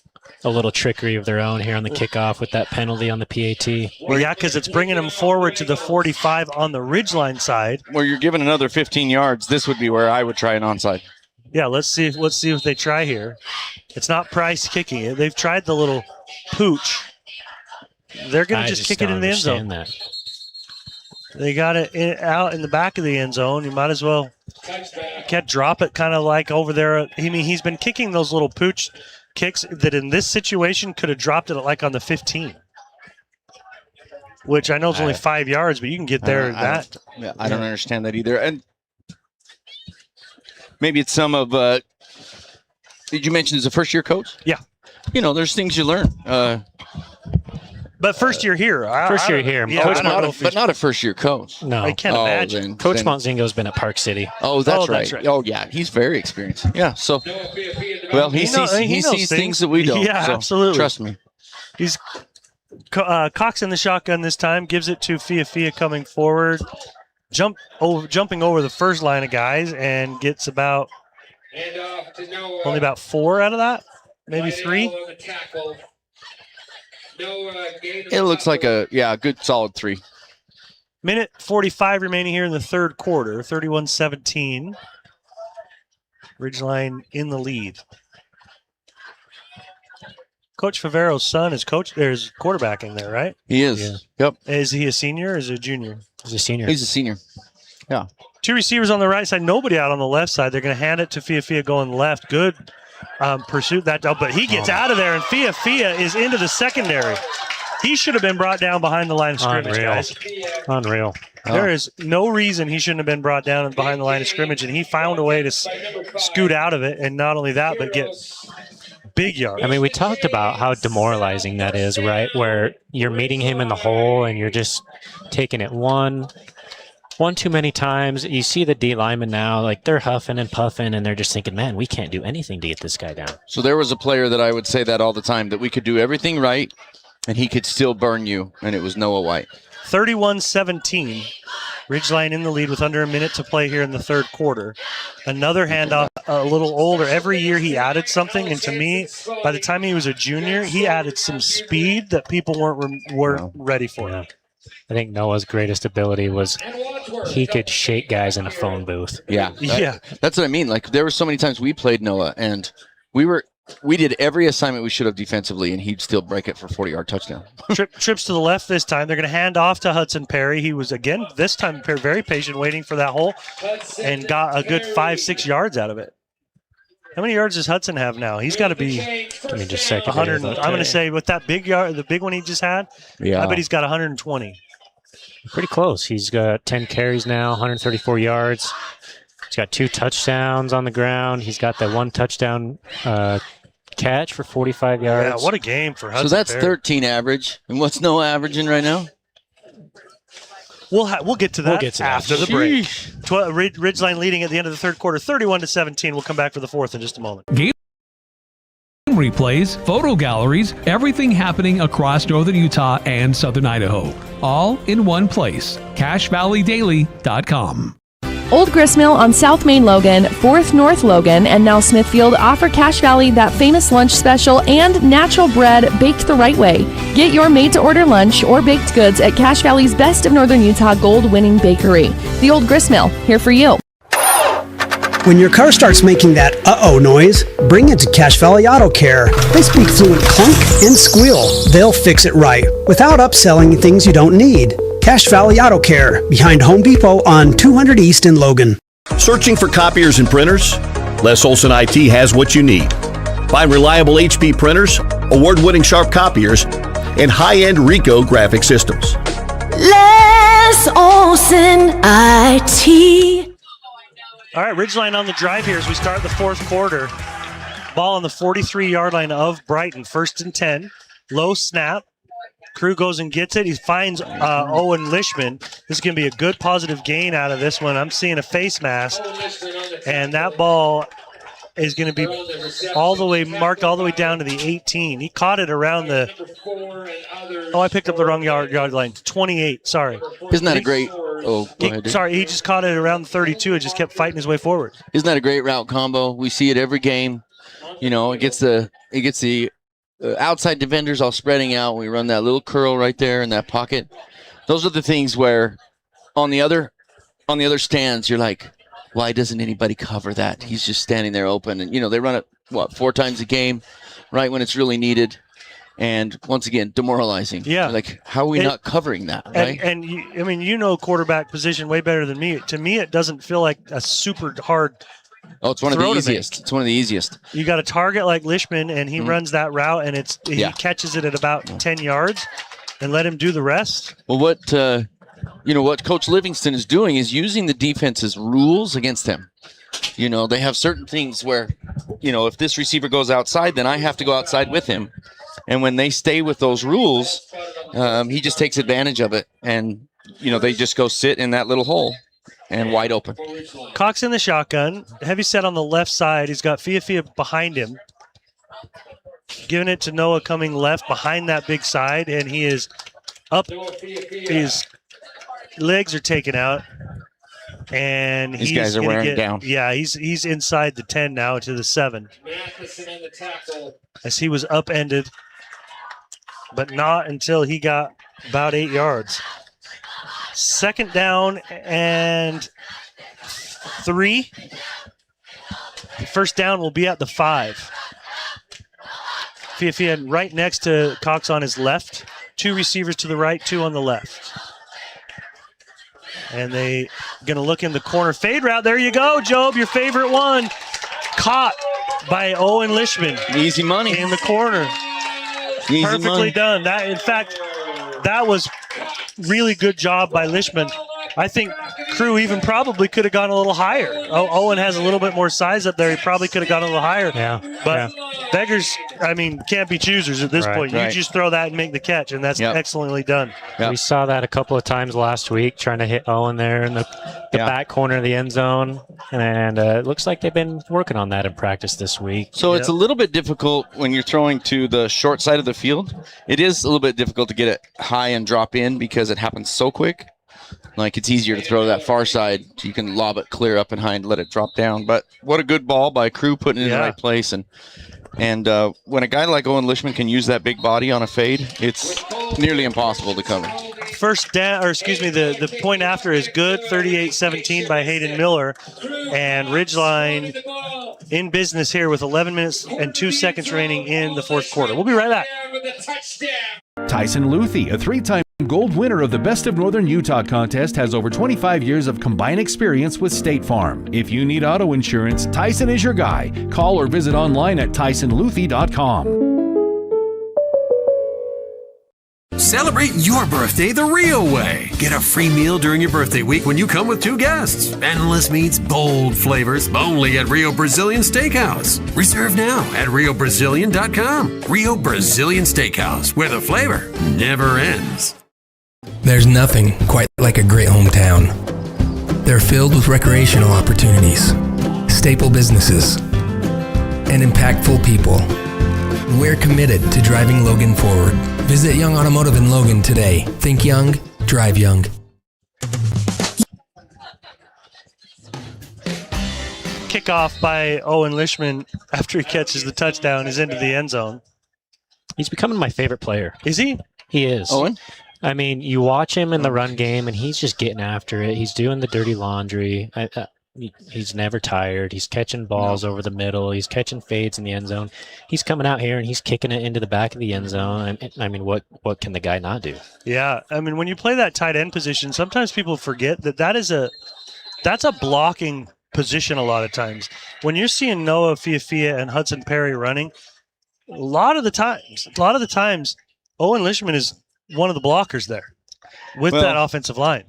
a little trickery of their own here on the kickoff with that penalty on the PAT. Well, yeah, because it's bringing them forward to the 45 on the Ridgeline side. Where you're given another 15 yards, this would be where I would try an onside. Yeah, let's see if they try here. It's not Price kicking it. They've tried the little pooch. They're going to just kick it in the end zone. That. They got it out in the back of the end zone. You might as well can't drop it kind of like over there. He's been kicking those little pooch kicks that in this situation could have dropped it like on the 15, which I know is only 5 yards, but you can get there. I don't understand that either. And maybe it's some of. Did you mention as a first-year coach? Yeah. You know, there's things you learn. But first year here. But not a first-year coach. No. I can't imagine. Coach Montzingo's been at Park City. Oh, that's right. Oh, yeah. He's very experienced. Yeah. So, well, he sees things that we don't. Yeah, so absolutely. Trust me. He's Cox in the shotgun this time. Gives it to Fia coming forward. Jumping over the first line of guys and gets only about 4 out of that. Maybe 3. It looks like a good solid 3. Minute 45 remaining here in the third quarter. 31-17. Ridgeline in the lead. Coach Favero's son is quarterbacking there, right? He is. Yeah. Yep. Is he a senior or is he a junior? He's a senior. He's a senior. Yeah. 2 receivers on the right side, nobody out on the left side. They're going to hand it to Fia going left. Good pursuit that, but he gets out of there, and Fia is into the secondary. He should have been brought down behind the line of scrimmage, guys. Unreal. There is no reason he shouldn't have been brought down behind the line of scrimmage, and he found a way to scoot out of it, and not only that, but get Big yard. I mean, we talked about how demoralizing that is, right? Where you're meeting him in the hole and you're just taking it one too many times. You see the D linemen now, like they're huffing and puffing, and they're just thinking, man, we can't do anything to get this guy down. So there was a player that I would say that all the time, that we could do everything right, and he could still burn you, and it was Noah White. 31-17. Ridgeline in the lead with under a minute to play here in the third quarter. Another handoff, a little older. Every year he added something, and to me, by the time he was a junior, he added some speed that people weren't ready for. Yeah. I think Noah's greatest ability was he could shake guys in a phone booth. Yeah. That's what I mean. Like, there were so many times we played Noah, and we did every assignment we should have defensively, and he'd still break it for 40-yard touchdown. Trips to the left this time. They're going to hand off to Hudson Perry. He was, again, this time very patient, waiting for that hole, and got a good 5-6 yards out of it. How many yards does Hudson have now? He's got to be, give me just a second. 100. I'm going to say with that big yard, the big one he just had, I bet he's got 120. Pretty close. He's got 10 carries now, 134 yards. He's got 2 touchdowns on the ground. He's got that 1 touchdown catch for 45 yards. Yeah, what a game for Hudson. So that's Perry. 13 average. And what's Noah averaging right now? We'll get to that after the break. Ridgeline leading at the end of the third quarter, 31-17. We'll come back for the fourth in just a moment. Game replays, photo galleries, everything happening across northern Utah and southern Idaho. All in one place. CashValleyDaily.com. Old Gristmill on South Main Logan, 4th North Logan, and now Smithfield offer Cache Valley that famous lunch special and natural bread baked the right way. Get your made-to-order lunch or baked goods at Cache Valley's Best of Northern Utah gold-winning bakery. The Old Gristmill, here for you. When your car starts making that uh-oh noise, bring it to Cache Valley Auto Care. They speak fluent clunk and squeal. They'll fix it right without upselling things you don't need. Cache Valley Auto Care, behind Home Depot on 200 East in Logan. Searching for copiers and printers? Les Olson IT has what you need. Find reliable HP printers, award-winning Sharp copiers, and high-end Ricoh graphic systems. Les Olson IT. All right, Ridgeline on the drive here as we start the fourth quarter. Ball on the 43-yard line of Brighton. 1st and 10. Low snap. Crew goes and gets it. He finds Owen Lishman. This is going to be a good positive gain out of this one. I'm seeing a face mask, and that ball is going to be marked all the way down to the 18. He caught it around the I picked up the wrong yard line. 28, sorry. Isn't that a great go ahead. Sorry, he just caught it around the 32 and just kept fighting his way forward. Isn't that a great route combo? We see it every game. You know, it gets the outside defenders all spreading out. We run that little curl right there in that pocket. Those are the things where on the other stands, you're like, why doesn't anybody cover that? He's just standing there open. And, they run it, 4 times a game, right when it's really needed. And once again, demoralizing. Yeah. Like, how are we not covering that, right? And quarterback position way better than me. To me, it doesn't feel like a super hard Oh, it's one of the easiest. It's one of the easiest. You got a target like Lishman, and he runs that route, and he catches it at about 10 yards, and let him do the rest. Well, what Coach Livingston is doing is using the defense's rules against him. They have certain things where, if this receiver goes outside, then I have to go outside with him. And when they stay with those rules, he just takes advantage of it, and they just go sit in that little hole. And wide open. Cox in the shotgun. Heavy set on the left side. He's got Fia behind him. Giving it to Noah coming left behind that big side. And he is up. His legs are taken out. And these guys are wearing down. Yeah, he's inside the 10 now to the 7. As he was upended. But not until he got about 8 yards. 2nd down and 3. First down will be at the 5. Fia right next to Cox on his left. 2 receivers to the right, 2 on the left. And they going to look in the corner fade route. There you go, Job, your favorite one. Caught by Owen Lishman. Easy money. In the corner. Easy Perfectly money. done. That was really good job by Lishman. I think Crew even probably could have gone a little higher. Owen has a little bit more size up there. He probably could have gone a little higher. Yeah. But beggars, can't be choosers at this point. You just throw that and make the catch, and that's excellently done. We saw that a couple of times last week, trying to hit Owen there in the back corner of the end zone. And it looks like they've been working on that in practice this week. So it's a little bit difficult when you're throwing to the short side of the field. It is a little bit difficult to get it high and drop in because it happens so quick. Like, it's easier to throw that far side so you can lob it clear up and high and let it drop down. But what a good ball by Crew, putting it in the right place. And when a guy like Owen Lishman can use that big body on a fade, it's nearly impossible to cover. First down, the point after is good, 38-17 by Hayden Miller. And Ridgeline in business here with 11 minutes and 2 seconds remaining in the fourth quarter. We'll be right back. Tyson Luthi, a three-time gold winner of the Best of Northern Utah contest, has over 25 years of combined experience with State Farm. If you need auto insurance, Tyson is your guy. Call or visit online at tysonluthi.com. Celebrate your birthday the real way. Get a free meal during your birthday week when you come with 2 guests. Endless meats, bold flavors, only at Rio Brazilian Steakhouse. Reserve now at riobrazilian.com. Rio Brazilian Steakhouse, where the flavor never ends. There's nothing quite like a great hometown. They're filled with recreational opportunities, staple businesses, and impactful people. We're committed to driving Logan forward. Visit Young Automotive in Logan today. Think young, drive young. Kickoff by Owen Lishman after he catches the touchdown is into the end zone. He's becoming my favorite player. Is he? He is. Owen? You watch him in the run game, and he's just getting after it. He's doing the dirty laundry. He's never tired. He's catching balls over the middle. He's catching fades in the end zone. He's coming out here and he's kicking it into the back of the end zone. What can the guy not do? Yeah, when you play that tight end position, sometimes people forget that's a blocking position a lot of times. When you're seeing Noah Fiafia and Hudson Perry running, a lot of the times, Owen Lishman is one of the blockers there with that offensive line.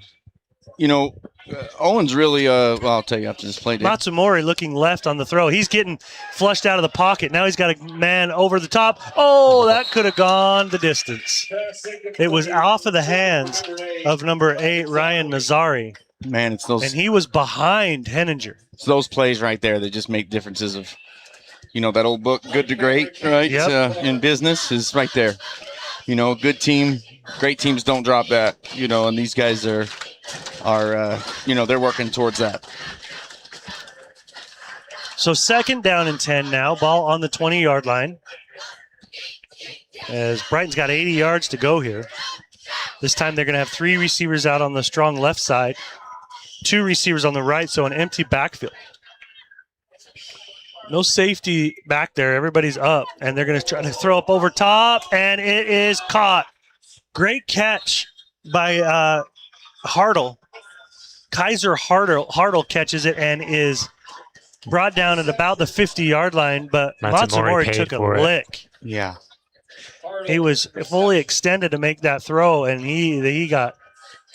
Owen's really, I'll tell you after this play. Matsumori looking left on the throw. He's getting flushed out of the pocket. Now he's got a man over the top. Oh, that could have gone the distance. It was off of the hands of number 8, Ryan Nazari. Man, it's those. And he was behind Henninger. It's those plays right there that just make differences of, that old book, Good to Great, right? Yep. In business is right there. Good team, great teams don't drop that, and these guys are they're working towards that. So 2nd down and 10 now, ball on the 20-yard line. As Brighton's got 80 yards to go here. This time they're going to have 3 receivers out on the strong left side, 2 receivers on the right, so an empty backfield. No safety back there. Everybody's up, and they're going to try to throw up over top, and it is caught. Great catch by Hartle. Kaiser Hartle catches it and is brought down at about the 50-yard line, but Matsumori took a lick. Yeah. He was fully extended to make that throw, and he got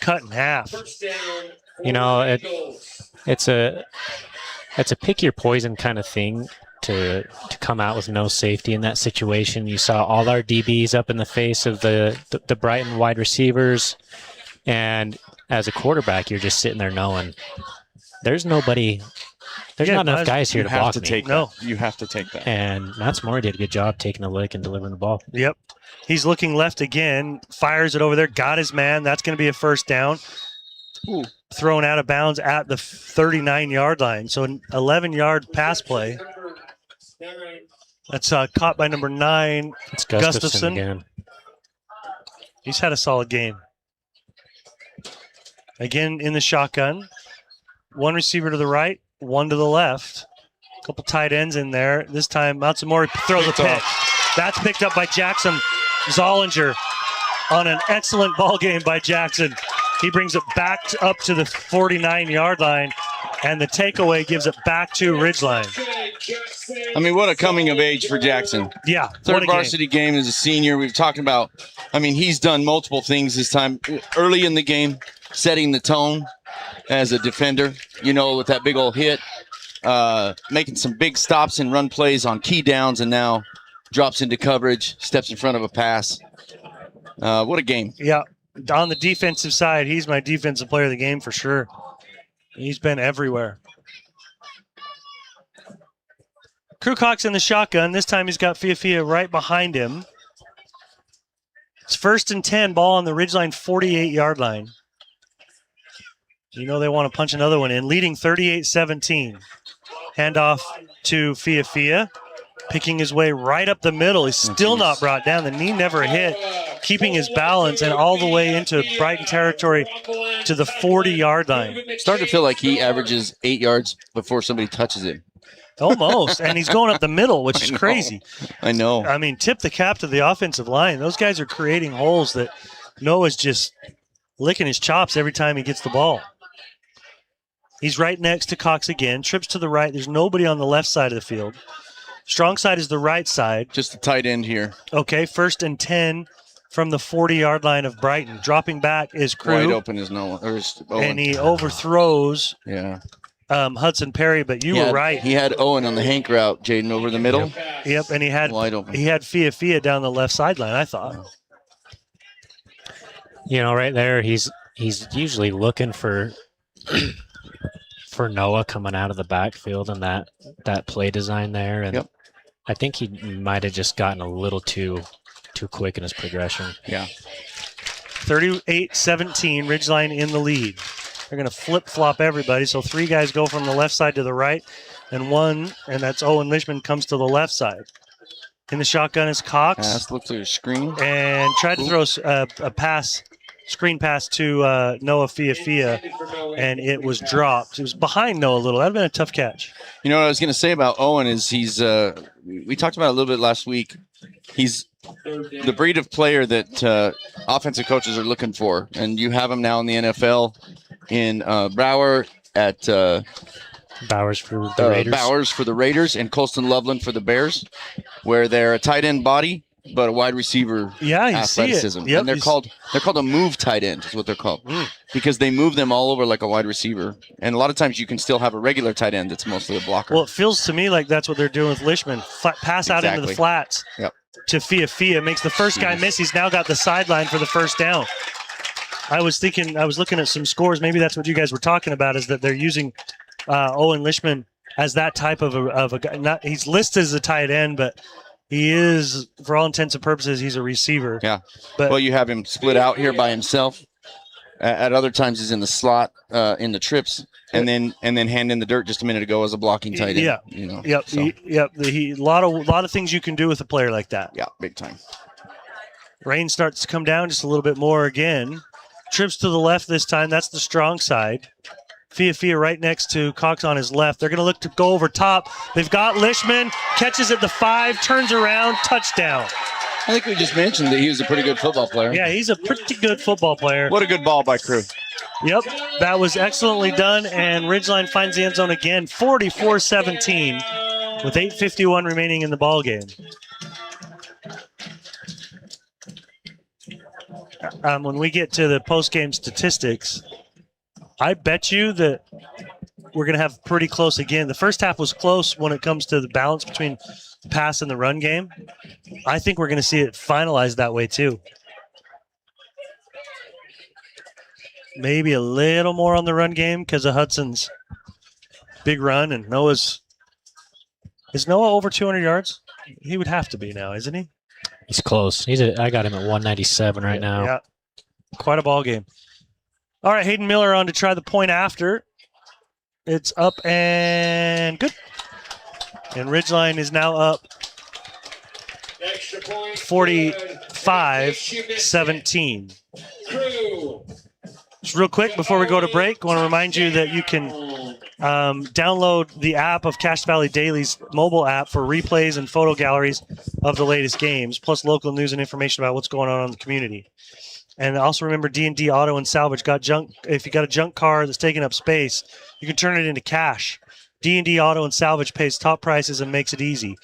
cut in half. It's a pick your poison kind of thing to come out with no safety in that situation. You saw all our DBs up in the face of the Brighton wide receivers, and as a quarterback, you're just sitting there knowing there's nobody. There's not enough guys here to block me. You have to take that. And Matsumori did a good job taking the lick and delivering the ball. Yep. He's looking left again, fires it over there, got his man. That's going to be a first down. Ooh. Thrown out of bounds at the 39-yard line. So an 11-yard pass play. That's caught by number 9, it's Gustafson again. He's had a solid game. Again in the shotgun. 1 receiver to the right, 1 to the left. A couple tight ends in there. This time Matsumori throws a pick. That's picked up by Jackson Zollinger on an excellent ball game by Jackson. He brings it back up to the 49-yard line, and the takeaway gives it back to Ridgeline. What a coming of age for Jackson. Yeah. 3rd varsity game as a senior. We've talked about, he's done multiple things this time. Early in the game, setting the tone as a defender, with that big old hit, making some big stops and run plays on key downs, and now drops into coverage, steps in front of a pass. What a game. Yeah. On the defensive side, he's my defensive player of the game for sure. He's been everywhere. Crew Cox in the shotgun. This time he's got Fiafia right behind him. It's 1st and 10, ball on the Ridgeline 48-yard line. You know they want to punch another one in, leading 38-17. Handoff to Fiafia, picking his way right up the middle. He's still not brought down. The knee never hit, keeping his balance and all the way into Brighton territory to the 40-yard line. Starting to feel like he averages 8 yards before somebody touches him. Almost, and he's going up the middle, which is crazy. I know. I mean, tip the cap to the offensive line. Those guys are creating holes that Noah's just licking his chops every time he gets the ball. He's right next to Cox again. Trips to the right. There's nobody on the left side of the field. Strong side is the right side. Just the tight end here. Okay, 1st and 10 from the 40-yard line of Brighton. Dropping back is Crew. Wide open is Noah. And he overthrows Hudson Perry, but you were right. He had Owen on the Hank route, Jaden, over the middle. Yep, and he had wide open. He had Fiafia down the left sideline, I thought. You know, right there, he's usually looking for Noah coming out of the backfield and that play design there. And I think he might have just gotten a little too quick in his progression. Yeah. 38-17, Ridgeline in the lead. They're going to flip-flop everybody. So 3 guys go from the left side to the right, and that's Owen Lishman, comes to the left side. In the shotgun is Cox. Pass, looks like a screen. And tried to throw a screen pass to Noah Fiafia, and it was dropped. It was behind Noah a little. That would have been a tough catch. You know what I was going to say about Owen is he's we talked about it a little bit last week. He's the breed of player that offensive coaches are looking for, and you have him now in the NFL in Brower at Bowers for the Raiders. Bowers for the Raiders, and Colston Loveland for the Bears, where they're a tight end body but a wide receiver athleticism. Yep, and they're called a move tight end is what they're called, because they move them all over like a wide receiver. And a lot of times you can still have a regular tight end that's mostly a blocker. Well, it feels to me like that's what they're doing with Lishman. Pass out into the flats to Fiafia. Makes the first guy miss. He's now got the sideline for the first down. I was looking at some scores. Maybe that's what you guys were talking about, is that they're using Owen Lishman as that type of a guy. He's listed as a tight end, but he is, for all intents and purposes, he's a receiver. Yeah. But well, you have him split out here by himself. At other times, he's in the slot in the trips, and then hand in the dirt just a minute ago as a blocking tight end. Yeah. You know. Yep. So. A lot of things you can do with a player like that. Yeah, big time. Rain starts to come down just a little bit more again. Trips to the left this time. That's the strong side. Fiafia right next to Cox on his left. They're going to look to go over top. They've got Lishman. Catches at the 5. Turns around. Touchdown. I think we just mentioned that he was a pretty good football player. Yeah, he's a pretty good football player. What a good ball by Crew. Yep, that was excellently done. And Ridgeline finds the end zone again. 44-17 with 8:51 remaining in the ball game. When we get to the post-game statistics, I bet you that we're going to have pretty close again. The first half was close when it comes to the balance between the pass and the run game. I think we're going to see it finalized that way too. Maybe a little more on the run game because of Hudson's big run, and Noah's. Is Noah over 200 yards? He would have to be now, isn't he? He's close. I got him at 197 right now. Yeah, quite a ball game. All right, Hayden Miller on to try the point after. It's up and good. And Ridgeline is now up 45-17. Just real quick before we go to break, I want to remind you that you can download the app of Cache Valley Daily's mobile app for replays and photo galleries of the latest games, plus local news and information about what's going on in the community. And also remember, D&D Auto and Salvage got junk. If you got a junk car that's taking up space, you can turn it into cash. D&D Auto and Salvage pays top prices and makes it easy.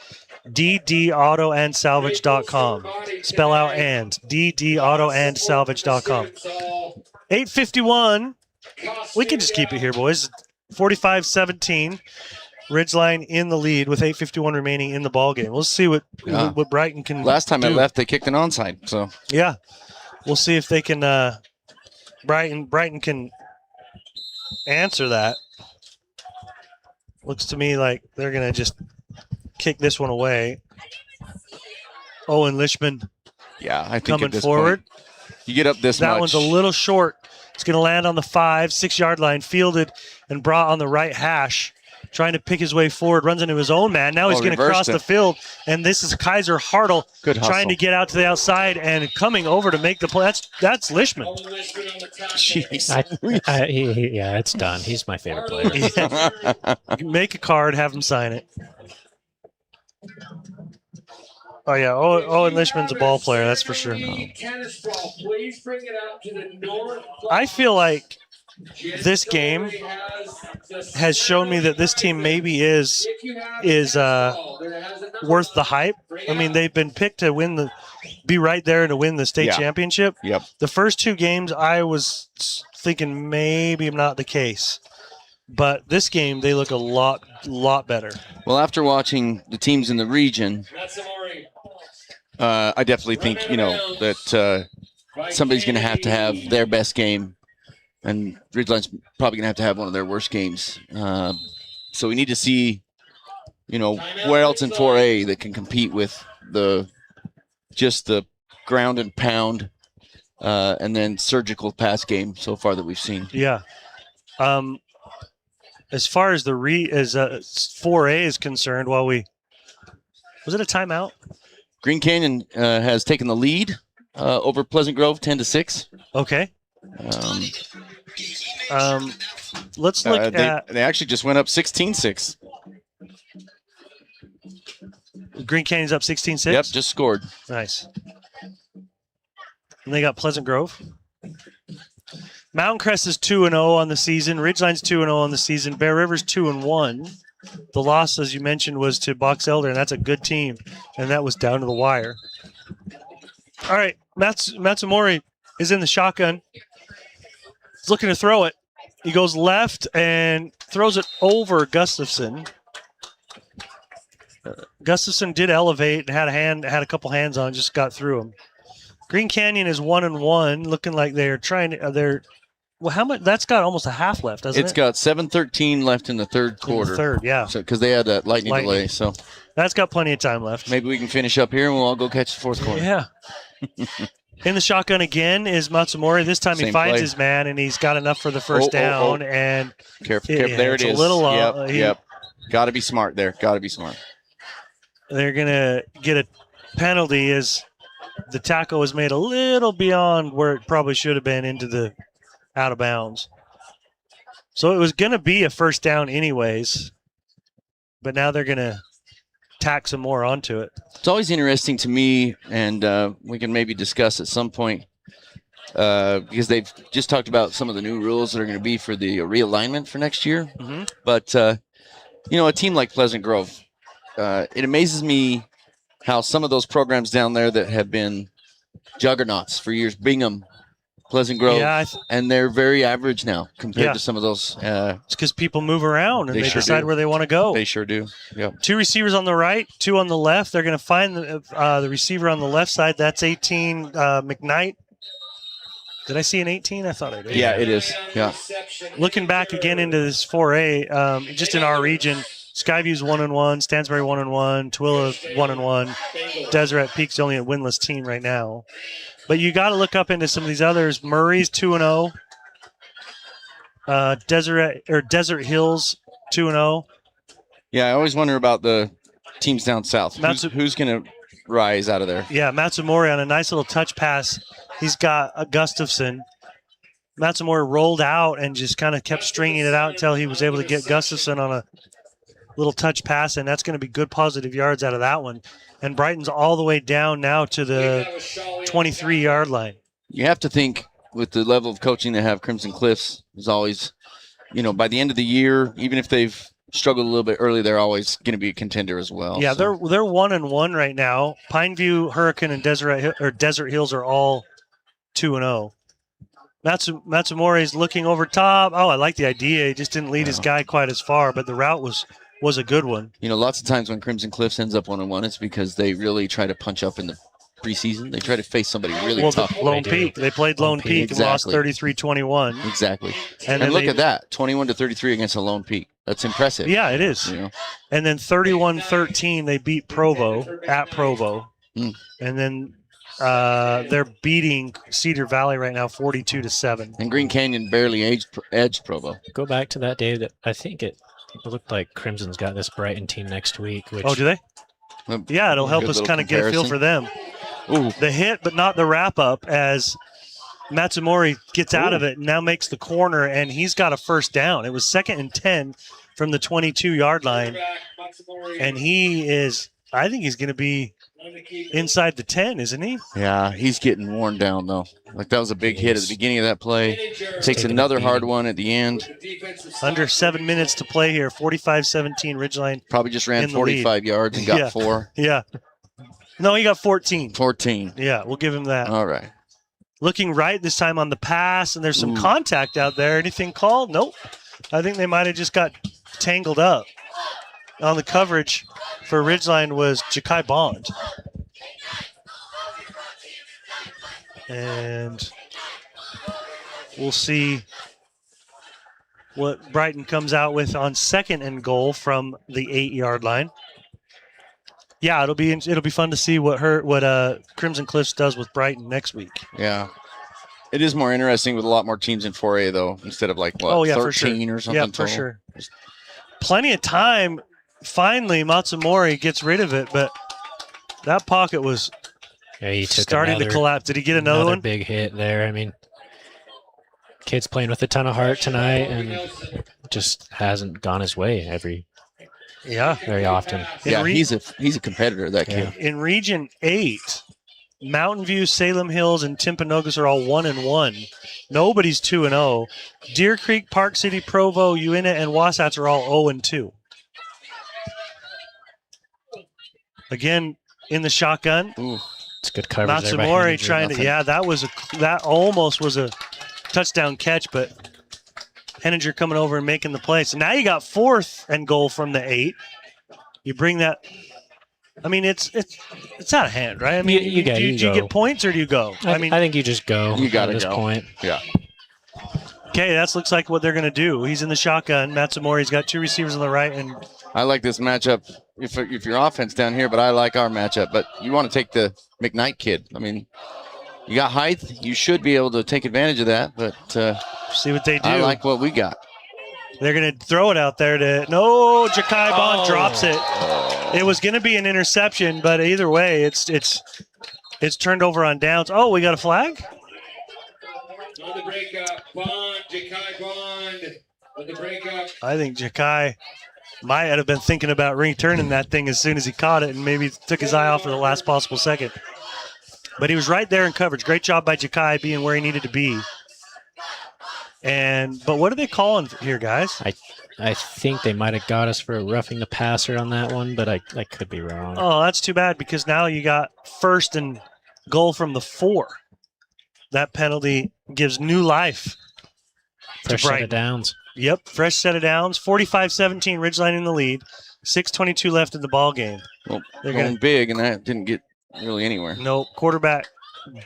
ddautoandsalvage.com. Spell out and. ddautoandsalvage.com. 8:51. We can just keep it here, boys. 45-17. Ridgeline in the lead with 8:51 remaining in the ball game. We'll see what Brighton can. Last time do. I left, they kicked an onside. So yeah, we'll see if they can. Brighton can answer that. Looks to me like they're gonna just kick this one away. Owen Lishman. Yeah, I think coming at this forward. point, you get up this That much. one's a little short. It's going to land on the 5-6 line, fielded and brought on the right hash, trying to pick his way forward, runs into his own man. Now he's going to cross the field, and this is Kaiser Hartle trying to get out to the outside and coming over to make the play. That's Lishman. Jeez. Yeah, it's done. He's my favorite player. Yeah. Make a card, have him sign it. Oh, yeah. Owen Lishman's a ball player, that's for sure. I feel like this game has shown me that this team maybe is worth the hype. I mean, they've been picked to be right there to win the state championship. Yep. The first two games, I was thinking maybe not the case. But this game, they look a lot better. Well, after watching the teams in the region, I definitely think, that somebody's going to have their best game, and Ridgeline's probably going to have one of their worst games. So we need to see, where else in 4A that can compete with the ground and pound and then surgical pass game so far that we've seen. Yeah. As far as 4A is concerned, was it a timeout? Green Canyon has taken the lead over Pleasant Grove 10-6. Okay. Let's look at. They actually just went up 16-6. Green Canyon's up 16-6? Yep, just scored. Nice. And they got Pleasant Grove. Mountain Crest is 2-0 on the season. Ridgeline's 2-0 on the season. Bear River's 2-1. The loss, as you mentioned, was to Box Elder, and that's a good team. And that was down to the wire. All right, Matsumori is in the shotgun. He's looking to throw it. He goes left and throws it over Gustafson. Gustafson did elevate and had a couple hands on, just got through him. Green Canyon is 1-1, looking like they're trying to. Well, how much? That's got almost a half left, doesn't it? It's got 7:13 left in the third quarter. Yeah. So because they had that lightning delay, so that's got plenty of time left. Maybe we can finish up here and we'll all go catch the fourth quarter. Yeah. In the shotgun again is Matsumori. This time he finds his man, and he's got enough for the first down. And careful. There it is. A little yep. Got to be smart there. Got to be smart. They're gonna get a penalty as the tackle was made a little beyond where it probably should have been into the out of bounds. So it was going to be a first down anyways, but now they're going to tack some more onto it. It's always interesting to me, and we can maybe discuss at some point, because they've just talked about some of the new rules that are going to be for the realignment for next year. Mm-hmm. But, a team like Pleasant Grove, it amazes me how some of those programs down there that have been juggernauts for years, Bingham, Pleasant Grove, and they're very average now compared to some of those. It's because people move around and they decide where they want to go. They sure do. Yep. 2 receivers on the right, 2 on the left. They're going to find the receiver on the left side. That's 18, McKnight. Did I see an 18? I thought I did. Yeah, it is. Yeah. Looking back again into this 4A, just in our region, Skyview's 1-1, Stansbury 1-1, Twilla 1-1. Deseret Peak's only a winless team right now. But you got to look up into some of these others. Murray's 2-0. Desert Hills 2-0. Yeah, I always wonder about the teams down south. Who's going to rise out of there? Yeah, Matsumori on a nice little touch pass. He's got a Gustafson. Matsumori rolled out and just kind of kept stringing it out until he was able to get Gustafson on a little touch pass, and that's going to be good positive yards out of that one. And Brighton's all the way down now to the 23-yard line. You have to think with the level of coaching they have, Crimson Cliffs is always, by the end of the year, even if they've struggled a little bit early, they're always going to be a contender as well. Yeah, they're 1-1 right now. Pineview, Hurricane, and Desert Hills are all 2-0. Matsumori's looking over top. Oh, I like the idea. He just didn't lead his guy quite as far, but the route was was a good one. You know, lots of times when Crimson Cliffs ends up 1-1, it's because they really try to punch up in the preseason. They try to face somebody really tough. Lone Peak. They played Lone Peak and lost 33-21. Exactly. And And look at that, 21-33 against a Lone Peak. That's impressive. Yeah, it is. You know? And then 31-13, they beat Provo at Provo. Mm. And then they're beating Cedar Valley right now 42-7. And Green Canyon barely edged Provo. Go back to that day that I think it looked like Crimson's got this Brighton team next week. Which, Oh, do they? Yeah, it'll help Good us little kind of get a feel comparison. for them. Ooh. The hit, but not the wrap up, as Matsumori gets out of it and now makes the corner, and he's got a first down. It was 2nd and 10 from the 22-yard line, and I think he's going to be inside the 10, isn't he? Yeah, he's getting worn down, though. Like, that was a big hit at the beginning of that play. Takes another hard one at the end. Under 7 minutes to play here, 45-17 Ridgeline. Probably just ran in the lead. 45 yards and got 4. Yeah. No, he got 14. 14. Yeah, we'll give him that. All right. Looking right this time on the pass, and there's some contact out there. Anything called? Nope. I think they might have just got tangled up. On the coverage for Ridgeline was Ja'Kai Bond. And we'll see what Brighton comes out with on 2nd and goal from the 8-yard line. Yeah, it'll be fun to see what Crimson Cliffs does with Brighton next week. Yeah. It is more interesting with a lot more teams in 4A, though, instead of 13 for sure. or something. Yeah, for sure. Plenty of time. Finally, Matsumori gets rid of it, but that pocket was he took starting to collapse. Did he get another one? Big hit there. I mean, kid's playing with a ton of heart tonight and just hasn't gone his way very often. Yeah, he's a competitor, that kid. In Region 8, Mountain View, Salem Hills, and Timpanogos are all 1-1. Nobody's 2-0. Deer Creek, Park City, Provo, Uinta, and Wasatch are all 0-2. Again, in the shotgun. Ooh, it's good coverage. Matsumori trying to. Yeah, that almost was a touchdown catch, but Henninger coming over and making the play. So now you got 4th and goal from the 8. You bring that. I mean, it's out of hand, right? I mean, do you get points or do you go? I think you just go. You got to at this go. point. Yeah. Okay, that looks like what they're going to do. He's in the shotgun. Matsumori's got 2 receivers on the right, and I like this matchup if your offense down here, but I like our matchup. But you want to take the McKnight kid. I mean, you got height. You should be able to take advantage of that, but see what they do. I like what we got. They're going to throw it out there to – no, Ja'Kai Bond drops it. It was going to be an interception, but either way, it's turned over on downs. Oh, we got a flag? On the breakup, Bond, Ja'Kai Bond. On the breakup. I think Ja'Kai might have been thinking about returning that thing as soon as he caught it and maybe took his eye off for the last possible second. But he was right there in coverage. Great job by Ja'Kai being where he needed to be. But what are they calling here, guys? I think they might have got us for roughing the passer on that one, but I could be wrong. Oh, that's too bad because now you got 1st and goal from the 4. That penalty gives new life Fresh to set Brighton. of downs. Yep, fresh set of downs. 45-17, Ridgeline in the lead. 6:22 left in the ball game. Well, they're going big, and that didn't get really anywhere. No, quarterback,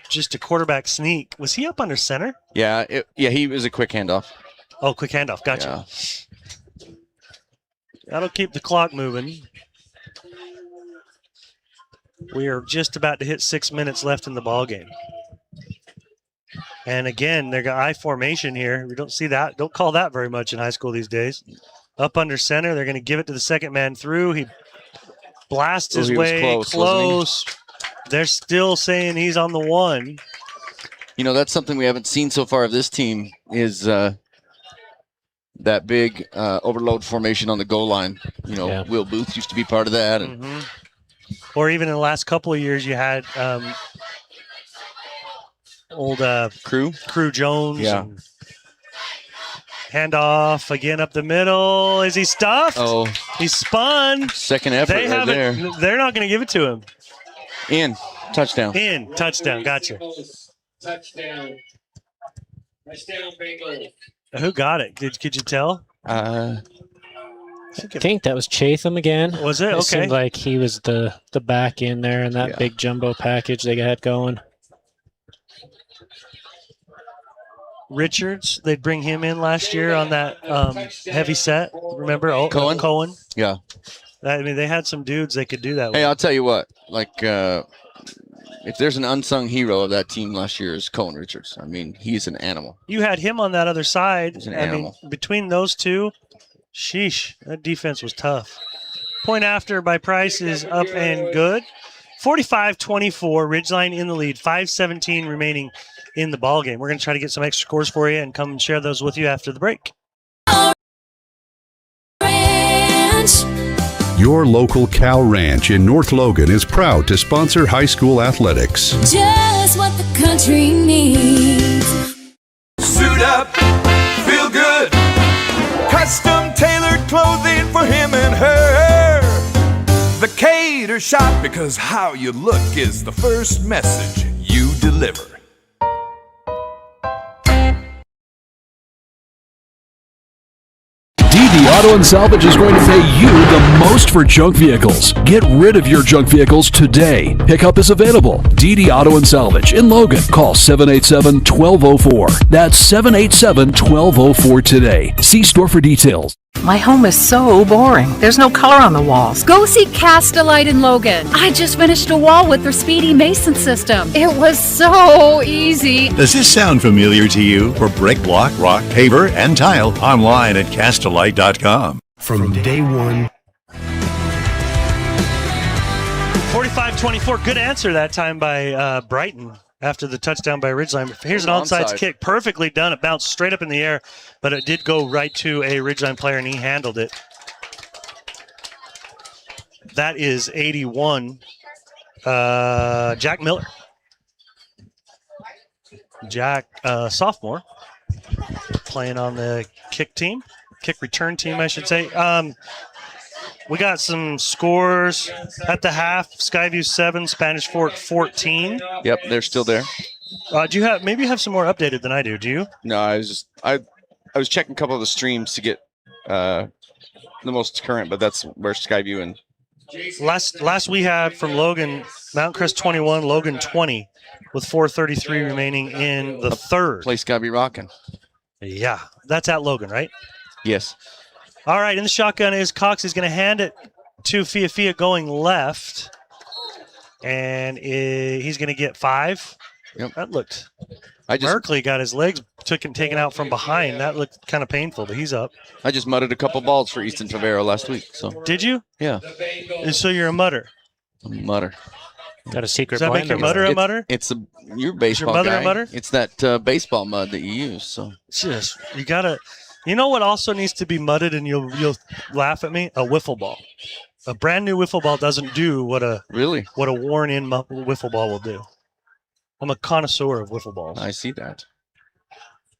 just a quarterback sneak. Was he up under center? Yeah, he was a quick handoff. Oh, quick handoff. Gotcha. Yeah. That'll keep the clock moving. We are just about to hit 6 minutes left in the ball game. And again, they got I formation here. We don't see that. Don't call that very much in high school these days. Up under center. They're going to give it to the second man through. He blasts his way close. They're still saying he's on the 1. You know, that's something we haven't seen so far of this team is that big overload formation on the goal line. You know, Will Booth used to be part of that. And Or even in the last couple of years, you had old Crew Jones. Yeah. And handoff again up the middle. Is he stuffed? Oh, he's spun. Second effort right there. They're not going to give it to him. In touchdown. In touchdown. Gotcha. Touchdown. Touchdown, Bengals. Who got it? Could you tell? I think that was Chatham again. Was it? Okay. Seemed like he was the back in there in that big jumbo package they had going. Richards, they'd bring him in last year on that heavy set. Remember? Cohen? Yeah. I mean, they had some dudes they could do that Hey, with. I'll tell you what. Like, if there's an unsung hero of that team last year, is Cohen Richards. I mean, he's an animal. You had him on that other side. He's an I mean, animal. between those two, sheesh, that defense was tough. Point after by Price is up and good. 45-24, Ridgeline in the lead. 5:17 remaining in the ball game. We're going to try to get some extra scores for you and come and share those with you after the break. Your local Cow Ranch in North Logan is proud to sponsor high school athletics. Just what the country needs. Suit up, feel good. Custom tailored clothing for him and her. The Cater Shop, because how you look is the first message you deliver. DD Auto and Salvage is going to pay you the most for junk vehicles. Get rid of your junk vehicles today. Pickup is available. DD Auto and Salvage in Logan. Call 787-1204. That's 787-1204 today. See store for details. My home is so boring. There's no color on the walls. Go see Castelite in Logan. I just finished a wall with their Speedy Mason system. It was so easy. Does this sound familiar to you? For brick, block, rock, paver, and tile, online at Castelite.com. From day one. 45-24, good answer that time by Brighton after the touchdown by Ridgeline. Here's an onside kick, perfectly done. It bounced straight up in the air, but it did go right to a Ridgeline player, and he handled it. That is 81. Jack Miller. Jack, sophomore, playing on the kick return team, I should say. We got some scores at the half. Skyview 7, Spanish Fork 14. Yep, they're still there. Do you have maybe you have some more updated than I do? Do you? No, I was checking a couple of the streams to get the most current, but that's where Skyview and last we had from Logan, Mount Crest 21, Logan 20, with 4:33 remaining in the third. Place gotta be rocking. Yeah, that's at Logan, right? Yes. All right, in the shotgun is Cox. He's going to hand it to Fia going left, and he's going to get 5. Yep. That looked. Merkley got his legs taken out from behind. That looked kind of painful, but he's up. I just mudded a couple balls for Easton Favero last week. So did you? Yeah. And so you're a mutter. Mutter. Got a secret. Does that make your mutter a mutter? It's your baseball mother guy. a mutter? It's that baseball mud that you use. So just you gotta. You know what also needs to be mudded, and you'll laugh at me? A wiffle ball. A brand new wiffle ball doesn't do what a worn in wiffle ball will do. I'm a connoisseur of wiffle balls. I see that.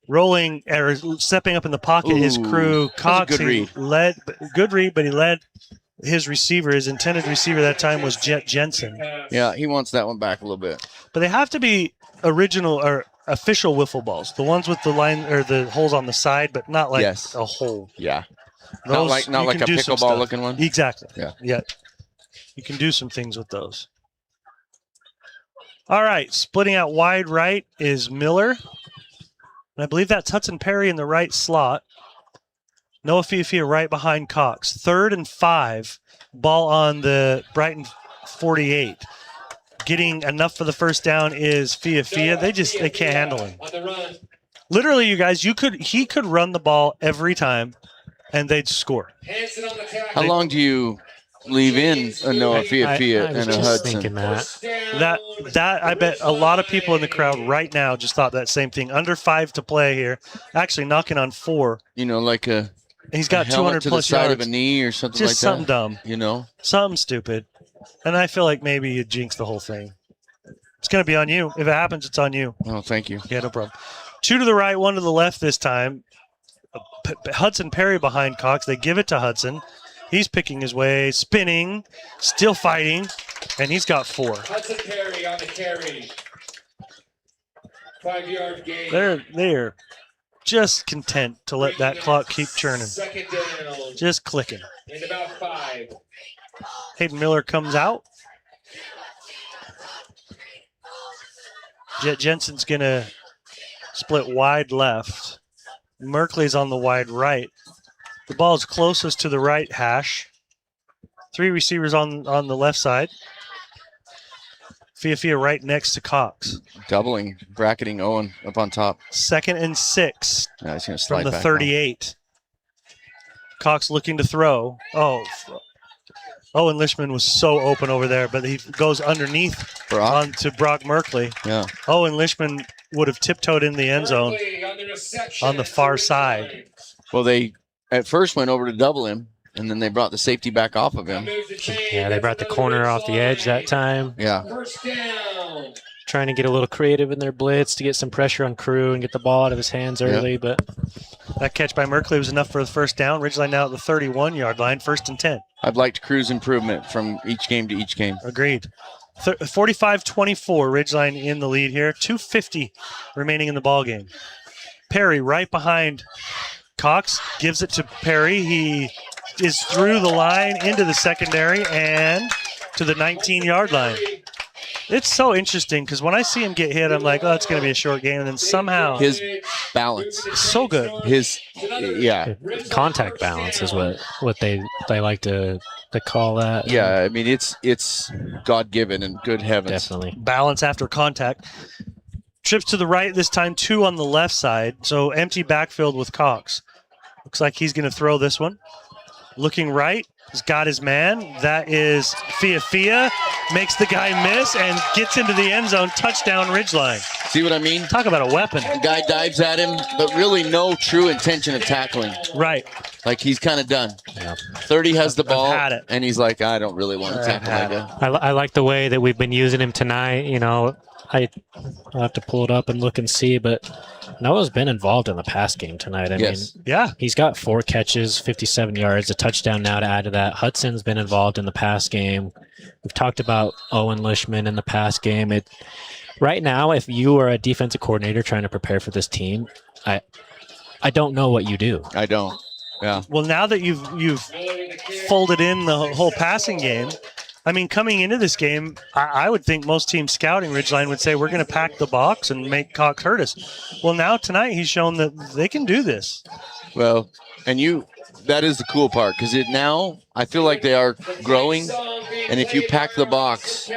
Rolling or stepping up in the pocket is Crew Cox. Good read. Good read, but he led his receiver. His intended receiver that time was Jet Jensen. Yeah, he wants that one back a little bit. But they have to be original or official wiffle balls, the ones with the line or the holes on the side, but not like a hole. Yeah, those, not like a pickleball looking one. Exactly. Yeah. You can do some things with those. All right, splitting out wide right is Miller, and I believe that's Hudson Perry in the right slot. Noah Fia right behind Cox. 3rd and 5, ball on the Brighton 48. Getting enough for the first down is Fia. They can't handle him. Literally, you guys, he could run the ball every time, and they'd score. How long do you leave in a Noah Fia and a Hudson? That I bet a lot of people in the crowd right now just thought that same thing. Under 5 to play here, actually knocking on 4. You know, like he's got 200 to plus the side yards. of a knee or something just like that. Something dumb. You know, something stupid. And I feel like maybe you jinxed the whole thing. It's going to be on you. If it happens, it's on you. Oh, thank you. Yeah, no problem. 2 to the right, 1 to the left this time. Hudson Perry behind Cox. They give it to Hudson. He's picking his way, spinning, still fighting, and he's got 4. Hudson Perry on the carry. 5-yard gain. They're just content to let that clock keep churning. Second down. Just clicking. And about 5. Hayden Miller comes out. Jet Jensen's going to split wide left. Merkley's on the wide right. The ball's closest to the right hash. 3 receivers on the left side. Fia right next to Cox. Doubling, bracketing Owen up on top. 2nd and 6 No, he's gonna slide from the back 38. Cox looking to throw. Owen Lishman was so open over there, but he goes underneath onto Brock Merkley. Yeah. Owen Lishman would have tiptoed in the end zone on the far side. Well, they at first went over to double him, and then they brought the safety back off of him. Yeah, they brought the corner off the edge that time. Yeah. First down. Trying to get a little creative in their blitz to get some pressure on Crew and get the ball out of his hands early, but that catch by Merkley was enough for the first down. Ridgeline now at the 31-yard line, 1st and 10. I've liked Crew's improvement from each game to each game. Agreed. 45-24, Ridgeline in the lead here. 2:50 remaining in the ball game. Perry right behind Cox, gives it to Perry. He is through the line into the secondary and to the 19-yard line. It's so interesting because when I see him get hit, I'm like, oh, it's going to be a short game. And then somehow his balance is so good. Contact balance is what they like to call that. Yeah, I mean, it's God-given and good heavens. Definitely. Balance after contact. Trips to the right, this time 2 on the left side. So empty backfield with Cox. Looks like he's going to throw this one. Looking right. He's got his man. That is Fia. Makes the guy miss and gets into the end zone. Touchdown, Ridgeline. See what I mean? Talk about a weapon. The guy dives at him, but really no true intention of tackling. Right. Like he's kind of done. Yeah. 30 has the ball, had it. and he's like, I don't really want to tackle that guy. I like the way that we've been using him tonight. You know, I'll have to pull it up and look and see, but Noah's been involved in the pass game tonight. I mean, yeah, he's got 4 catches, 57 yards, a touchdown now to add to that. Hudson's been involved in the pass game. We've talked about Owen Lishman in the pass game. Right now, if you are a defensive coordinator trying to prepare for this team, I don't know what you do. I don't. Yeah. Well, now that you've folded in the whole passing game, I mean, coming into this game, I would think most teams scouting Ridgeline would say we're going to pack the box and make Cox hurt us. Well, now tonight he's shown that they can do this. Well, and that is the cool part because now I feel like they are growing, and if you pack the box,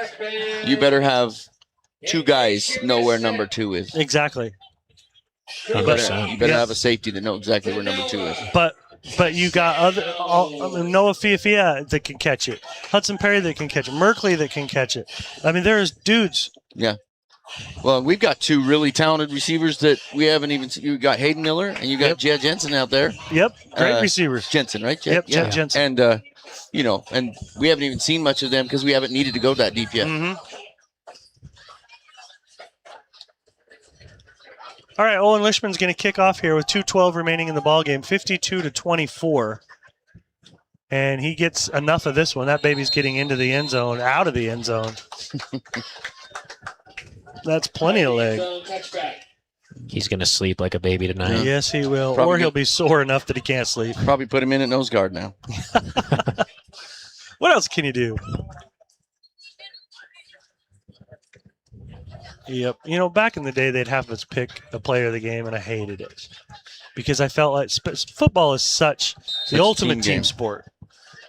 you better have 2 guys know where number 2 is. Exactly. You better have a safety that know exactly where number 2 is. But you got Noah Fia that can catch it. Hudson Perry that can catch it. Merkley that can catch it. I mean, there's dudes. Yeah. Well, we've got 2 really talented receivers that we haven't even seen. You got Hayden Miller and you got Jed Jensen out there. Yep. Great receivers. Jensen, right? Jed Jensen. And, and we haven't even seen much of them because we haven't needed to go that deep yet. Mm-hmm. All right, Owen Lishman's going to kick off here with 2:12 remaining in the ballgame, 52-24. And he gets enough of this one. That baby's getting into the end zone, out of the end zone. That's plenty of leg. He's going to sleep like a baby tonight. Yes, he will. Probably or he'll be sore enough that he can't sleep. Probably put him in at nose guard now. What else can you do? Yep. You know, back in the day, they'd have us pick a player of the game, and I hated it because I felt like football is such the ultimate team sport.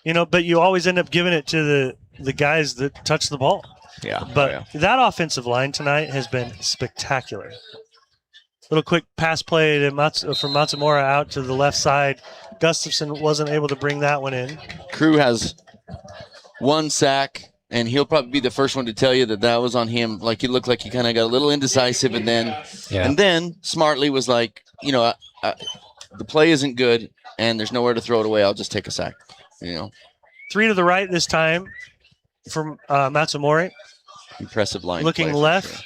You know, but you always end up giving it to the guys that touch the ball. Yeah. But that offensive line tonight has been spectacular. Little quick pass play to from Matsumura out to the left side. Gustafson wasn't able to bring that one in. Crew has 1 sack. And he'll probably be the first one to tell you that was on him. Like, he looked like he kind of got a little indecisive, and then smartly was like, the play isn't good, and there's nowhere to throw it away. I'll just take a sack. 3 to the right this time from Matsumori. Impressive line. Looking left,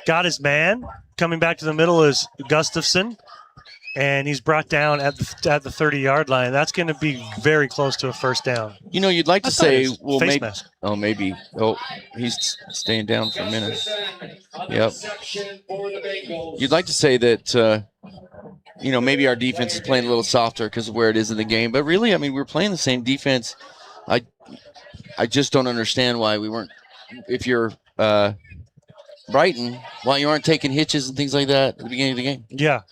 got his man. Coming back to the middle is Gustafson, and he's brought down at the 30-yard line. That's going to be very close to a first down. You'd like to say, well, face maybe. mask. Oh, maybe. Oh, he's staying down for a minute. Yep. You'd like to say that maybe our defense is playing a little softer because of where it is in the game. But really, I mean, we're playing the same defense. I just don't understand why we weren't. If you're Brighton, why you aren't taking hitches and things like that at the beginning of the game? Yeah.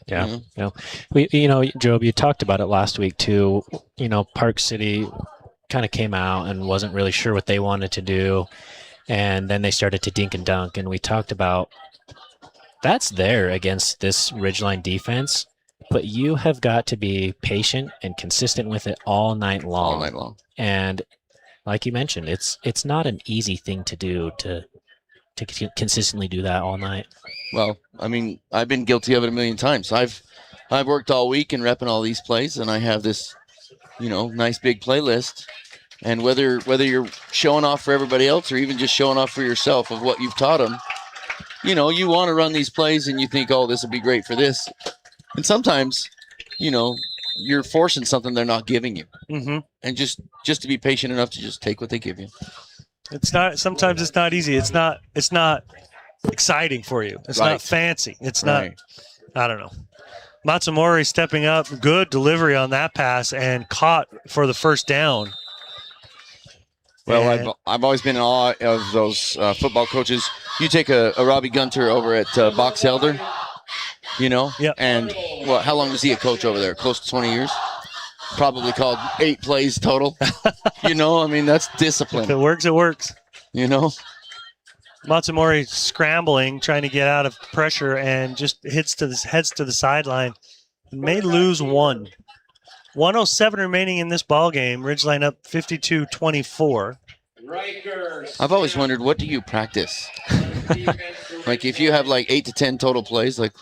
Job, you talked about it last week too. Park City kind of came out and wasn't really sure what they wanted to do, and then they started to dink and dunk. And we talked about that's there against this Ridgeline defense, but you have got to be patient and consistent with it all night long. All night long. And like you mentioned, it's not an easy thing to do to consistently do that all night. Well, I mean, I've been guilty of it a million times. I've worked all week and repping all these plays, and I have this, nice big playlist. And whether you're showing off for everybody else or even just showing off for yourself of what you've taught them, you want to run these plays and you think, oh, this would be great for this. And sometimes, you're forcing something they're not giving you. Mm-hmm. And just to be patient enough to just take what they give you. Sometimes it's not easy. It's not exciting for you. It's not fancy. It's not, I don't know. Matsumori stepping up, good delivery on that pass and caught for the first down. Well, I've always been in awe of those football coaches. You take a Robbie Gunter over at Box Elder, and how long was he a coach over there? Close to 20 years? Probably called 8 plays total. I mean, that's discipline. If it works, it works. Matsumori scrambling, trying to get out of pressure, and just heads to the sideline. May lose one. 1:07 remaining in this ball game. Ridgeline up 52-24. I've always wondered, what do you practice? Like if you have like 8 to 10 total plays, like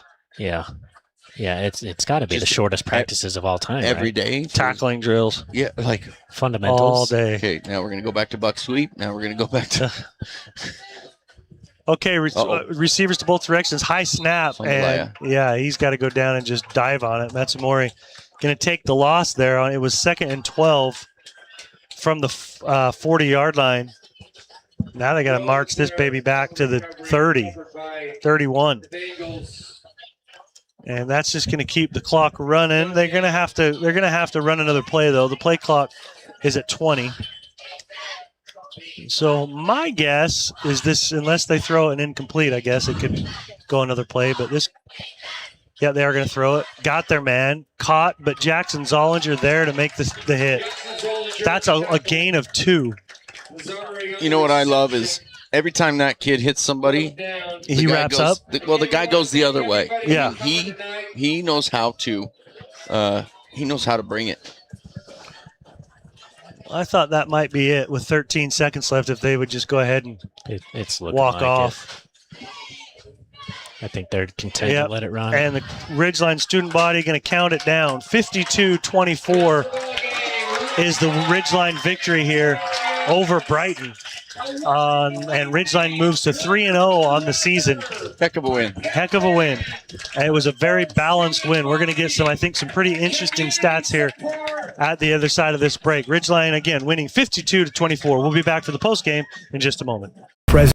it's got to be the shortest practices of all time. Every day, tackling drills. Yeah, like fundamentals all day. Okay, now we're gonna go back to buck sweep. Now we're gonna go back to. Okay, receivers to both directions. High snap, and he's got to go down and just dive on it. Matsumori going to take the loss there. It was 2nd and 12 from the 40-yard line. Now they got to march this baby back to the 30, 31. And that's just going to keep the clock running. They're going to have to run another play though. The play clock is at 20. So my guess is this, unless they throw an incomplete, I guess it could go another play. But this, they are going to throw it. Got their man, caught, but Jackson Zollinger there to make the hit. That's a gain of 2. You know what I love is every time that kid hits somebody, he wraps up. The guy goes the other way. Yeah, I mean, he knows how to bring it. I thought that might be it with 13 seconds left if they would just go ahead and walk off. I think they're content to let it run. And the Ridgeline student body going to count it down. 52-24 is the Ridgeline victory here over Brighton. And Ridgeline moves to 3-0 on the season. Heck of a win. And it was a very balanced win. We're going to get some pretty interesting stats here at the other side of this break. Ridgeline, again, winning 52-24. We'll be back for the postgame in just a moment. Present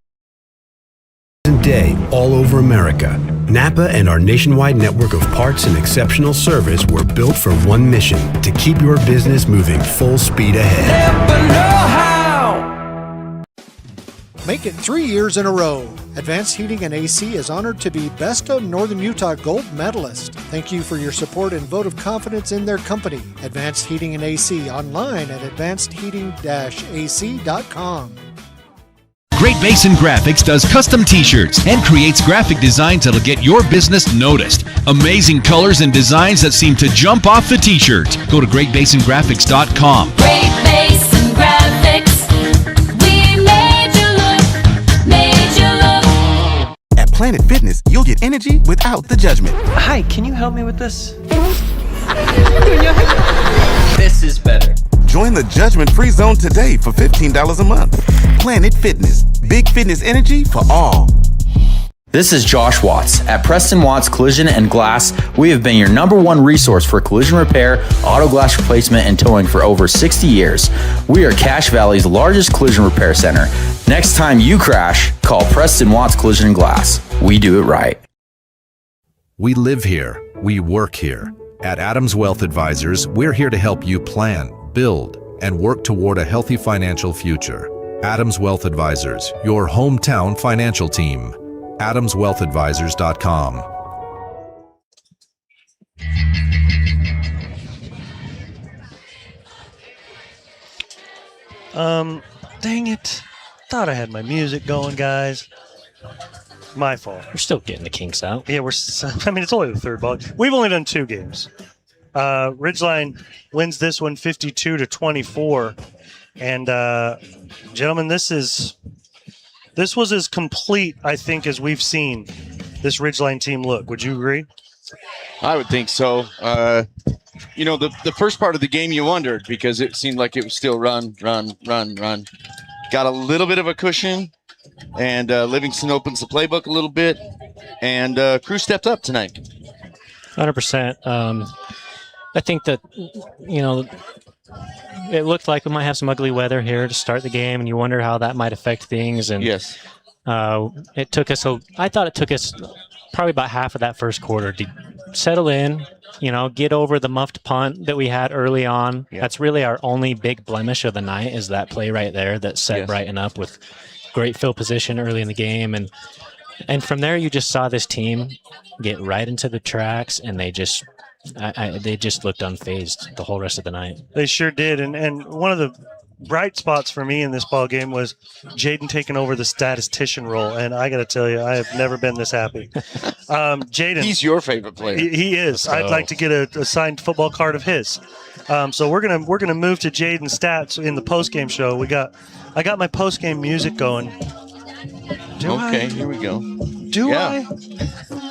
day all over America, Napa and our nationwide network of parts and exceptional service were built for one mission: to keep your business moving full speed ahead. Make it 3 years in a row. Advanced Heating and AC is honored to be Best of Northern Utah Gold Medalist. Thank you for your support and vote of confidence in their company. Advanced Heating and AC, online at advancedheating-ac.com. Great Basin Graphics does custom t-shirts and creates graphic designs that'll get your business noticed. Amazing colors and designs that seem to jump off the t-shirt. Go to greatbasingraphics.com. Great Basin Graphics. Planet Fitness, you'll get energy without the judgment. Hi, can you help me with this? This is better. Join the judgment-free zone today for $15 a month. Planet Fitness, big fitness energy for all. This is Josh Watts. At Preston Watts Collision and Glass, we have been your #1 resource for collision repair, auto glass replacement, and towing for over 60 years. We are Cache Valley's largest collision repair center. Next time you crash, call Preston Watts Collision and Glass. We do it right. We live here, We work here. At Adams Wealth Advisors, we're here to help you plan, build, and work toward a healthy financial future. Adams Wealth Advisors, your hometown financial team. AdamsWealthAdvisors.com. Dang it. Thought I had my music going, guys. My fault. We're still getting the kinks out. Yeah, I mean, it's only the third ball. We've only done 2 games. Ridgeline wins this one 52-24. And, gentlemen, this was as complete, I think, as we've seen this Ridgeline team look. Would you agree? I would think so. The first part of the game you wondered because it seemed like it was still run. Got a little bit of a cushion, and Livingston opens the playbook a little bit, and Crew stepped up tonight. 100%. I think that, it looked like we might have some ugly weather here to start the game, and you wonder how that might affect things. And yes, it took us. I thought it took us probably about half of that first quarter to settle in. Get over the muffed punt that we had early on. Yeah. That's really our only big blemish of the night is that play right there that set Brighton up with great field position early in the game, and from there you just saw this team get right into the tracks, and they just looked unfazed the whole rest of the night. They sure did. And one of the bright spots for me in this ball game was Jaden taking over the statistician role. And I got to tell you, I have never been this happy. Jaden. He's your favorite player. He is. I'd like to get a signed football card of his. So we're gonna move to Jaden's stats in the post-game show. I got my post-game music going. Here we go. I?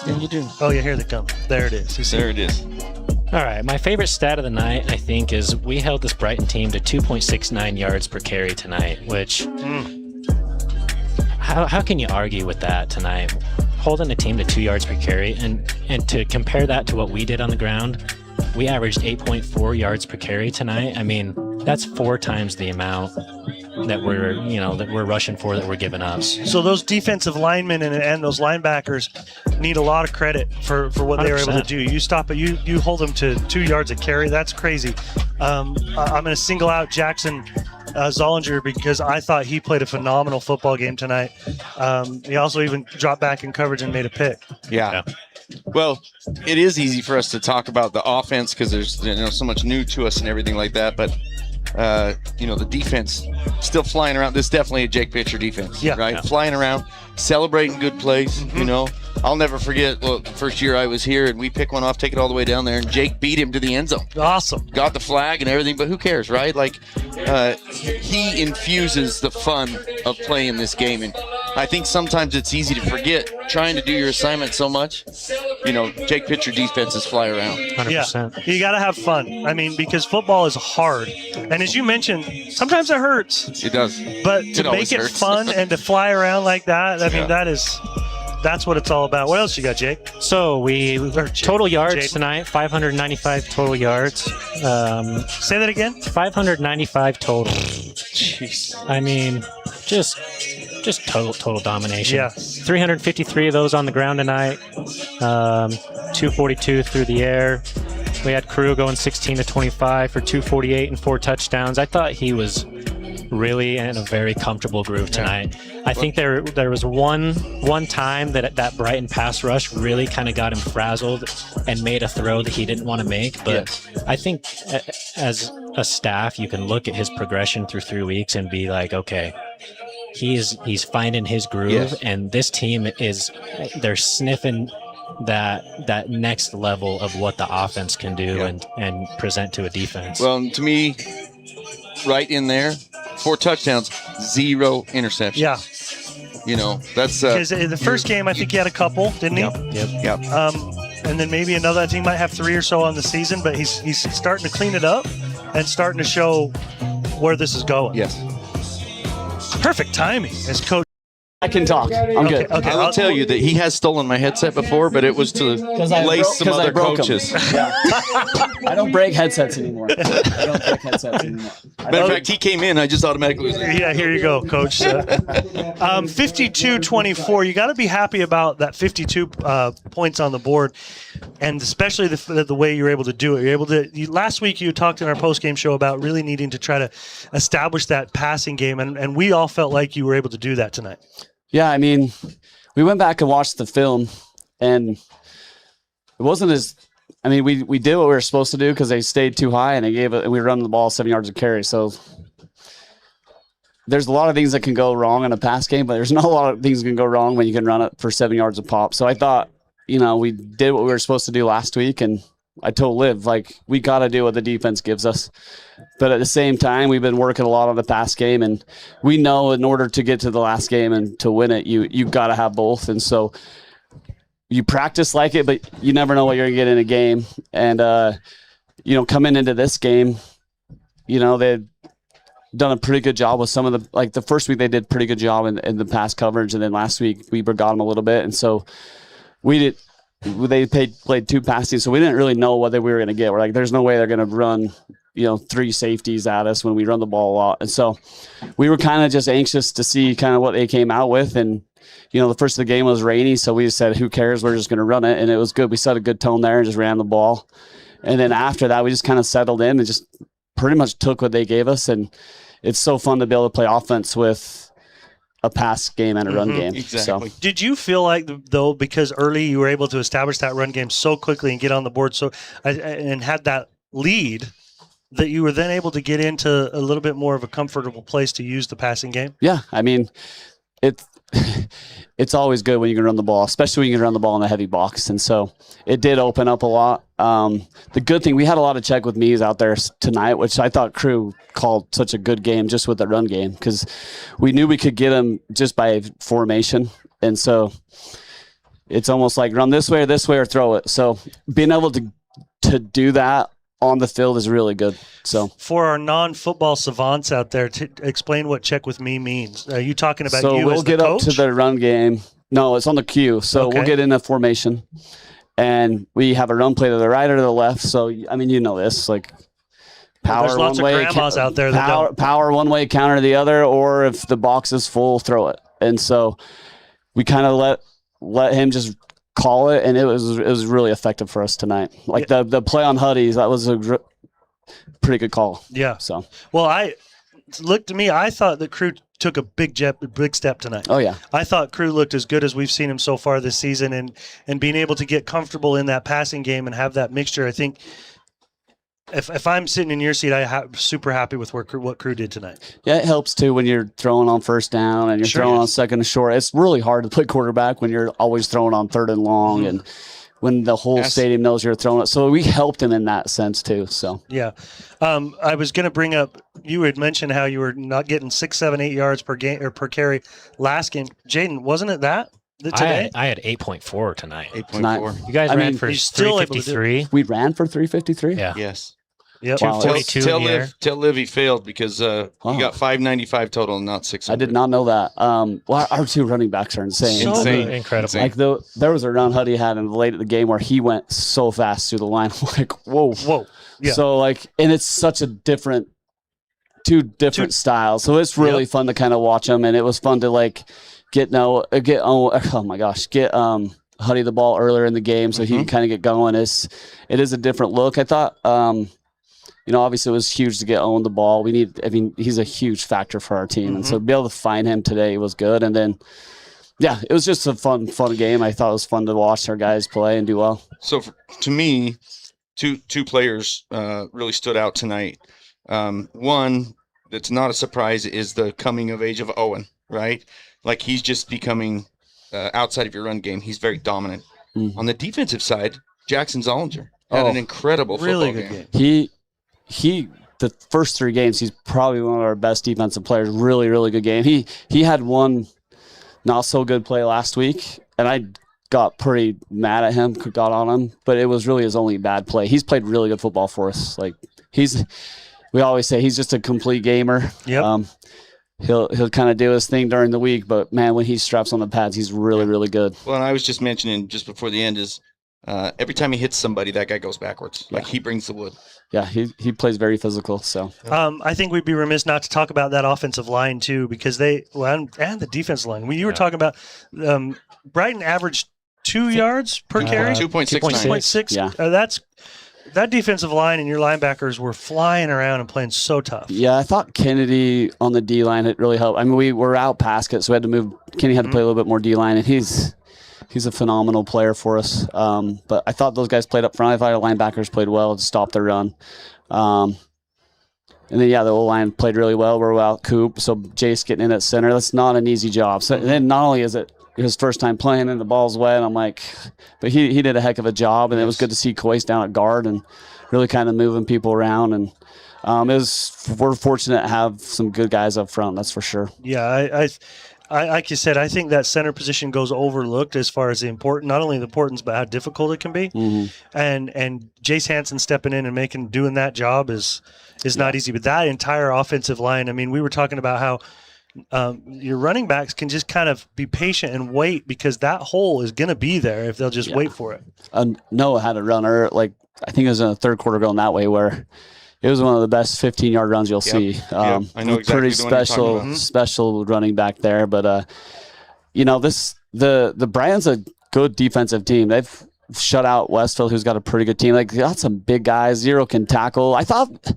Yeah, you do. Oh, yeah, here they come. There it is. There it is. All right, my favorite stat of the night, I think, is we held this Brighton team to 2.69 yards per carry tonight, which how can you argue with that tonight? Holding a team to 2 yards per carry, and to compare that to what we did on the ground, we averaged 8.4 yards per carry tonight. I mean, that's 4 times the amount that we're rushing for, that we're giving up. So those defensive linemen and those linebackers need a lot of credit for what they were able to do. You stop it, you hold them to 2 yards a carry. That's crazy. I'm going to single out Jackson Zollinger because I thought he played a phenomenal football game tonight. He also even dropped back in coverage and made a pick. Yeah. Well, it is easy for us to talk about the offense because there's so much new to us and everything like that, but the defense still flying around. This is definitely a Jake Pitcher defense, right? Yeah. Flying around, celebrating good plays. I'll never forget the first year I was here and we pick one off, take it all the way down there, and Jake beat him to the end zone. Awesome. Got the flag and everything, but who cares, right? Like, he infuses the fun of playing this game, and I think sometimes it's easy to forget trying to do your assignment so much. Jake Pitcher defenses fly around. 100%. Yeah, you got to have fun. I mean, because football is hard. And as you mentioned, sometimes it hurts. It does. But to make it fun and to fly around like that, I mean, that's what it's all about. What else you got, Jake? So total yards tonight, 595 total yards. Say that again? 595 total. Jeez. I mean, just total domination. Yeah. 353 of those on the ground tonight. 242 through the air. We had Crew going 16-25 for 248 and 4 touchdowns. I thought he was really in a very comfortable groove tonight. I think there was one time that Brighton pass rush really kind of got him frazzled and made a throw that he didn't want to make. But I think as a staff, you can look at his progression through 3 weeks and be like, okay, he's finding his groove, and this team they're sniffing that next level of what the offense can do and present to a defense. Well, to me, right in there, 4 touchdowns, 0 interceptions. Yeah. That's because in the first game, I think he had a couple, didn't he? Yep. And then maybe another team might have 3 or so on the season, but he's starting to clean it up and starting to show where this is going. Yes. Perfect timing as Coach I can talk. I'm good. Okay, I'll tell you that he has stolen my headset before, but it was to lace some other coaches. Yeah. I don't break headsets anymore. Matter of fact, he came in. I just automatically was like, yeah, here you go, Coach. 52-24. You got to be happy about that 52 points on the board, and especially the way you're able to do it. You're able to. Last week, you talked in our post-game show about really needing to try to establish that passing game, and we all felt like you were able to do that tonight. Yeah, I mean, we went back and watched the film, and it wasn't as. I mean, we did what we were supposed to do because they stayed too high, and we were running the ball 7 yards of carry. So there's a lot of things that can go wrong in a pass game, but there's not a lot of things that can go wrong when you can run it for 7 yards of pop. So I thought, we did what we were supposed to do last week, and I told Liv, we got to do what the defense gives us. But at the same time, we've been working a lot on the pass game, and we know in order to get to the last game and to win it, you got to have both. And so you practice like it, but you never know what you're going to get in a game. And, coming into this game, they've done a pretty good job with some of the first week they did a pretty good job in the pass coverage, and then last week we got them a little bit. And so they played two passing, so we didn't really know what we were going to get. We're like, there's no way they're going to run, 3 safeties at us when we run the ball a lot. And so we were kind of just anxious to see kind of what they came out with. And, the first of the game was rainy, so we just said, who cares? We're just going to run it. And it was good. We set a good tone there and just ran the ball. And then after that, we just kind of settled in and just pretty much took what they gave us. And it's so fun to be able to play offense with a pass game and a run game. Exactly. So. Did you feel like, though, because early you were able to establish that run game so quickly and get on the board and had that lead, that you were then able to get into a little bit more of a comfortable place to use the passing game? Yeah, I mean, it's always good when you can run the ball, especially when you can run the ball in the heavy box. And so it did open up a lot. The good thing, we had a lot of check with me's out there tonight, which I thought Crew called such a good game just with the run game, because we knew we could get them just by formation. And so it's almost like run this way, or throw it. So being able to do that on the field is really good. So for our non-football savants out there, to explain what check with me means. Are you talking about so you we'll as the get coach? up to the run game. No, it's on the cue. So we'll get in a formation, and we have a run play to the right or to the left. So I mean, this power there's lots one of way, grandmas out there that don't. Power one way, counter the other, or if the box is full, throw it. And so we kind of let him just call it, and it was really effective for us tonight. The play on Huddy's, that was a pretty good call. Yeah. So I thought that Crew took a big step tonight. Oh yeah. I thought Crew looked as good as we've seen him so far this season, and being able to get comfortable in that passing game and have that mixture. I think if I'm sitting in your seat, I'm super happy with what Crew did tonight. Yeah, it helps too when you're throwing on first down and you're throwing on second and short. It's really hard to play quarterback when you're always throwing on third and long, and when the whole stadium knows you're throwing it. So we helped him in that sense too. So yeah, I was going to bring up. You had mentioned how you were not getting 6, 7, 8 yards per game or per carry last game. Jaden, wasn't it that today? I had 8.4 tonight. 8.4. You guys ran for 353. We ran for 353. Yeah. Yes. Yep. 242 Tell Liv he failed because he got 595 total and not 600. I did not know that. Our two running backs are insane. Incredible. Like there was a run Huddy had in the late of the game where he went so fast through the line. I'm like, whoa. Yeah. So and it's such a two different styles. So it's really fun to kind of watch them, and it was fun to get Huddy the ball earlier in the game so he can kind of get going. It is a different look. I thought. Obviously it was huge to get Owen the ball. He's a huge factor for our team. And so to be able to find him today was good. And then, it was just a fun game. I thought it was fun to watch our guys play and do well. So to me, two players really stood out tonight. One that's not a surprise is the coming of age of Owen, right? Like he's just becoming outside of your run game. He's very dominant. On the defensive side, Jackson Zollinger had an incredible football game. The first 3 games, he's probably one of our best defensive players. Really, really good game. He had one not so good play last week, and I got pretty mad at him, got on him, but it was really his only bad play. He's played really good football for us. We always say he's just a complete gamer. Yep. he'll kind of do his thing during the week, but man, when he straps on the pads, he's really, really good. Well, and I was just mentioning just before the end is every time he hits somebody, that guy goes backwards. Like he brings the wood. Yeah, he plays very physical. So I think we'd be remiss not to talk about that offensive line too, because and the defensive line. You were talking about Brighton averaged 2 yards per carry, 2.6. Yeah, that defensive line and your linebackers were flying around and playing so tough. Yeah, I thought Kennedy on the D line it really helped. I mean, we were out Pasket, so we had to move. Kenny had to play a little bit more D line, and he's a phenomenal player for us. But I thought those guys played up front. I thought our linebackers played well to stop the run. And then, the O-line played really well. We're without Coop, so Jace getting in at center. That's not an easy job. So then not only is it his first time playing and the ball's wet, I'm like, but he did a heck of a job, and it was good to see Coyce down at guard and really kind of moving people around. And we're fortunate to have some good guys up front, that's for sure. Yeah, I like you said, I think that center position goes overlooked as far as not only the importance, but how difficult it can be. Mm-hmm. And Jace Hansen stepping in and doing that job is not easy. But that entire offensive line, I mean, we were talking about how your running backs can just kind of be patient and wait, because that hole is going to be there if they'll just wait for it. Noah had a runner, I think it was in the third quarter going that way, where it was one of the best 15-yard runs you'll see. I know exactly pretty special running back there. But the Brighton's a good defensive team. They've shut out Westfield, who's got a pretty good team. They got some big guys. Zero can tackle. I thought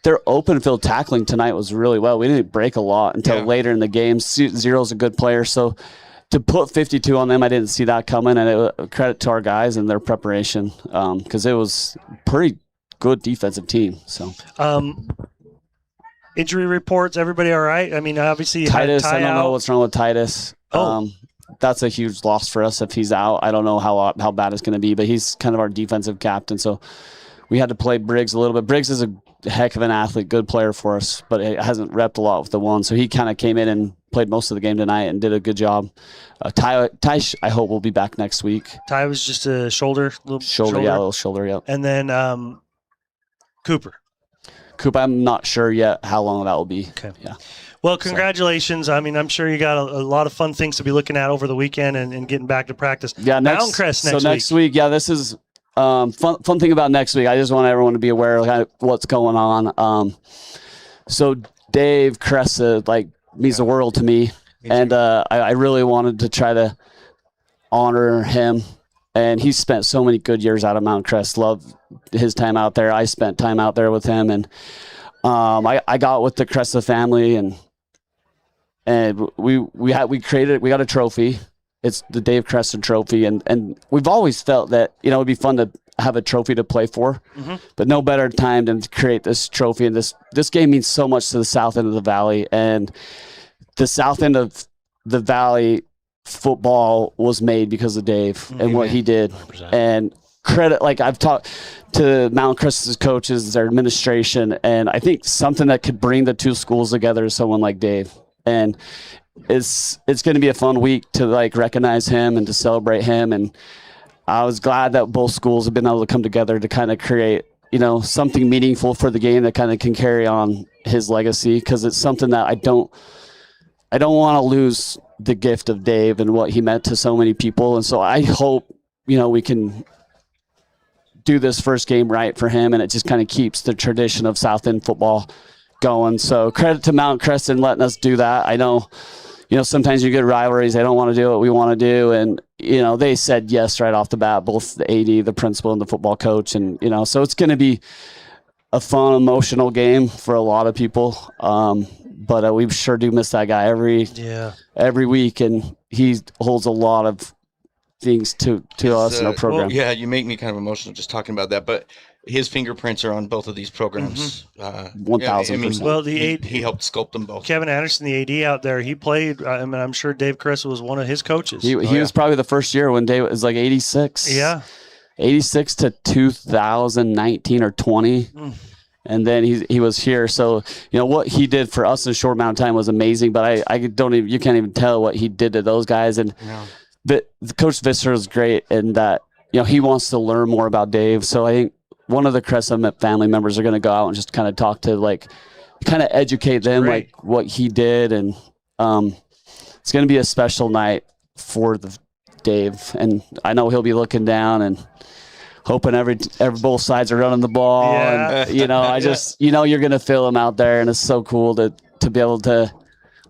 their open field tackling tonight was really well. We didn't break a lot until later in the game. Zero's a good player, so to put 52 on them, I didn't see that coming. And credit to our guys and their preparation, because it was pretty good defensive team. So injury reports, everybody all right? I mean, obviously Titus, I don't know what's wrong with Titus. That's a huge loss for us if he's out. I don't know how bad it's going to be, but he's kind of our defensive captain, so we had to play Briggs a little bit. Briggs is a heck of an athlete, good player for us, but he hasn't repped a lot with the one, so he kind of came in and played most of the game tonight and did a good job. Ty, I hope will be back next week. Ty was just a shoulder. Little shoulder, yeah. And then Cooper, I'm not sure yet how long that will be. Okay. Yeah. Well, congratulations. I mean, I'm sure you got a lot of fun things to be looking at over the weekend and getting back to practice. Yeah, Mountain Crest next week. So next week, this is fun thing about next week. I just want everyone to be aware of what's going on. So Dave Cressa, means the world to me. And I really wanted to try to honor him. And he spent so many good years out of Mount Crest. Loved his time out there. I spent time out there with him, and I got with the Cresta family, and we got a trophy. It's the Dave Cresta trophy, and we've always felt that it'd be fun to have a trophy to play for, but no better time than to create this trophy. And this game means so much to the south end of the valley, and the south end of the valley football was made because of Dave and what he did. 100%. And credit, I've talked to Mount Crest's coaches, their administration, and I think something that could bring the two schools together is someone like Dave. And it's going to be a fun week to recognize him and to celebrate him. And I was glad that both schools have been able to come together to kind of create, something meaningful for the game that kind of can carry on his legacy, because it's something that I don't want to lose the gift of Dave and what he meant to so many people. And so I hope, we can do this first game right for him, and it just kind of keeps the tradition of South End football going. So credit to Mount Crest and letting us do that. I know, sometimes you get rivalries. They don't want to do what we want to do. And, they said yes right off the bat, both the AD, the principal, and the football coach. And, so it's going to be a fun, emotional game for a lot of people. But we sure do miss that guy every week, and he holds a lot of things to us in our program. Well, yeah, you make me kind of emotional just talking about that, but his fingerprints are on both of these programs. 1,000%. Well, he helped sculpt them both. Kevin Anderson, the AD out there, he played. I'm sure Dave Cressa was one of his coaches. He was probably the first year when Dave was 86. Yeah. 86 to 2019 or 20. And then he was here. So, what he did for us in a short amount of time was amazing, but you can't even tell what he did to those guys. And the Coach Visser is great in that, he wants to learn more about Dave. So I think one of the Cressa family members are going to go out and just kind of talk to kind of educate them like what he did. And it's going to be a special night for Dave. And I know he'll be looking down and hoping every both sides are running the ball. Yeah. And, I just, you're going to feel him out there. And it's so cool to be able to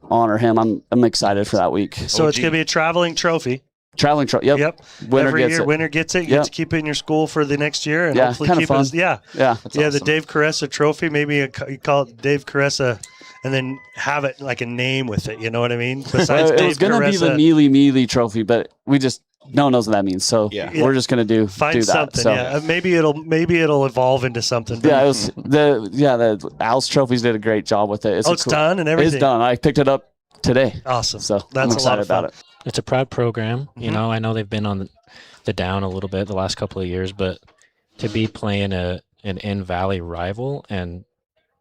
honor him. I'm excited for that week. So it's going to be a traveling trophy. Traveling trophy. Yep. Winner gets it. You get to keep it in your school for the next year, and hopefully keep fun. it. Yeah. That's awesome. The Dave Caressa trophy. Maybe you call it Dave Caressa, and then have it like a name with it. You know what I mean? Besides it was going to be the Mealy Trophy, but we just no one knows what that means. So we're just going to find do that. Something. So. Yeah. Maybe it'll evolve into something. Yeah, it was the Al's trophies did a great job with it. It's done and everything. It's done. I picked it up today. Awesome. So that's I'm excited about it. It's a proud program. I know they've been on the down a little bit the last couple of years, but to be playing an in-valley rival, and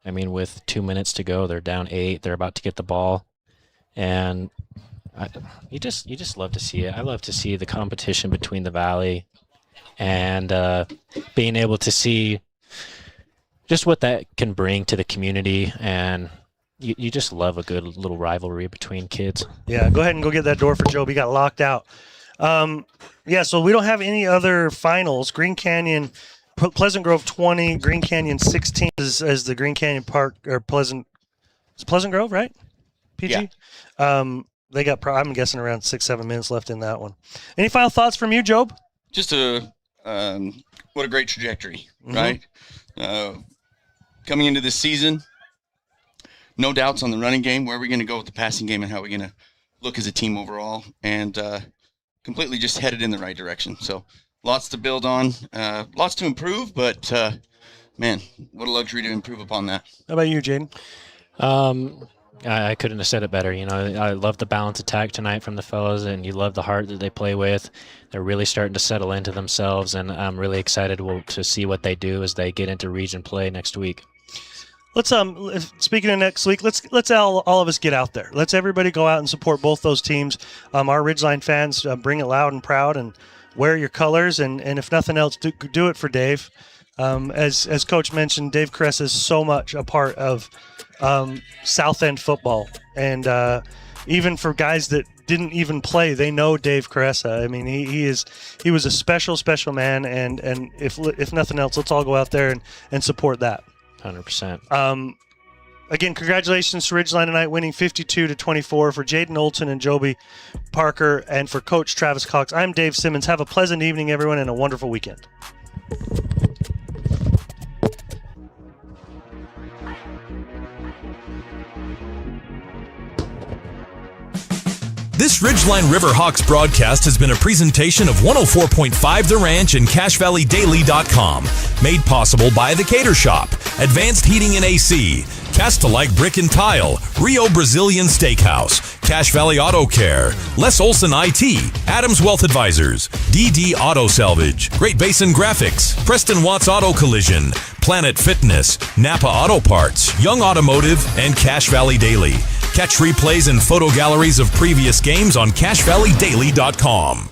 I mean, with 2 minutes to go, they're down 8. They're about to get the ball, and you just love to see it. I love to see the competition between the valley, and being able to see just what that can bring to the community. And you just love a good little rivalry between kids. Yeah, go ahead and go get that door for Job. He got locked out. So we don't have any other finals. Green Canyon, Pleasant Grove 20, Green Canyon 16 as the Green Canyon Park, or Pleasant Grove, right? PG? Yeah. They got, I'm guessing, around 6-7 minutes left in that one. Any final thoughts from you, Job? Just what a great trajectory, right? Coming into this season, no doubts on the running game. Where are we going to go with the passing game, and how are we going to look as a team overall? And completely just headed in the right direction. So lots to build on, lots to improve, but man, what a luxury to improve upon that. How about you, Jaden? I couldn't have said it better. I love the balance attack tonight from the fellas, and you love the heart that they play with. They're really starting to settle into themselves, and I'm really excited to see what they do as they get into region play next week. Let's speaking of next week, let's all of us get out there. Let's everybody go out and support both those teams. Our Ridgeline fans, bring it loud and proud, and wear your colors. And if nothing else, do it for Dave. As Coach mentioned, Dave Caressa is so much a part of South End football, and even for guys that didn't even play, they know Dave Caressa. I mean, he was a special man, and if nothing else, let's all go out there and support that. 100%. Again, congratulations to Ridgeline tonight, winning 52-24 for Jaden Olton and Joby Parker, and for Coach Travis Cox. I'm Dave Simmons. Have a pleasant evening, everyone, and a wonderful weekend. This Ridgeline Riverhawks broadcast has been a presentation of 104.5 The Ranch and CashValleyDaily.com. Made possible by The Cater Shop, Advanced Heating and AC, Cast-A-Like Brick and Tile, Rio Brazilian Steakhouse, Cache Valley Auto Care, Les Olson IT, Adams Wealth Advisors, DD Auto Salvage, Great Basin Graphics, Preston Watts Auto Collision, Planet Fitness, Napa Auto Parts, Young Automotive, and Cache Valley Daily. Catch replays and photo galleries of previous games on CashValleyDaily.com.